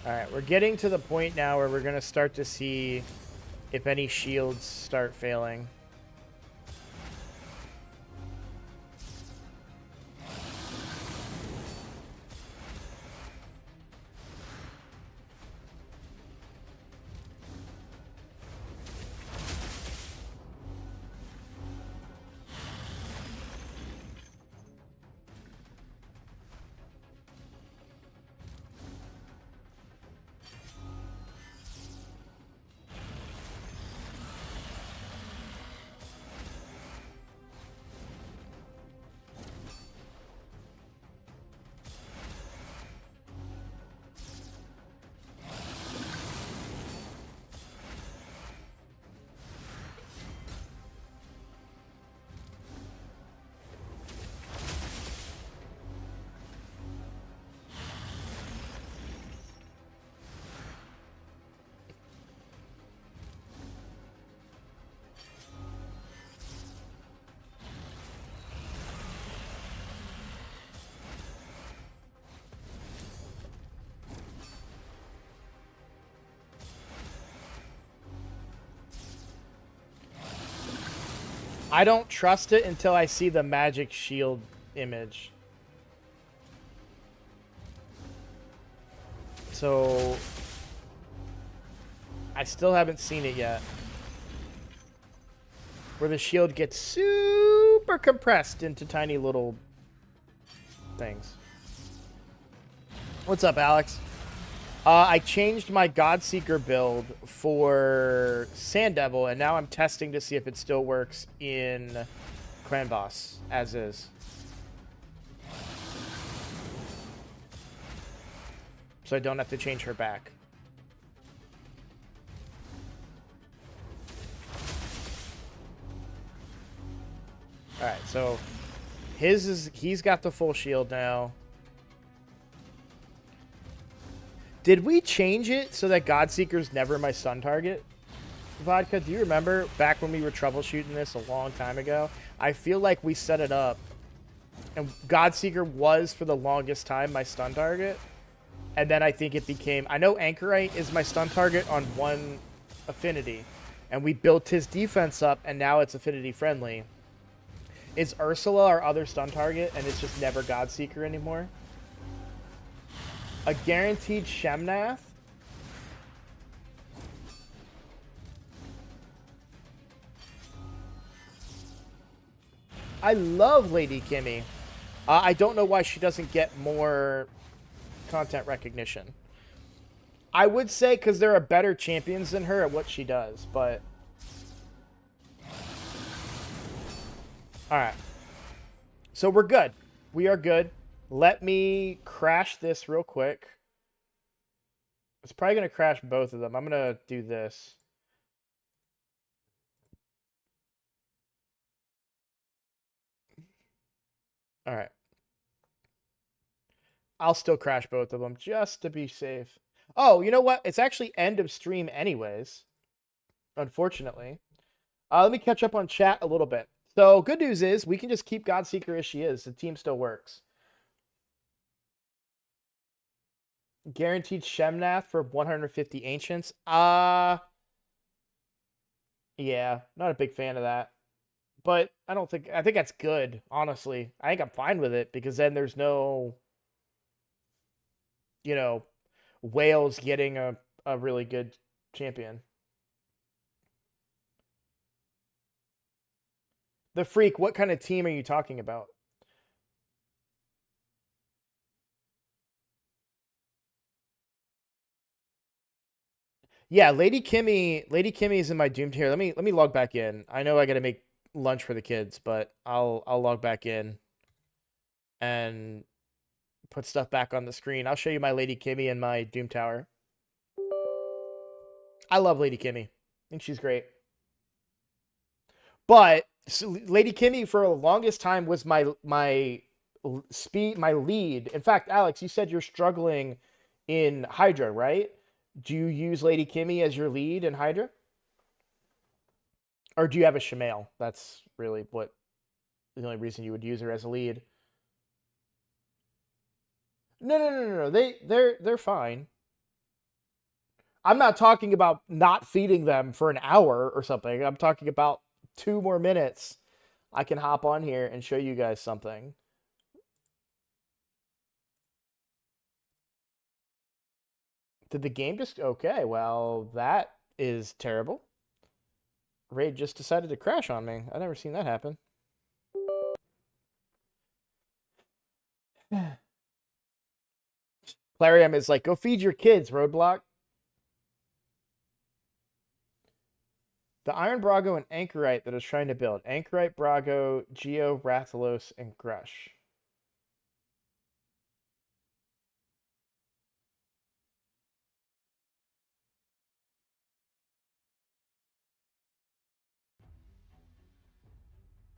Alright, we're getting to the point now where we're going to start to see if any shields start failing. I don't trust it until I see the magic shield image. So I still haven't seen it yet. Where the shield gets super compressed into tiny little things. What's up, Alex? I changed my Godseeker build for Sand Devil, and now I'm testing to see if it still works in Clan Boss, as is. So I don't have to change her back. Alright, so he's got the full shield now. Did we change it so that Godseeker's never my stun target? Vodka, do you remember back when we were troubleshooting this a long time ago? I feel like we set it up and Godseeker was for the longest time my stun target. And then I think it became... I know Anchorite is my stun target on one affinity. And we built his defense up and now it's affinity friendly. Is Ursula our other stun target and it's just never Godseeker anymore? A guaranteed Shemnath? I love Lady Kimmy. I don't know why she doesn't get more content recognition. I would say because there are better champions than her at what she does, but... Alright. So we're good. We are good. Let me crash this real quick. It's probably going to crash both of them. I'm going to do this. Alright. I'll still crash both of them just to be safe. Oh, you know what? It's actually end of stream anyways. Unfortunately. Let me catch up on chat a little bit. So, good news is we can just keep Godseeker as she is. The team still works. Guaranteed Shemnath for 150 Ancients. Yeah, not a big fan of that. But I think that's good, honestly. I think I'm fine with it because then there's no, you know, Wales getting a really good champion. The Freak, what kind of team are you talking about? Yeah, Lady Kimmy is in my doomed here. Let me log back in. I know I got to make lunch for the kids, but I'll log back in and put stuff back on the screen. I'll show you my Lady Kimmy and my Doom Tower. I love Lady Kimmy. I think she's great. But so Lady Kimmy for the longest time was my lead. In fact, Alex, you said you're struggling in Hydra, right? Do you use Lady Kimmy as your lead in Hydra? Or do you have a Shemael? That's really what the only reason you would use her as a lead. No. They're fine. I'm not talking about not feeding them for an hour or something. I'm talking about 2 more minutes. I can hop on here and show you guys something. Did the game just... Okay, well, that is terrible. Raid just decided to crash on me. I've never seen that happen. Clarium is like, go feed your kids, Roadblock. The Iron Brago and Anchorite that I was trying to build. Anchorite, Brago, Geo, Rathalos, and Grush.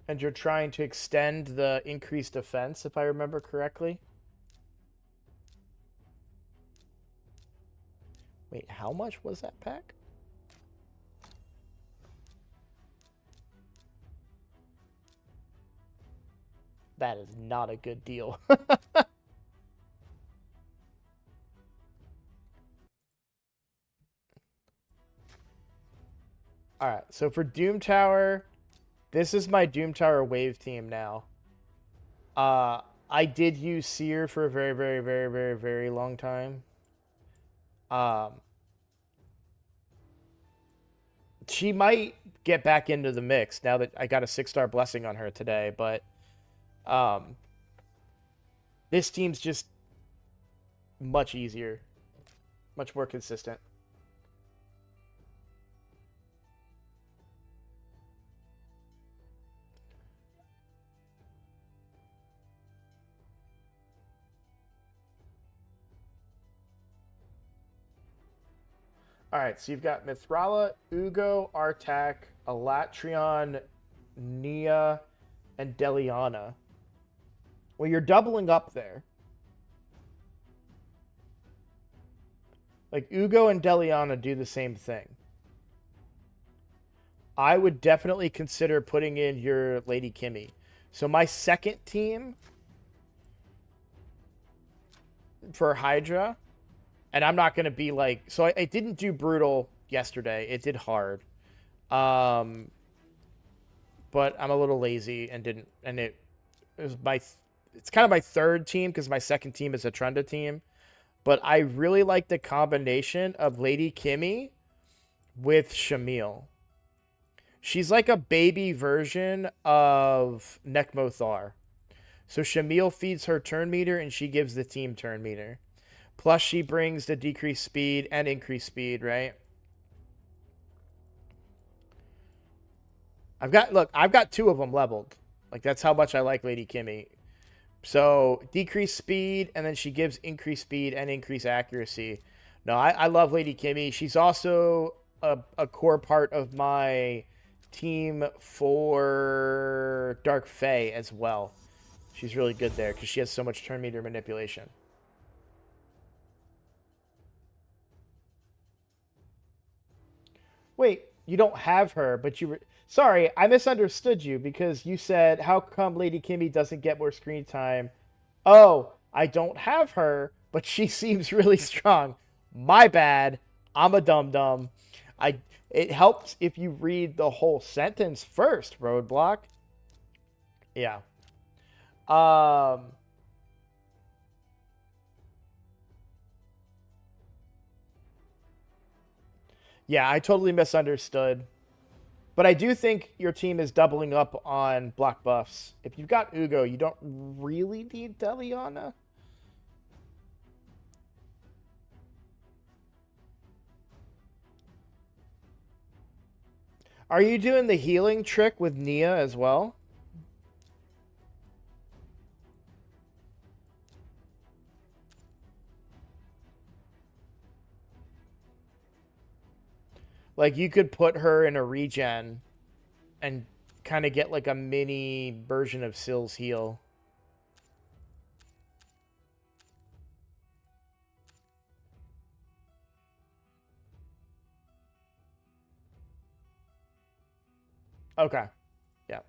And you're trying to extend the increased defense, if I remember correctly. Wait, how much was that pack? That is not a good deal. Alright, so for Doom Tower, This is my Doom Tower wave team now. I did use Seer for a very, very, very, very, very long time. She might get back into the mix now that I got a 6-star blessing on her today, but this team's just much easier, much more consistent. All right, so you've got Mithrala, Ugo, Artak, Alatreon, Nia, and Deliana. Well, you're doubling up there. Like, Ugo and Deliana do the same thing. I would definitely consider putting in your Lady Kimmy. So my second team for Hydra, and I'm not going to be like... So I didn't do Brutal yesterday. It did hard. But I'm a little lazy and didn't... And it was my... It's kind of my third team because my second team is a Trunda team. But I really like the combination of Lady Kimmy with Shamil. She's like a baby version of Nekmothar. So Shamil feeds her turn meter and she gives the team turn meter. Plus she brings the decreased speed and increased speed, right? I've got 2 of them leveled. Like, that's how much I like Lady Kimmy. So decreased speed, and then she gives increased speed and increased accuracy. No, I love Lady Kimmy. She's also a core part of my team for Dark Fae as well. She's really good there because she has so much turn meter manipulation. Wait, you don't have her, but you were... Sorry, I misunderstood you because you said, how come Lady Kimmy doesn't get more screen time? Oh, I don't have her, but she seems really strong. My bad. I'm a dum-dum. It helps if you read the whole sentence first, Roadblock. Yeah. Yeah, I totally misunderstood. But I do think your team is doubling up on block buffs. If you've got Ugo, you don't really need Deliana. Are you doing the healing trick with Nia as well? Like, you could put her in a regen and kind of get like a mini version of Sill's heal. Okay. Yeah.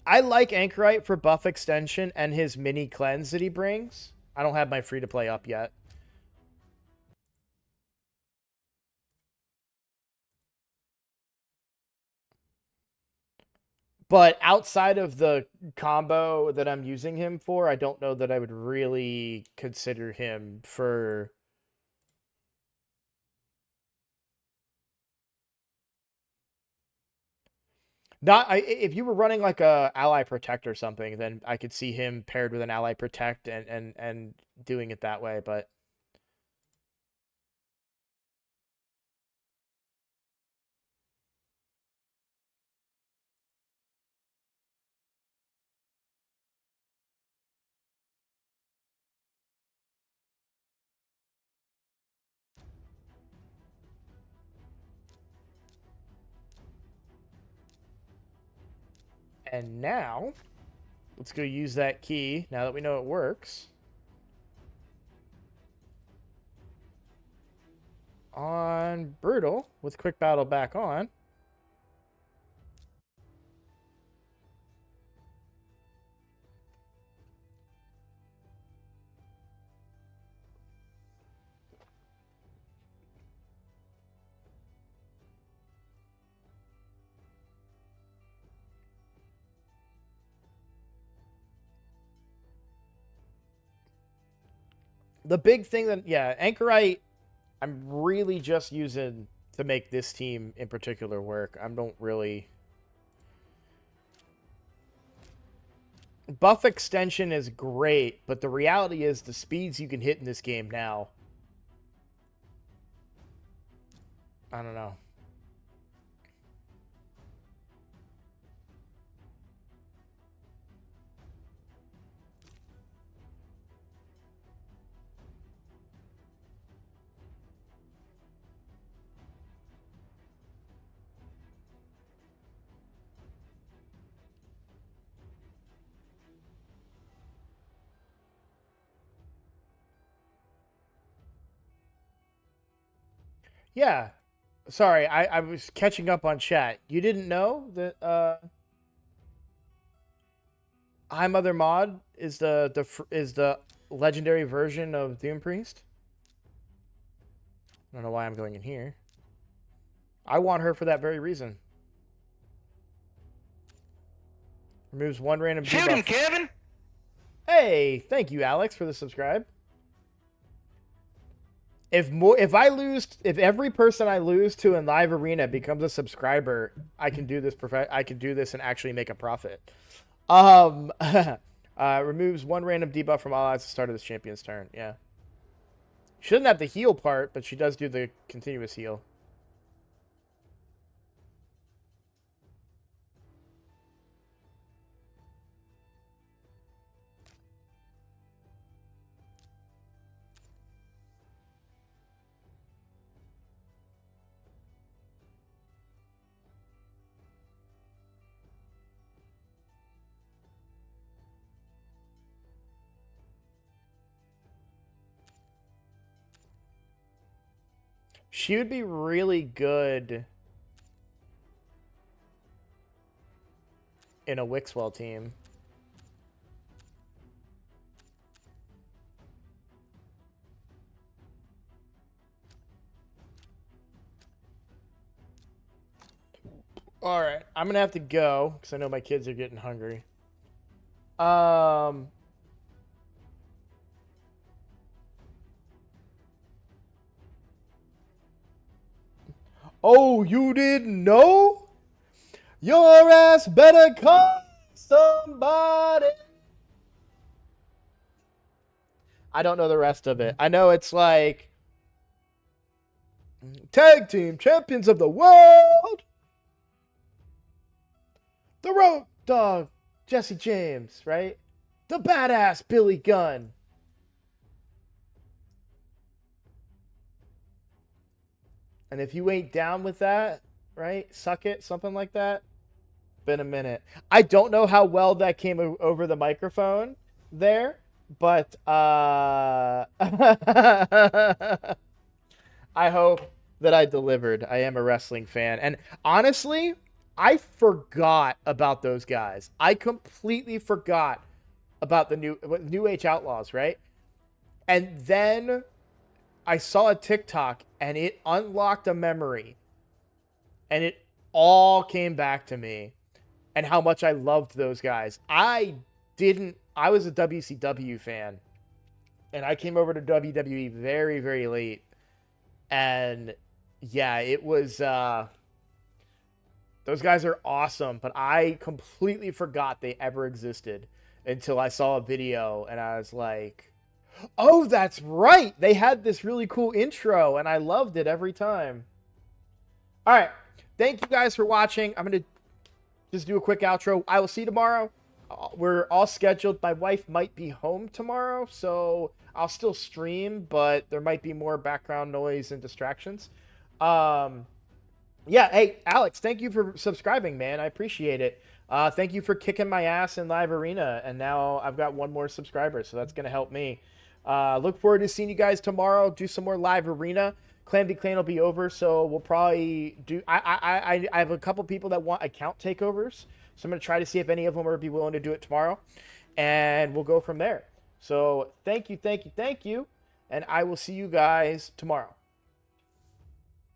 I like Anchorite for buff extension and his mini cleanse that he brings. I don't have my free to play up yet. But outside of the combo that I'm using him for, I don't know that I would really consider him for... If you were running like a ally protect or something, then I could see him paired with an ally protect and doing it that way, but... And now, let's go use that key, now that we know it works. On Brutal, with Quick Battle back on. The big thing that, yeah, Anchorite, I'm really just using to make this team in particular work. I don't really... Buff extension is great, but the reality is the speeds you can hit in this game now. I don't know. Yeah. Sorry, I was catching up on chat. You didn't know that Hi Mother Mod is the legendary version of Doom Priest? I don't know why I'm going in here. I want her for that very reason. Removes one random Shoot debuff. him, Kevin! Hey, thank you, Alex, for the subscribe. If every person I lose to in live arena becomes a subscriber, I can do this and actually make a profit. Removes one random debuff from all odds at the start of this champion's turn. Yeah. She doesn't have the heal part, but she does do the continuous heal. She would be really good in a Wixwell team. All right, I'm gonna have to go because I know my kids are getting hungry. Oh, you didn't know? Your ass better call somebody. I don't know the rest of it. I know it's like tag team champions of the world. The Road Dog, Jesse James, right? The badass Billy Gunn. And if you ain't down with that, right? Suck it, something like that. Been a minute. I don't know how well that came over the microphone there, but I hope that I delivered. I am a wrestling fan. And honestly, I forgot about those guys. I completely forgot about the New Age Outlaws, right? And then I saw a TikTok and it unlocked a memory. And it all came back to me and how much I loved those guys. I was a WCW fan. And I came over to WWE very, very late. And yeah, it was those guys are awesome, but I completely forgot they ever existed until I saw a video and I was like, oh, that's right. They had this really cool intro and I loved it every time. All right. Thank you guys for watching. I'm going to just do a quick outro. I will see you tomorrow. We're all scheduled. My wife might be home tomorrow, so I'll still stream, but there might be more background noise and distractions. Yeah, hey, Alex, thank you for subscribing, man. I appreciate it. Thank you for kicking my ass in live arena, and now I've got one more subscriber, so that's going to help me. Look forward to seeing you guys tomorrow. Do some more live arena. Clan v Clan will be over, so we'll probably do... I have a couple people that want account takeovers, so I'm going to try to see if any of them will be willing to do it tomorrow, and we'll go from there. So thank you, and I will see you guys tomorrow.